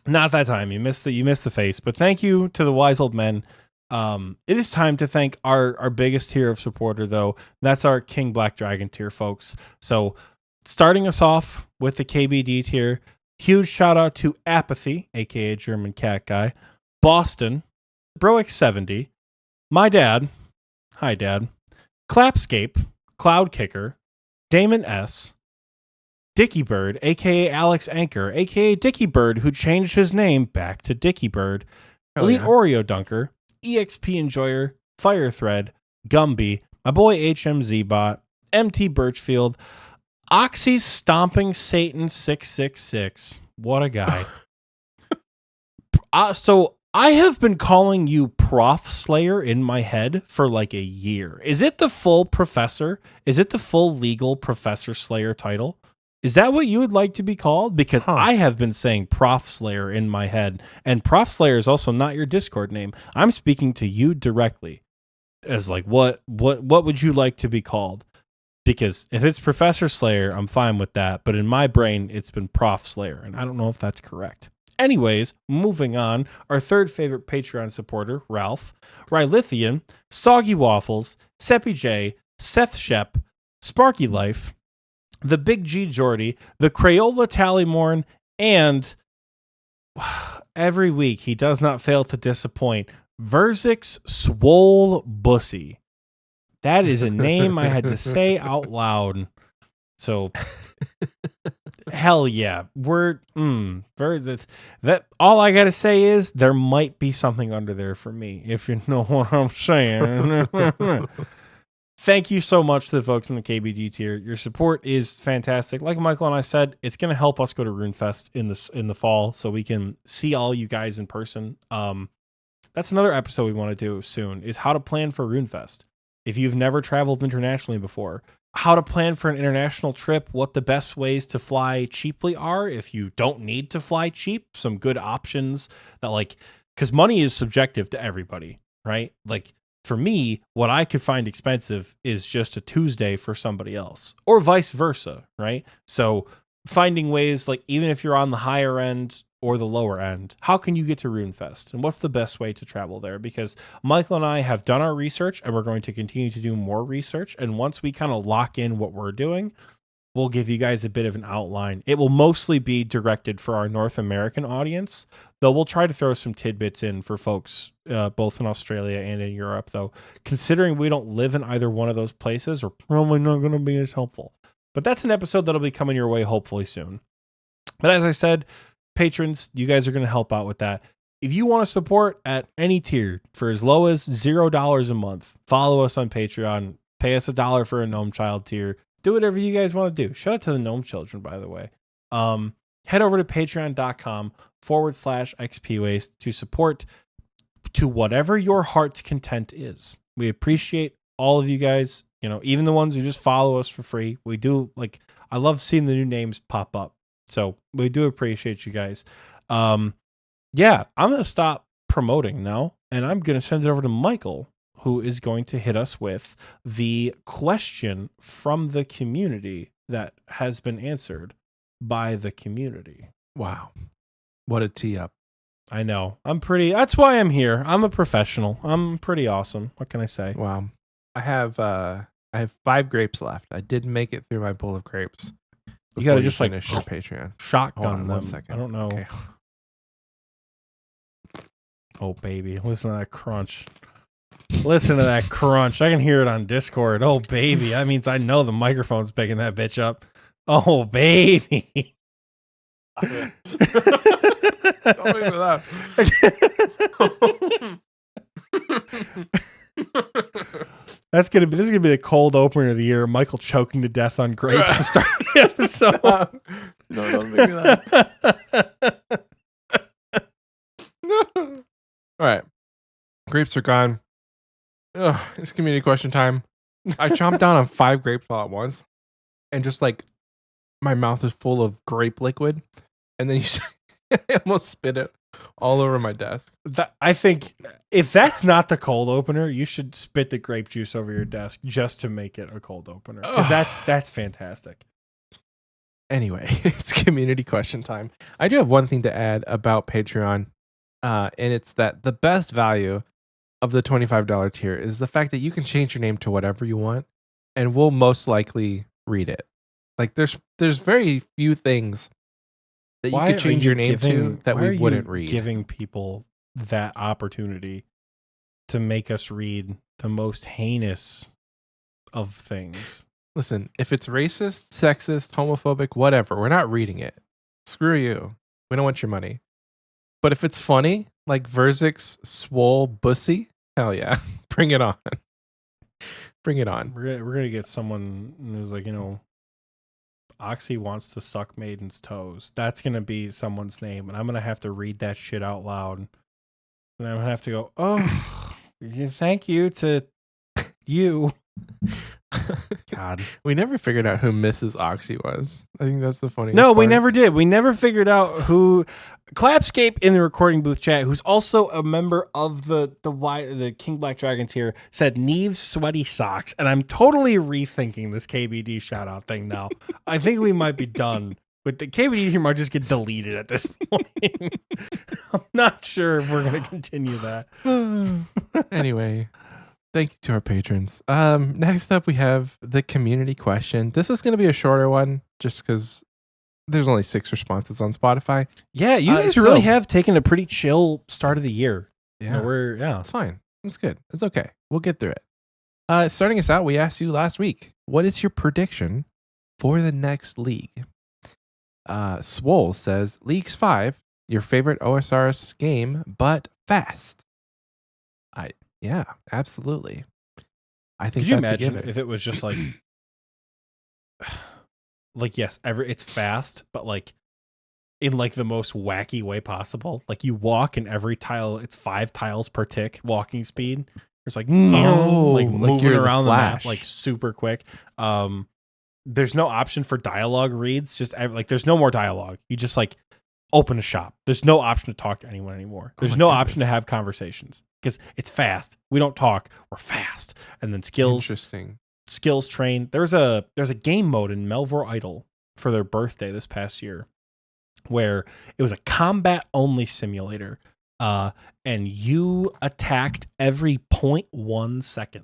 Not that time. You missed the face. But thank you to the Wise Old Men. It is time to thank our biggest tier of supporter though. That's our King Black Dragon tier, folks. So starting us off with the KBD tier. Huge shout out to Apathy, aka German Cat Guy, Boston, Broick70, my dad, hi dad, Clapscape, Cloud Kicker, Damon S, Dicky Bird, aka Alex Anchor, aka Dicky Bird, who changed his name back to Dicky Bird, Elite Oreo Dunker, EXP Enjoyer, Fire Thread, Gumby, my boy HMZ Bot, MT Birchfield, Oxy's Stomping Satan 666. What a guy. So I have been calling you Prof Slayer in my head for like a year. Is it the full professor? Is it the full legal Professor Slayer title? Is that what you would like to be called? Because I have been saying Prof Slayer in my head, and Prof Slayer is also not your Discord name. I'm speaking to you directly as like, what would you like to be called? Because if it's Professor Slayer, I'm fine with that. But in my brain, it's been Prof Slayer, and I don't know if that's correct. Anyways, moving on, our third favorite Patreon supporter, Ralph, Rylithian, Soggy Waffles, Seppi J, Seth Shep, Sparky Life, the Big G Jordy, the Crayola Tallymorn, and every week he does not fail to disappoint, Verzix Swole Bussy. That is a name I had to say out loud. So, hell yeah. That all I got to say is there might be something under there for me, if you know what I'm saying. Thank you so much to the folks in the KBG tier. Your support is fantastic. Like Michael and I said, it's going to help us go to RuneFest in the fall so we can see all you guys in person. That's another episode we want to do soon, is how to plan for RuneFest. If you've never traveled internationally before, how to plan for an international trip, what the best ways to fly cheaply are if you don't need to fly cheap, some good options that because money is subjective to everybody, right? Like for me, what I could find expensive is just a Tuesday for somebody else, or vice versa, right? So finding ways, like even if you're on the higher end or the lower end, how can you get to RuneFest? And what's the best way to travel there? Because Michael and I have done our research, and we're going to continue to do more research. And once we kind of lock in what we're doing, we'll give you guys a bit of an outline. It will mostly be directed for our North American audience, though we'll try to throw some tidbits in for folks both in Australia and in Europe, though considering we don't live in either one of those places, we're probably not going to be as helpful. But that's an episode that'll be coming your way hopefully soon. But as I said, patrons, you guys are going to help out with that. If you want to support at any tier for as low as $0 a month, follow us on Patreon, pay us $1 for a Gnome Child tier, do whatever you guys want to do. Shout out to the Gnome Children, by the way. Head over to patreon.com/Xpwaste to support to whatever your heart's content is. We appreciate all of you guys, even the ones who just follow us for free. We do, I love seeing the new names pop up. So we do appreciate you guys. I'm going to stop promoting now, and I'm going to send it over to Michael, who is going to hit us with the question from the community that has been answered by the community.
Wow. What a tee up.
I know. That's why I'm here. I'm a professional. I'm pretty awesome. What can I say?
Wow. I have 5 grapes left. I did make it through my bowl of grapes.
You got to just
finish your Patreon.
Shotgun them.
1 second.
I don't know.
Okay.
Oh, baby. Listen to that crunch. Listen to that crunch. I can hear it on Discord. Oh, baby. That means I know the microphone's picking that bitch up. Oh, baby.
Don't even laugh.
This is gonna be the cold opener of the year. Michael choking to death on grapes to start the episode.
No, don't make me laugh. All right, grapes are gone. Ugh, it's community question time. I chomped down on 5 grapes all at once, and just my mouth is full of grape liquid, and then I almost spit it all over my desk.
I think if that's not the cold opener, you should spit the grape juice over your desk just to make it a cold opener. Because that's fantastic.
Anyway, it's community question time. I do have one thing to add about Patreon, and it's that the best value of the $25 tier is the fact that you can change your name to whatever you want, and we'll most likely read it. There's very few things that you could change your name to that we wouldn't read.
Giving people that opportunity to make us read the most heinous of things.
Listen, if it's racist, sexist, homophobic, whatever, we're not reading it. Screw you. We don't want your money. But if it's funny, like Verzix Swole Bussy, hell yeah. Bring it on. Bring it on.
We're gonna get someone who's Oxie wants to suck Maiden's toes. That's gonna be someone's name, and I'm gonna have to read that shit out loud And I'm gonna have to go, oh, thank you to you. God.
We never figured out who Mrs. Oxie was. I think that's the funniest
No, we
part.
never did. We never figured out who Clapscape in the recording booth chat, who's also a member of the King Black Dragons here, said Neve's sweaty socks, and I'm totally rethinking this KBD shout out thing now. I think we might be done with the KBD here. Might just get deleted at this point. I'm not sure if we're gonna continue that.
Anyway, thank you to our patrons. Next up we have the community question. This is going to be a shorter one just because there's only 6 responses on Spotify.
Yeah, you guys really have taken a pretty chill start of the year.
Yeah,
Yeah.
It's fine. It's good. It's okay. We'll get through it. Starting us out, we asked you last week, what is your prediction for the next league? Swole says, Leagues 5, your favorite OSRS game, but fast. Yeah, absolutely. I think
Could you
that's a
imagine
given.
if it was just like, yes, it's fast, but like in like the most wacky way possible. Like you walk and every tile, it's 5 tiles per tick walking speed. It's like, like moving
you're the
around the map
Flash.
like super quick. There's no option for dialogue reads. Just like there's no more dialogue. You just like open a shop. There's no option to talk to anyone anymore. There's no option to have conversations because it's fast. We don't talk. We're fast. And then skills train. There's a game mode in Melvor Idol for their birthday this past year where it was a combat only simulator. And you attacked every 0.1 second.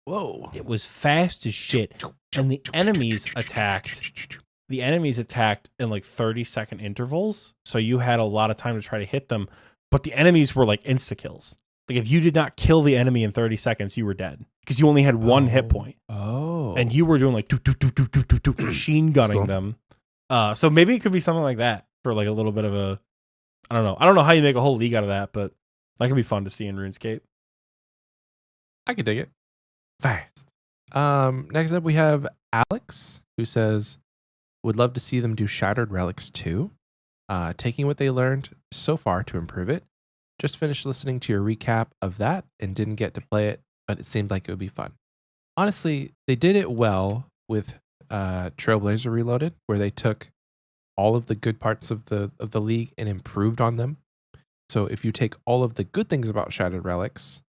Whoa.
It was fast as shit. And the enemies attacked in like 30-second intervals. So you had a lot of time to try to hit them. But the enemies were like insta-kills. Like if you did not kill the enemy in 30 seconds, you were dead. Because you only had one hit point.
Oh.
And you were doing like machine gunning them. So maybe it could be something like that for like a little bit of a, I don't know. I don't know how you make a whole league out of that, but that could be fun to see in RuneScape.
I could dig it. Fast. Next up we have Alex, who says, would love to see them do Shattered Relics 2. Taking what they learned so far to improve it. Just finished listening to your recap of that and didn't get to play it, but it seemed like it would be fun. Honestly, they did it well with Trailblazer Reloaded, where they took all of the good parts of the league and improved on them. So if you take all of the good things about Shattered Relics,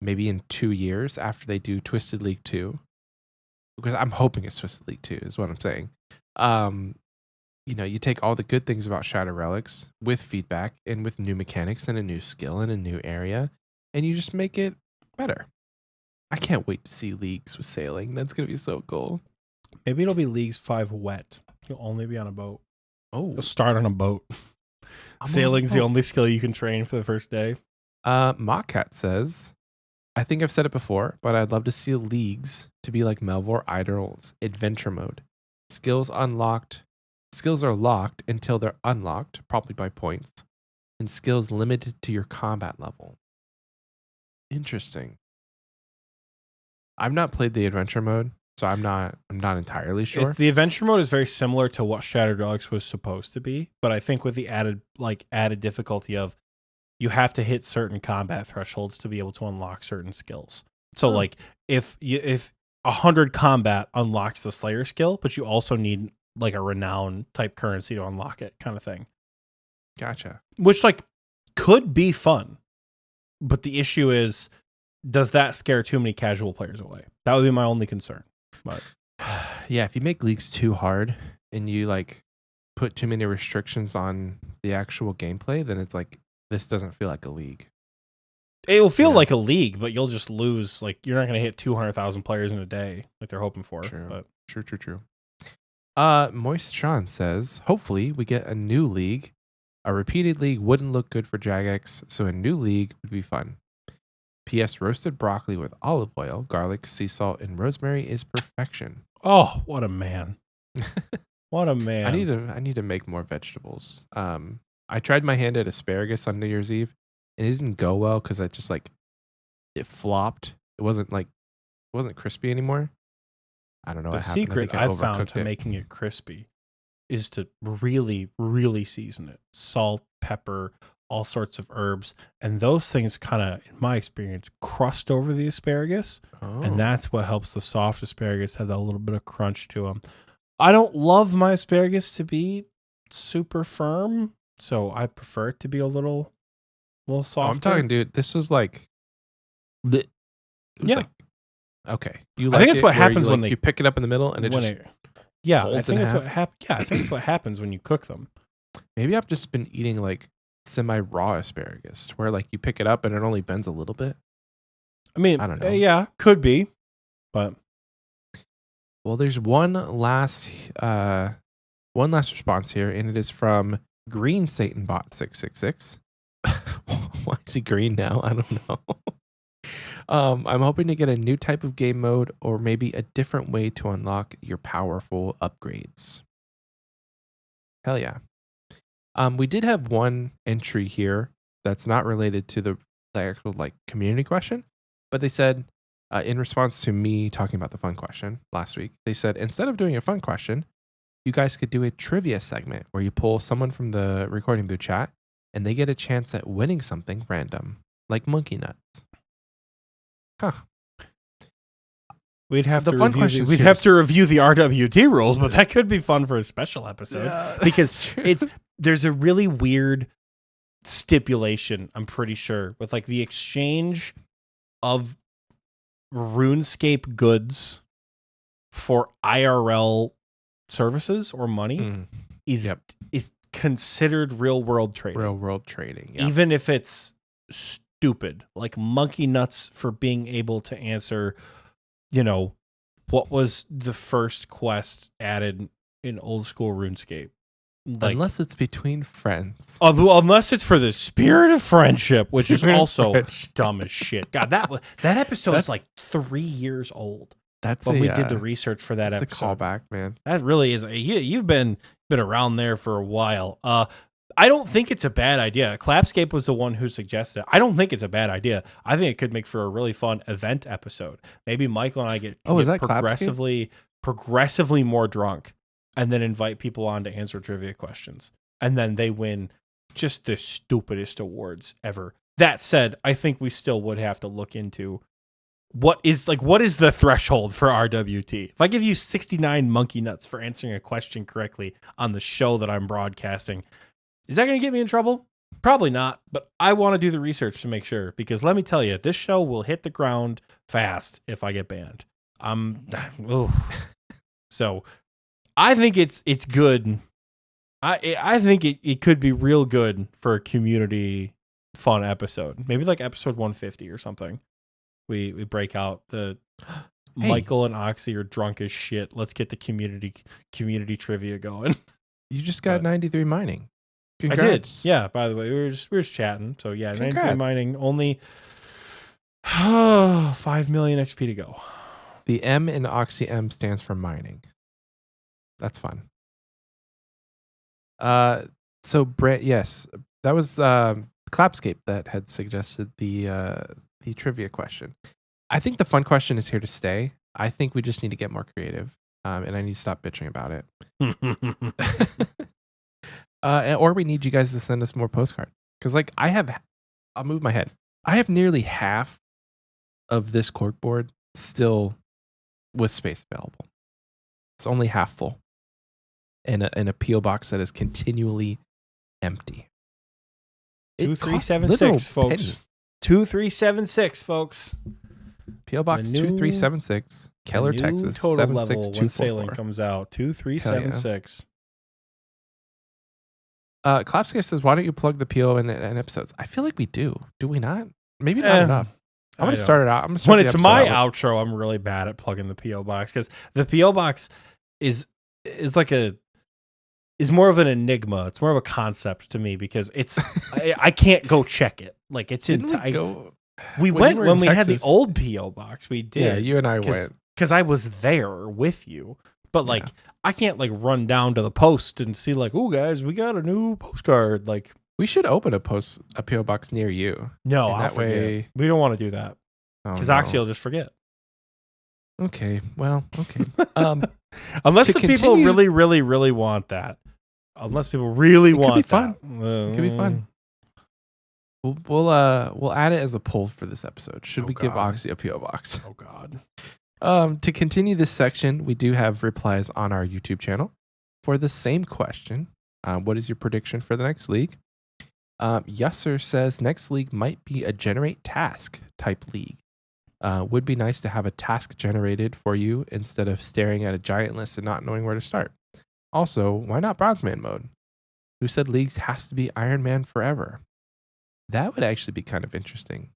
maybe in 2 years after they do Twisted League 2, because I'm hoping it's Twisted League 2 is what I'm saying. You take all the good things about Shattered Relics with feedback and with new mechanics and a new skill and a new area, and you just make it better. I can't wait to see leagues with sailing. That's going to be so cool.
Maybe it'll be Leagues 5 wet. You'll only be on a boat.
Oh,
You'll start on a boat. Sailing's the only skill you can train for the first day.
Mockcat says, I think I've said it before, but I'd love to see leagues to be like Melvor Idol's adventure mode. Skills are locked until they're unlocked, probably by points, and skills limited to your combat level. Interesting. I've not played the adventure mode, so I'm not entirely sure.
The adventure mode is very similar to what Shattered Relics was supposed to be, but I think with the added difficulty of you have to hit certain combat thresholds to be able to unlock certain skills. So like if 100 combat unlocks the Slayer skill, but you also need like a renown type currency to unlock it, kind of thing.
Gotcha.
Which like could be fun, but the issue is, does that scare too many casual players away? That would be my only concern. But
yeah, if you make leagues too hard and you like put too many restrictions on the actual gameplay, then it's like this doesn't feel like a league.
It will feel like a league, but you'll just lose. Like you're not going to hit 200,000 players in a day like they're hoping for.
True.
But
True. Moist Sean says, hopefully we get a new league. A repeated league wouldn't look good for Jagex, so a new league would be fun. P.S. Roasted broccoli with olive oil, garlic, sea salt, and rosemary is perfection.
oh, what a man! What a man!
I need to make more vegetables. I tried my hand at asparagus on New Year's Eve, and it didn't go well because I just like it flopped. It wasn't crispy anymore. I don't know.
The
what happened.
secret I've found to making it crispy is to really, really season it. Salt, pepper, all sorts of herbs, and those things kind of, in my experience, crust over the asparagus, and that's what helps the soft asparagus have that little bit of crunch to them. I don't love my asparagus to be super firm, so I prefer it to be a little softer.
I'm talking, dude. This was like,
yeah.
Okay.
I think it's what happens when
you pick it up in the middle and it just
I think it's what happens. Yeah, I think it's what happens when you cook them.
Maybe I've just been eating like semi-raw asparagus, where like you pick it up and it only bends a little bit.
I mean,
I don't know.
Yeah, could be, but
well, there's one last response here, and it is from Green Satan Bot 666. Why is he green now? I don't know. I'm hoping to get a new type of game mode, or maybe a different way to unlock your powerful upgrades. Hell yeah. We did have one entry here that's not related to the actual like community question, but they said in response to me talking about the fun question last week, they said instead of doing a fun question, you guys could do a trivia segment where you pull someone from the recording booth chat and they get a chance at winning something random, like monkey nuts. Huh.
We'd have to review the RWT rules, but that could be fun for a special episode because there's a really weird stipulation, I'm pretty sure, with like the exchange of RuneScape goods for IRL services or money is considered real world trading.
Real world trading, yeah.
Even if it's stupid, like monkey nuts for being able to answer, what was the first quest added in Old School Runescape? Like,
unless it's between friends.
Unless it's for the spirit of friendship, which is also dumb as shit. God, that episode's like 3 years old.
That's
when we did the research for that episode.
It's a callback, man.
That really is. You've been around there for a while. I don't think it's a bad idea. Clapscape was the one who suggested it. I don't think it's a bad idea. I think it could make for a really fun event episode. Maybe Michael and I get progressively more drunk, and then invite people on to answer trivia questions, and then they win just the stupidest awards ever. That said, I think we still would have to look into what is the threshold for RWT. If I give you 69 monkey nuts for answering a question correctly on the show that I'm broadcasting, is that going to get me in trouble? Probably not, but I want to do the research to make sure, because let me tell you, this show will hit the ground fast if I get banned. So I think it's good. I think it could be real good for a community fun episode. Maybe like episode 150 or something. We break out the Michael and Oxie are drunk as shit. Let's get the community trivia going.
You just got 93 mining. Congrats.
I did. Yeah, by the way, we were just chatting. So yeah,
Congrats.
93 mining, only 5 million XP to go.
The M in Oxy M stands for mining. That's fun. So Brent, yes, that was Clapscape that had suggested the trivia question. I think the fun question is here to stay. I think we just need to get more creative, and I need to stop bitching about it. Or we need you guys to send us more postcards, because like I'll move my head. I have nearly half of this corkboard still with space available. It's only half full. In a PO box that is continually empty.
2376, folks. 2376, folks.
PO box 2376, Keller, Texas.
Total level when sailing comes out. 2376.
Clapscape says, "Why don't you plug the PO in episodes?" I feel like we do. Do we not? Maybe not enough. I'm gonna start it out.
When it's my outro, I'm really bad at plugging the PO box, because the PO box is more of an enigma. It's more of a concept to me, because it's I can't go check it. Like it's we went when we had the old PO box. We did.
Yeah, you and I went
because I was there with you. But like I can't like run down to the post and see like, oh guys, we got a new postcard. Like
we should open a PO box near you.
No, that way we don't want to do that because Oxie will just forget.
Okay, well, okay.
Unless the people really, really, really want that. Unless people really want
that. It could be fun. We'll add it as a poll for this episode. Should
Oh,
we give
God.
Oxy a PO box?
Oh God.
To continue this section, we do have replies on our YouTube channel for the same question. What is your prediction for the next league? Ushers says next league might be a generate task type league. Would be nice to have a task generated for you instead of staring at a giant list and not knowing where to start. Also, why not Bronze Man mode? Who said leagues has to be Iron Man forever? That would actually be kind of interesting.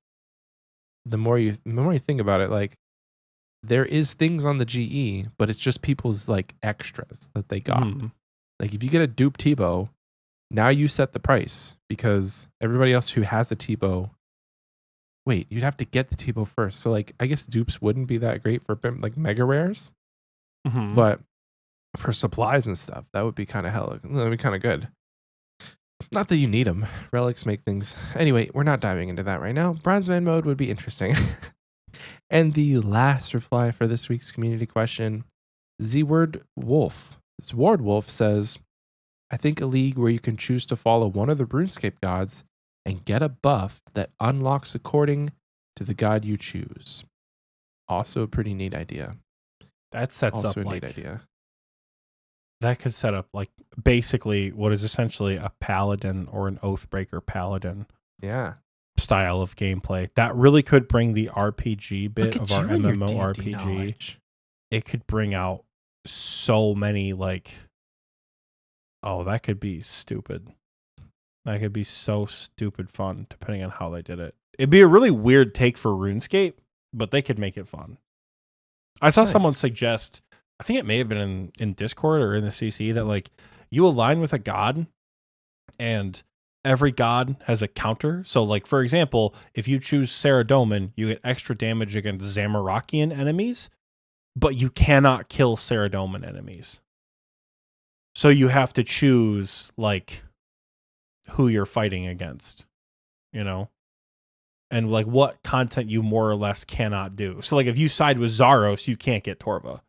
The more you think about it, like there is things on the GE, but it's just people's like extras that they got. Like if you get a dupe T-bow, now you set the price because everybody else who has a T-bow, wait, you'd have to get the T-bow first. So like I guess dupes wouldn't be that great for like mega rares, but for supplies and stuff, that would be kind of hella. That would be kind of good. Not that you need them. Relics make things. Anyway, we're not diving into that right now. Bronze Man mode would be interesting. And the last reply for this week's community question, Zward Wolf says, I think a league where you can choose to follow one of the RuneScape gods and get a buff that unlocks according to the god you choose. Also a pretty neat idea.
That sets
Also
up
a
like
neat idea.
that could set up like basically what is essentially a paladin or an oathbreaker paladin
Yeah.
style of gameplay. That really could bring the RPG bit of our MMO RPG.
Knowledge.
It could bring out so many like, oh, that could be stupid. That could be so stupid fun depending on how they did it. It'd be a really weird take for RuneScape, but they could make it fun. I saw someone suggest, I think it may have been in Discord or in the CC, that like you align with a god and every god has a counter. So like, for example, if you choose Saradomin, you get extra damage against Zamorakian enemies, but you cannot kill Saradomin enemies. So you have to choose like who you're fighting against, you know? And like what content you more or less cannot do. So like if you side with Zaros, you can't get Torva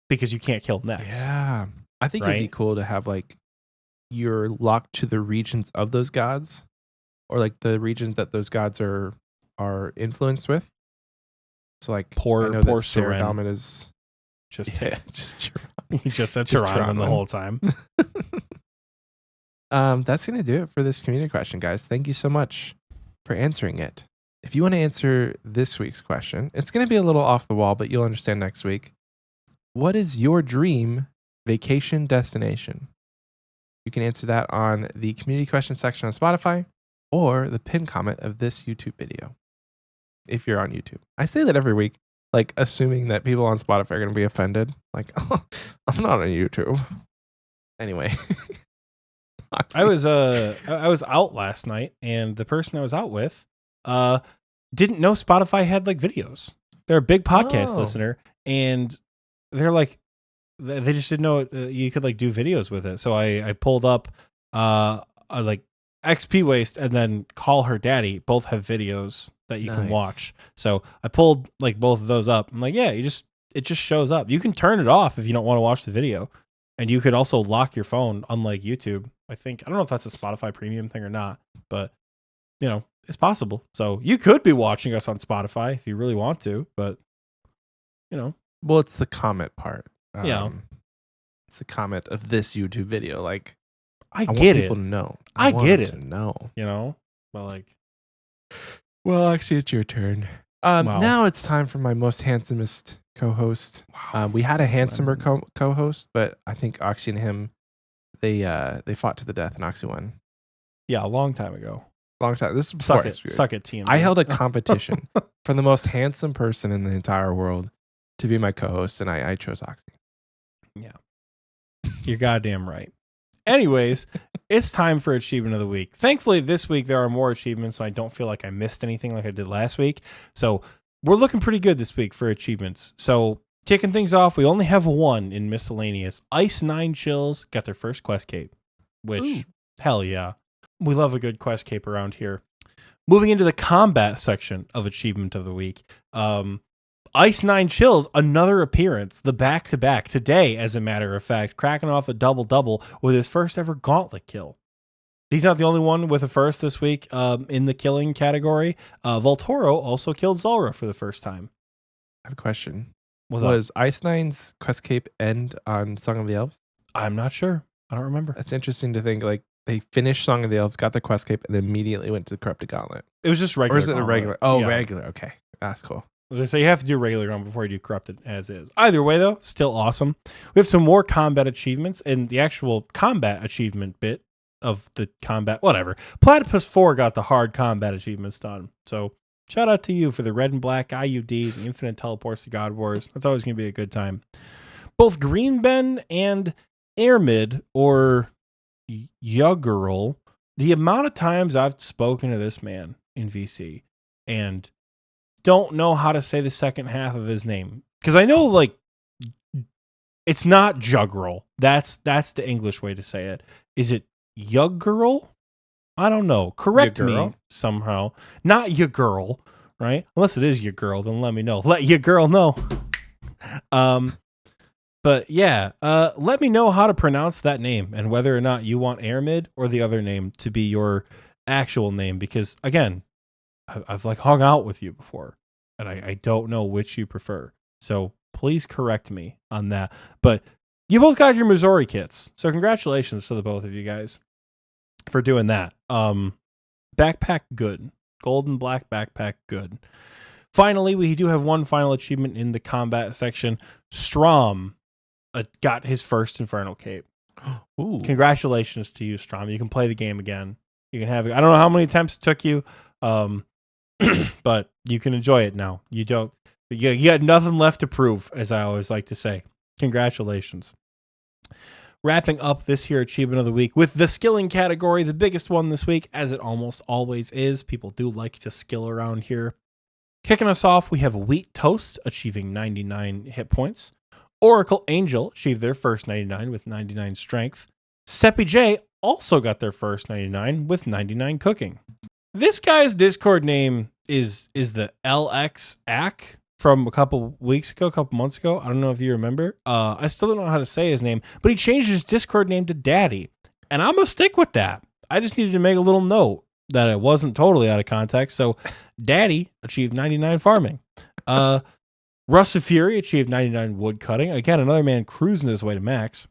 because you can't kill Nex.
Yeah. I think it'd be cool to have like you're locked to the regions of those gods or like the regions that those gods are influenced with. So like
Poor
Saradomin is
just
just
he just said
just
Tyrannon the whole time.
That's gonna do it for this community question, guys. Thank you so much for answering it. If you want to answer this week's question, it's gonna be a little off the wall, but you'll understand next week. What is your dream vacation destination? You can answer that on the community question section on Spotify or the pinned comment of this YouTube video. If you're on YouTube. I say that every week, like assuming that people on Spotify are going to be offended. Like, oh, I'm not on YouTube. Anyway.
I was out last night and the person I was out with didn't know Spotify had like videos. They're a big podcast listener and they're like, they just didn't know you could like do videos with it. So I pulled up like Xpwaste and then Call Her Daddy. Both have videos that you can watch. So I pulled like both of those up. I'm like, yeah, it just shows up. You can turn it off if you don't want to watch the video. And you could also lock your phone, unlike YouTube. I don't know if that's a Spotify premium thing or not, but you know, it's possible. So you could be watching us on Spotify if you really want to, but you know.
Well, it's the comment part.
Yeah.
It's the comment of this YouTube video. Like,
I
want
get
people
it.
to know.
I
want
get
them
it.
to know.
You know, but like,
well, actually, it's your turn. Now it's time for my most handsomest co-host.
wow.
We had a handsomer co-host, but I think Oxie and him, they fought to the death, and Oxie won.
Yeah, a long time ago.
Long time. This is before
Suck it, team.
I held a competition for the most handsome person in the entire world to be my co-host, and I chose Oxie.
Yeah, you're goddamn right. Anyways, it's time for Achievement of the Week. Thankfully, this week there are more achievements, so I don't feel like I missed anything like I did last week. So we're looking pretty good this week for achievements. So kicking things off, we only have one in miscellaneous. Ice 9 Chills got their first quest cape, which, hell yeah. We love a good quest cape around here. Moving into the combat section of Achievement of the Week, Ice 9 Chills, another appearance, the back-to-back, today, as a matter of fact, cracking off a double-double with his first ever gauntlet kill. He's not the only one with a first this week in the killing category. Voltoro also killed Zulrah for the first time.
I have a question.
What's up?
Was Ice Nine's quest cape end on Song of the Elves?
I'm not sure. I don't remember.
That's interesting to think. Like they finished Song of the Elves, got the quest cape, and immediately went to the Corrupted Gauntlet.
It was just regular.
Or is it a
gauntlet.
regular? Oh,
Yeah.
regular. Okay, that's cool.
As I say, you have to do regular gauntlet before you do corrupted as is. Either way, though, still awesome. We have some more combat achievements and the actual combat achievement bit of the combat. Whatever. Platypus 4 got the hard combat achievements done. So shout out to you for the red and black IUD, the infinite teleports to God Wars. That's always going to be a good time. Both Greenben and Airmid or Yuggerl, the amount of times I've spoken to this man in VC and don't know how to say the second half of his name. Because I know, like, it's not Juggerl. That's the English way to say it. Is it Yuggerl? I don't know. Correct me somehow. Not your girl, right? Unless it is your girl, then let me know. Let your girl know. But yeah, let me know how to pronounce that name and whether or not you want Airmid or the other name to be your actual name. Because again, I've like hung out with you before, and I don't know which you prefer. So please correct me on that. But you both got your Missouri kits, so congratulations to the both of you guys for doing that. Backpack good, gold and black backpack good. Finally, we do have one final achievement in the combat section. Strom got his first Infernal Cape.
Ooh.
Congratulations to you, Strom. You can play the game again. You can have it. I don't know how many attempts it took you. But you can enjoy it now. You got nothing left to prove, as I always like to say. Congratulations. Wrapping up this here achievement of the week with the skilling category, the biggest one this week, as it almost always is. People do like to skill around here. Kicking us off, we have Wheat Toast achieving 99 hit points. Oracle Angel achieved their first 99 with 99 strength. Seppi J also got their first 99 with 99 cooking. This guy's Discord name is the LX Ack from a couple months ago. I don't know if you remember. I still don't know how to say his name, but he changed his Discord name to Daddy. And I'm going to stick with that. I just needed to make a little note that it wasn't totally out of context. So Daddy achieved 99 farming. Rust of Fury achieved 99 wood cutting. Again, another man cruising his way to max.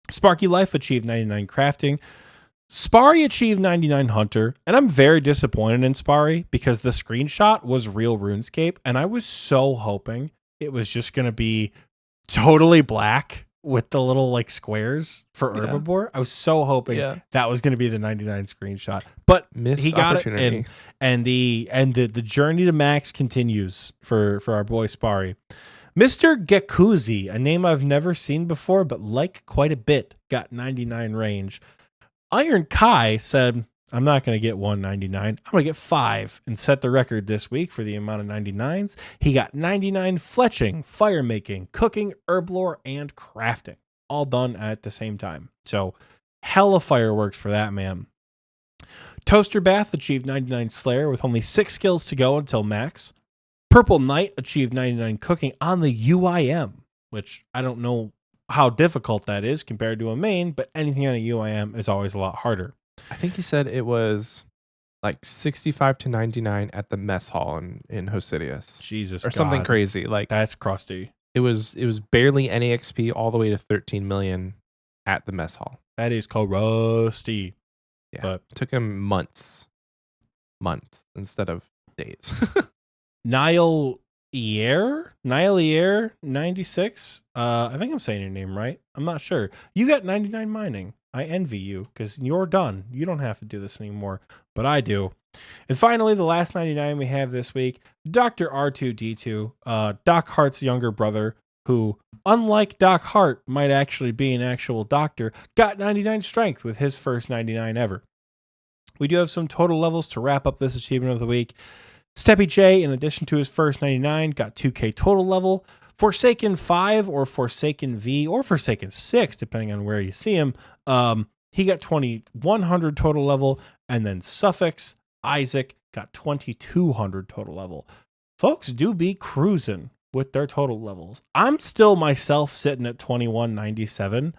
Sparky Life achieved 99 crafting. Sparry achieved 99 Hunter, and I'm very disappointed in Sparry because the screenshot was real RuneScape, and I was so hoping it was just going to be totally black with the little like squares for Herbivore. I was so hoping that was going to be the 99 screenshot, but he got it, and the journey to max continues for our boy Sparry. Mr. Gekuzi, a name I've never seen before, but like quite a bit, got 99 range. Iron Kai said, I'm not going to get 199. I'm going to get 5 and set the record this week for the amount of 99s. He got 99 fletching, fire making, cooking, herb lore, and crafting. All done at the same time. So hella fireworks for that man. Toaster Bath achieved 99 Slayer with only 6 skills to go until max. Purple Knight achieved 99 cooking on the UIM, which I don't know how difficult that is compared to a main, but anything on a UIM is always a lot harder.
I think he said it was like 65 to 99 at the mess hall in Hosidius.
Jesus,
or something crazy. Like
that's crusty.
It was barely any XP all the way to 13 million at the mess hall.
That is crusty.
Yeah,
but
it took him months instead of days.
Niall Ear 96. I think I'm saying your name right. I'm not sure. You got 99 mining. I envy you because you're done. You don't have to do this anymore, but I do. And finally, the last 99 we have this week, Dr. R2D2, Doc Hart's younger brother, who, unlike Doc Hart, might actually be an actual doctor, got 99 strength with his first 99 ever. We do have some total levels to wrap up this achievement of the week. Steppy J, in addition to his first 99, got 2k total level. Forsaken 5 or Forsaken V or Forsaken 6, depending on where you see him, he got 2100 total level. And then Suffix Isaac got 2200 total level. Folks do be cruising with their total levels. I'm still myself sitting at 2197.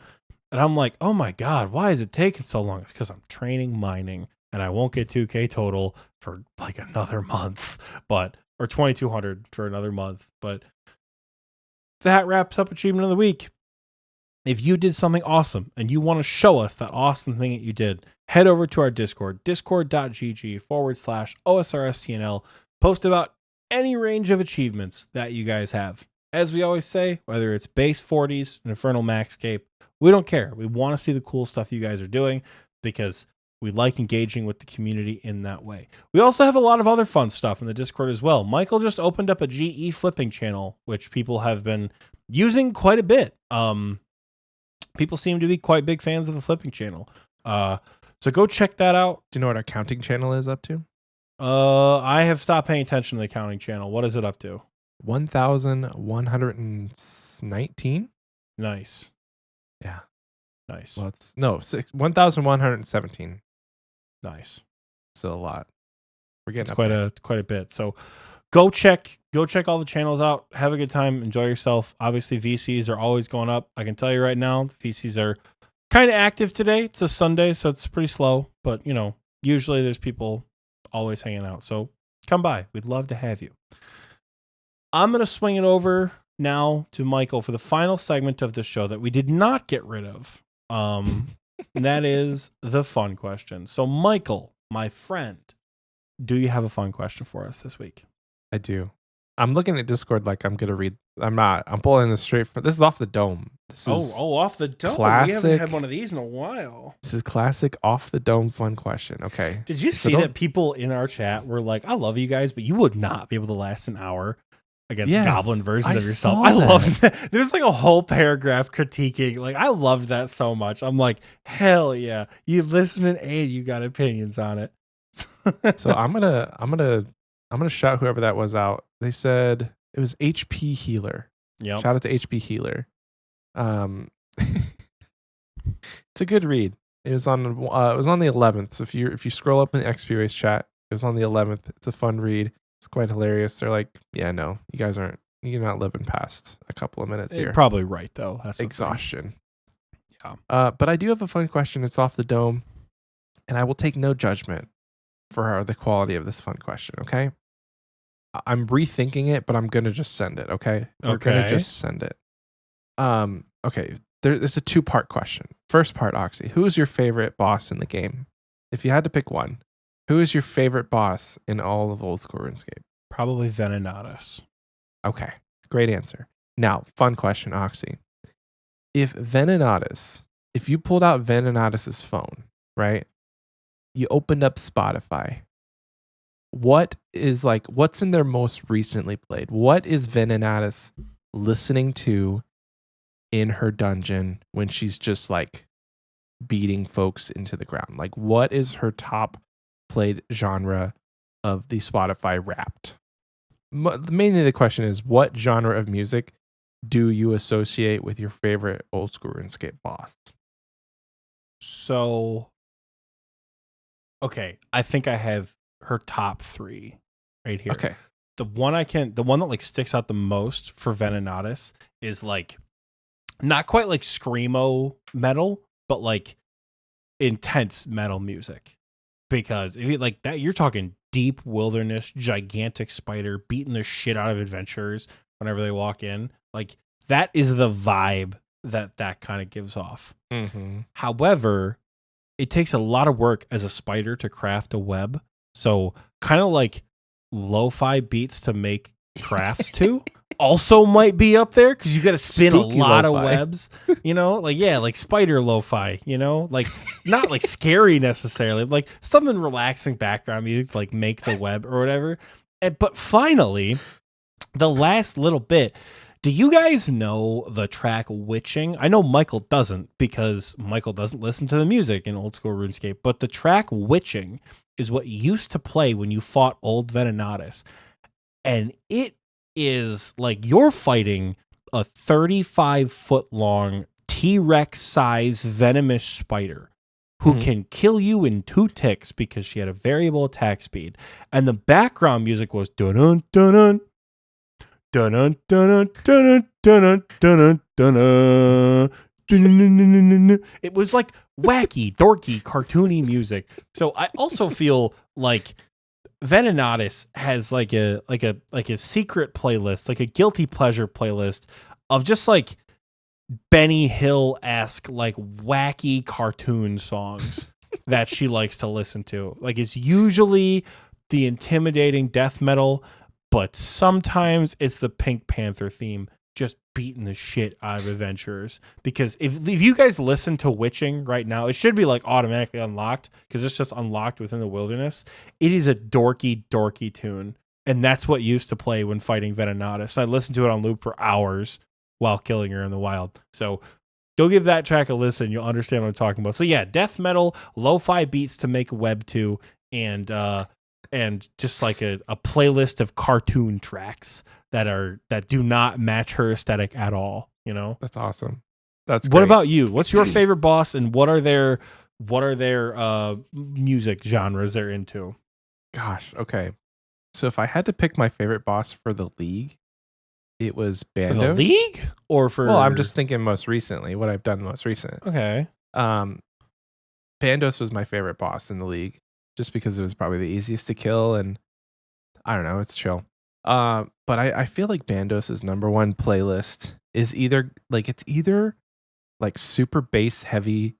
And I'm like, oh my God, why is it taking so long? It's because I'm training mining and I won't get 2K total for like another month, or 2,200 for another month. But that wraps up Achievement of the Week. If you did something awesome and you want to show us that awesome thing that you did, head over to our Discord, discord.gg/OSRSTNL. Post about any range of achievements that you guys have. As we always say, whether it's base 40s, an Infernal Maxscape, we don't care. We want to see the cool stuff you guys are doing because we like engaging with the community in that way. We also have a lot of other fun stuff in the Discord as well. Michael just opened up a GE flipping channel, which people have been using quite a bit. People seem to be quite big fans of the flipping channel. So go check that out.
Do you know what our counting channel is up to?
I have stopped paying attention to the counting channel. What is it up to?
1,119.
Nice.
Yeah.
Nice.
Well, it's 1,117.
Nice.
Still a lot. We're getting
It's quite a bit. So go check all the channels out. Have a good time. Enjoy yourself. Obviously, VCs are always going up. I can tell you right now, the VCs are kind of active today. It's a Sunday, so it's pretty slow. But, usually there's people always hanging out. So come by. We'd love to have you. I'm going to swing it over now to Michael for the final segment of the show that we did not get rid of. And that is the fun question. So, Michael, my friend, do you have a fun question for us this week?
I do. I'm looking at Discord like I'm going to read. I'm not. I'm pulling this straight from. This is off the dome. This is
off the dome.
Classic,
we haven't had one of these in a while.
This is classic off the dome fun question. Okay.
Did you see that people in our chat were like, I love you guys, but you would not be able to last an hour against goblin versions of yourself. I love that. There's like a whole paragraph critiquing. Like, I loved that so much. I'm like, hell yeah. You listening and you got opinions on it.
So I'm gonna shout whoever that was out. They said it was HP Healer.
Yeah.
Shout out to HP Healer. It's a good read. It was on the 11th. So if you scroll up in the Xpwaste chat, it was on the 11th. It's a fun read. It's quite hilarious. They're like, yeah, no, you're not living past a couple of minutes here.
You're probably right though. That's
exhaustion.
Yeah.
But I do have a fun question. It's off the dome, and I will take no judgment for the quality of this fun question. Okay. I'm rethinking it, but I'm gonna just send it. Okay. We're gonna just send it. Okay. There's a 2-part question. First part, Oxie, who is your favorite boss in the game? If you had to pick one, who is your favorite boss in all of Old School Runescape?
Probably Venenatus.
Okay, great answer. Now, fun question, Oxie. If you pulled out Venenatus's phone, right? You opened up Spotify. What's in their most recently played? What is Venenatus listening to in her dungeon when she's just like beating folks into the ground? Like, what is her top played genre of the Spotify Wrapped? Mainly the question is, what genre of music do you associate with your favorite Old School RuneScape boss?
So, okay, I think I have her top 3 right here.
Okay.
The one that like sticks out the most for Venenatus is like not quite like screamo metal, but like intense metal music. Because if you like that, you're talking deep wilderness, gigantic spider beating the shit out of adventurers whenever they walk in. Like, that is the vibe that kind of gives off.
Mm-hmm.
However, it takes a lot of work as a spider to craft a web. So kind of like lo-fi beats to make crafts to also might be up there because you got to spin
Spooky
a lot
lo-fi.
of webs, like spider lo-fi, like not like scary necessarily, like something relaxing background music to like make the web or whatever. But finally, the last little bit, do you guys know the track Witching? I know Michael doesn't because Michael doesn't listen to the music in Old School RuneScape, but the track Witching is what used to play when you fought Old Venenatus. And it is like you're fighting a 35-foot long T-Rex size venomous spider who can kill you in 2 ticks because she had a variable attack speed. And the background music was dun dun dun dun dun dun dun dun dun dun dun It was like wacky, dorky, cartoony music. So I also feel like Venenatis has like a secret playlist, like a guilty pleasure playlist of just like Benny Hill-esque like wacky cartoon songs that she likes to listen to. Like it's usually the intimidating death metal, but sometimes it's the Pink Panther theme just beating the shit out of adventurers. Because if you guys listen to Witching right now, it should be like automatically unlocked because it's just unlocked within the wilderness. It is a dorky tune. And that's what used to play when fighting Venenatis. I listened to it on loop for hours while killing her in the wild. So go give that track a listen. You'll understand what I'm talking about. So yeah, death metal, lo-fi beats to make a web to, and just like a playlist of cartoon tracks that do not match her aesthetic at all. You know,
That's awesome. That's
what
great.
about you? What's your favorite boss, and what are their music genres they're into?
Gosh, okay. So if I had to pick my favorite boss for the league, it was Bandos.
For the league or for?
Well, I'm just thinking most recently, what I've done most recent.
Okay.
Bandos was my favorite boss in the league, just because it was probably the easiest to kill, and I don't know, it's chill. But I feel like Bandos's number one playlist is either like super bass heavy,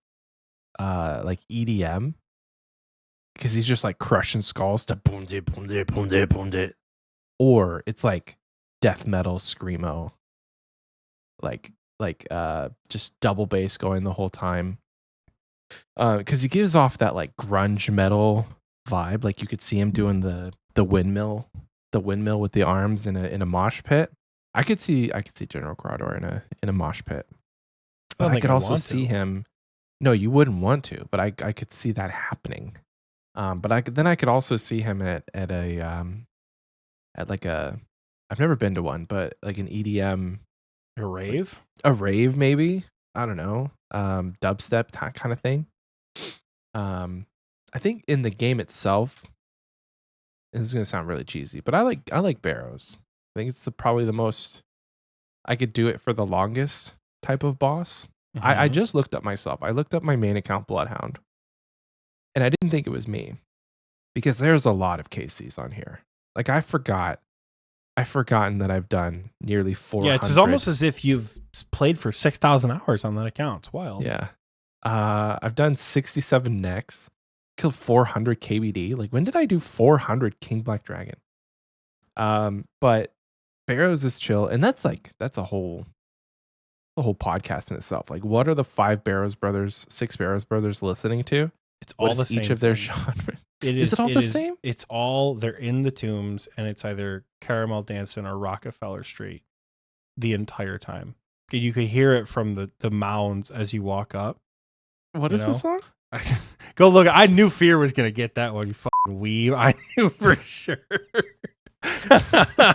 like EDM, because he's just like crushing skulls to boom de boom de boom de boom de, or it's like death metal screamo, like just double bass going the whole time. Because he gives off that like grunge metal vibe, like you could see him doing the windmill with the arms in a mosh pit. I could see General Crawdor in a mosh pit, but I could also see him. No, you wouldn't want to, but I could see that happening. But I could also see him at like a, I've never been to one, but like an EDM,
A rave
maybe. I don't know, dubstep kind of thing. I think in the game itself, this is gonna sound really cheesy, but I like Barrows. I think it's probably the most I could do it for the longest type of boss.
Mm-hmm.
I just looked up myself. I looked up my main account Bloodhound, and I didn't think it was me because there's a lot of KCs on here. Like I've forgotten that I've done nearly 400.
Yeah, it's almost as if you've played for 6,000 hours on that account. It's wild.
Yeah. I've done 67 necks, killed 400 KBD. Like when did I do 400 King Black Dragon? But Barrows is chill, and that's a whole podcast in itself. Like, what are the 6 Barrows brothers listening to?
It's all the same.
Each of their
thing.
genres.
Is
it all the same?
It's all, they're in the tombs, and it's either Caramel Dancing or Rockefeller Street the entire time. You could hear it from the mounds as you walk up.
What is the song?
Go look. I knew Fear was gonna get that one. You fucking weeb. I knew for sure.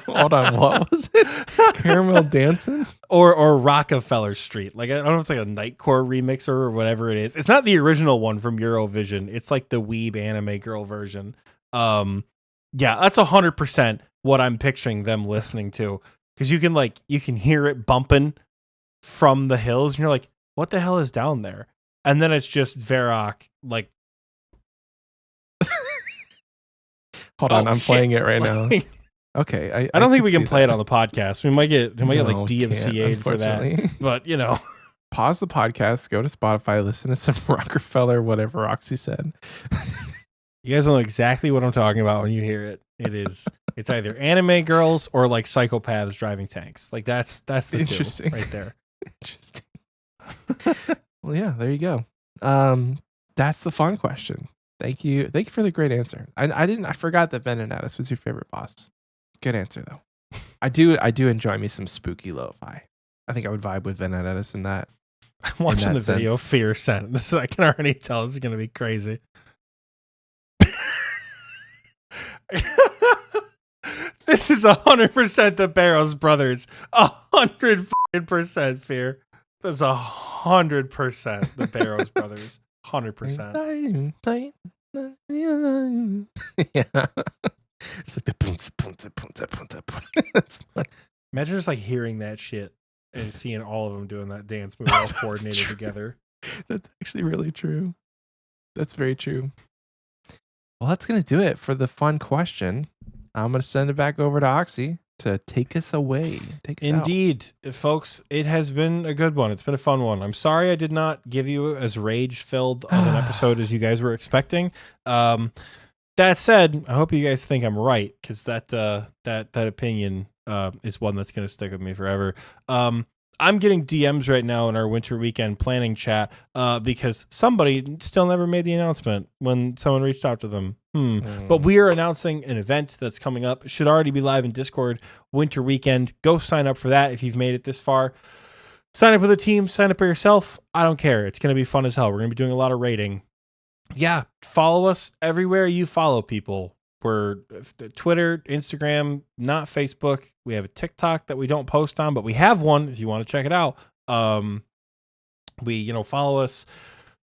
Hold on, what was it? Caramel Dancing
or Rockefeller Street? Like I don't know if it's like a Nightcore remix or whatever it is. It's not the original one from Eurovision. It's like the weeb anime girl version. Yeah, that's 100% what I'm picturing them listening to, because you can hear it bumping from the hills, and you're like, what the hell is down there? And then it's just Varrock, like.
Hold on, I'm playing it right now. Okay,
I don't think we can play it on the podcast. We might get like DMCA'd for that. But
pause the podcast, go to Spotify, listen to some Rockefeller, whatever Oxie said.
You guys know exactly what I'm talking about when you hear it. It's either anime girls or like psychopaths driving tanks. Like that's the two right there.
Interesting. Well, yeah, there you go. That's the fun question. Thank you for the great answer. I forgot that Venenatis was your favorite boss. Good answer though. I do enjoy me some spooky lo-fi. I think I would vibe with Venenatis in that.
I'm watching the video Fear sent. I can already tell this is gonna be crazy. This is 100% the Barrows brothers. 100% Fear. That's 100% the Barrows brothers. 100%.
Yeah. It's like the punta.
Imagine just like hearing that shit and seeing all of them doing that dance move all coordinated together.
That's actually really true. That's very true. Well, that's going to do it for the fun question. I'm going to send it back over to Oxie to take us away. Take us
Indeed, folks, it has been a good one. It's been a fun one. I'm sorry I did not give you as rage-filled of an episode as you guys were expecting. That said, I hope you guys think I'm right, because that opinion is one that's going to stick with me forever. I'm getting DMs right now in our winter weekend planning chat because somebody still never made the announcement when someone reached out to them. But we are announcing an event that's coming up. It should already be live in Discord. Winter weekend. Go sign up for that if you've made it this far. Sign up with a team. Sign up by yourself. I don't care. It's going to be fun as hell. We're going to be doing a lot of raiding. Yeah, follow us everywhere you follow people. We're Twitter, Instagram, not Facebook. We have a TikTok that we don't post on, but we have one if you want to check it out. Follow us,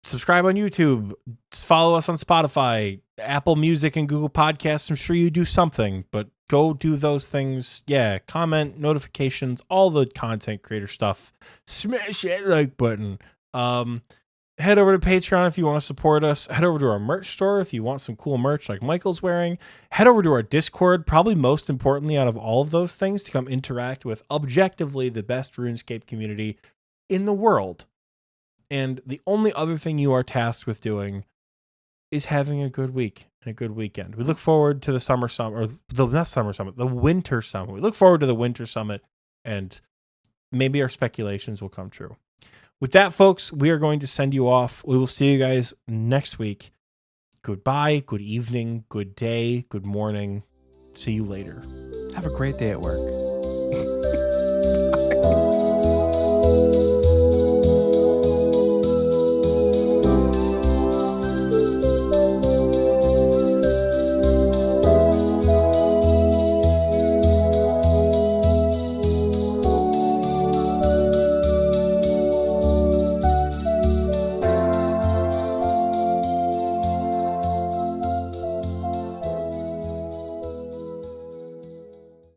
subscribe on YouTube, follow us on Spotify, Apple Music, and Google Podcasts. I'm sure you do something, but go do those things. Yeah, comment, notifications, all the content creator stuff. Smash that like button. Head over to Patreon if you want to support us. Head over to our merch store if you want some cool merch like Michael's wearing. Head over to our Discord, probably most importantly out of all of those things, to come interact with objectively the best RuneScape community in the world. And the only other thing you are tasked with doing is having a good week and a good weekend. We look forward to the the winter summit. We look forward to the winter summit, and maybe our speculations will come true. With that, folks, we are going to send you off. We will see you guys next week. Goodbye, good evening, good day, good morning. See you later.
Have a great day at work.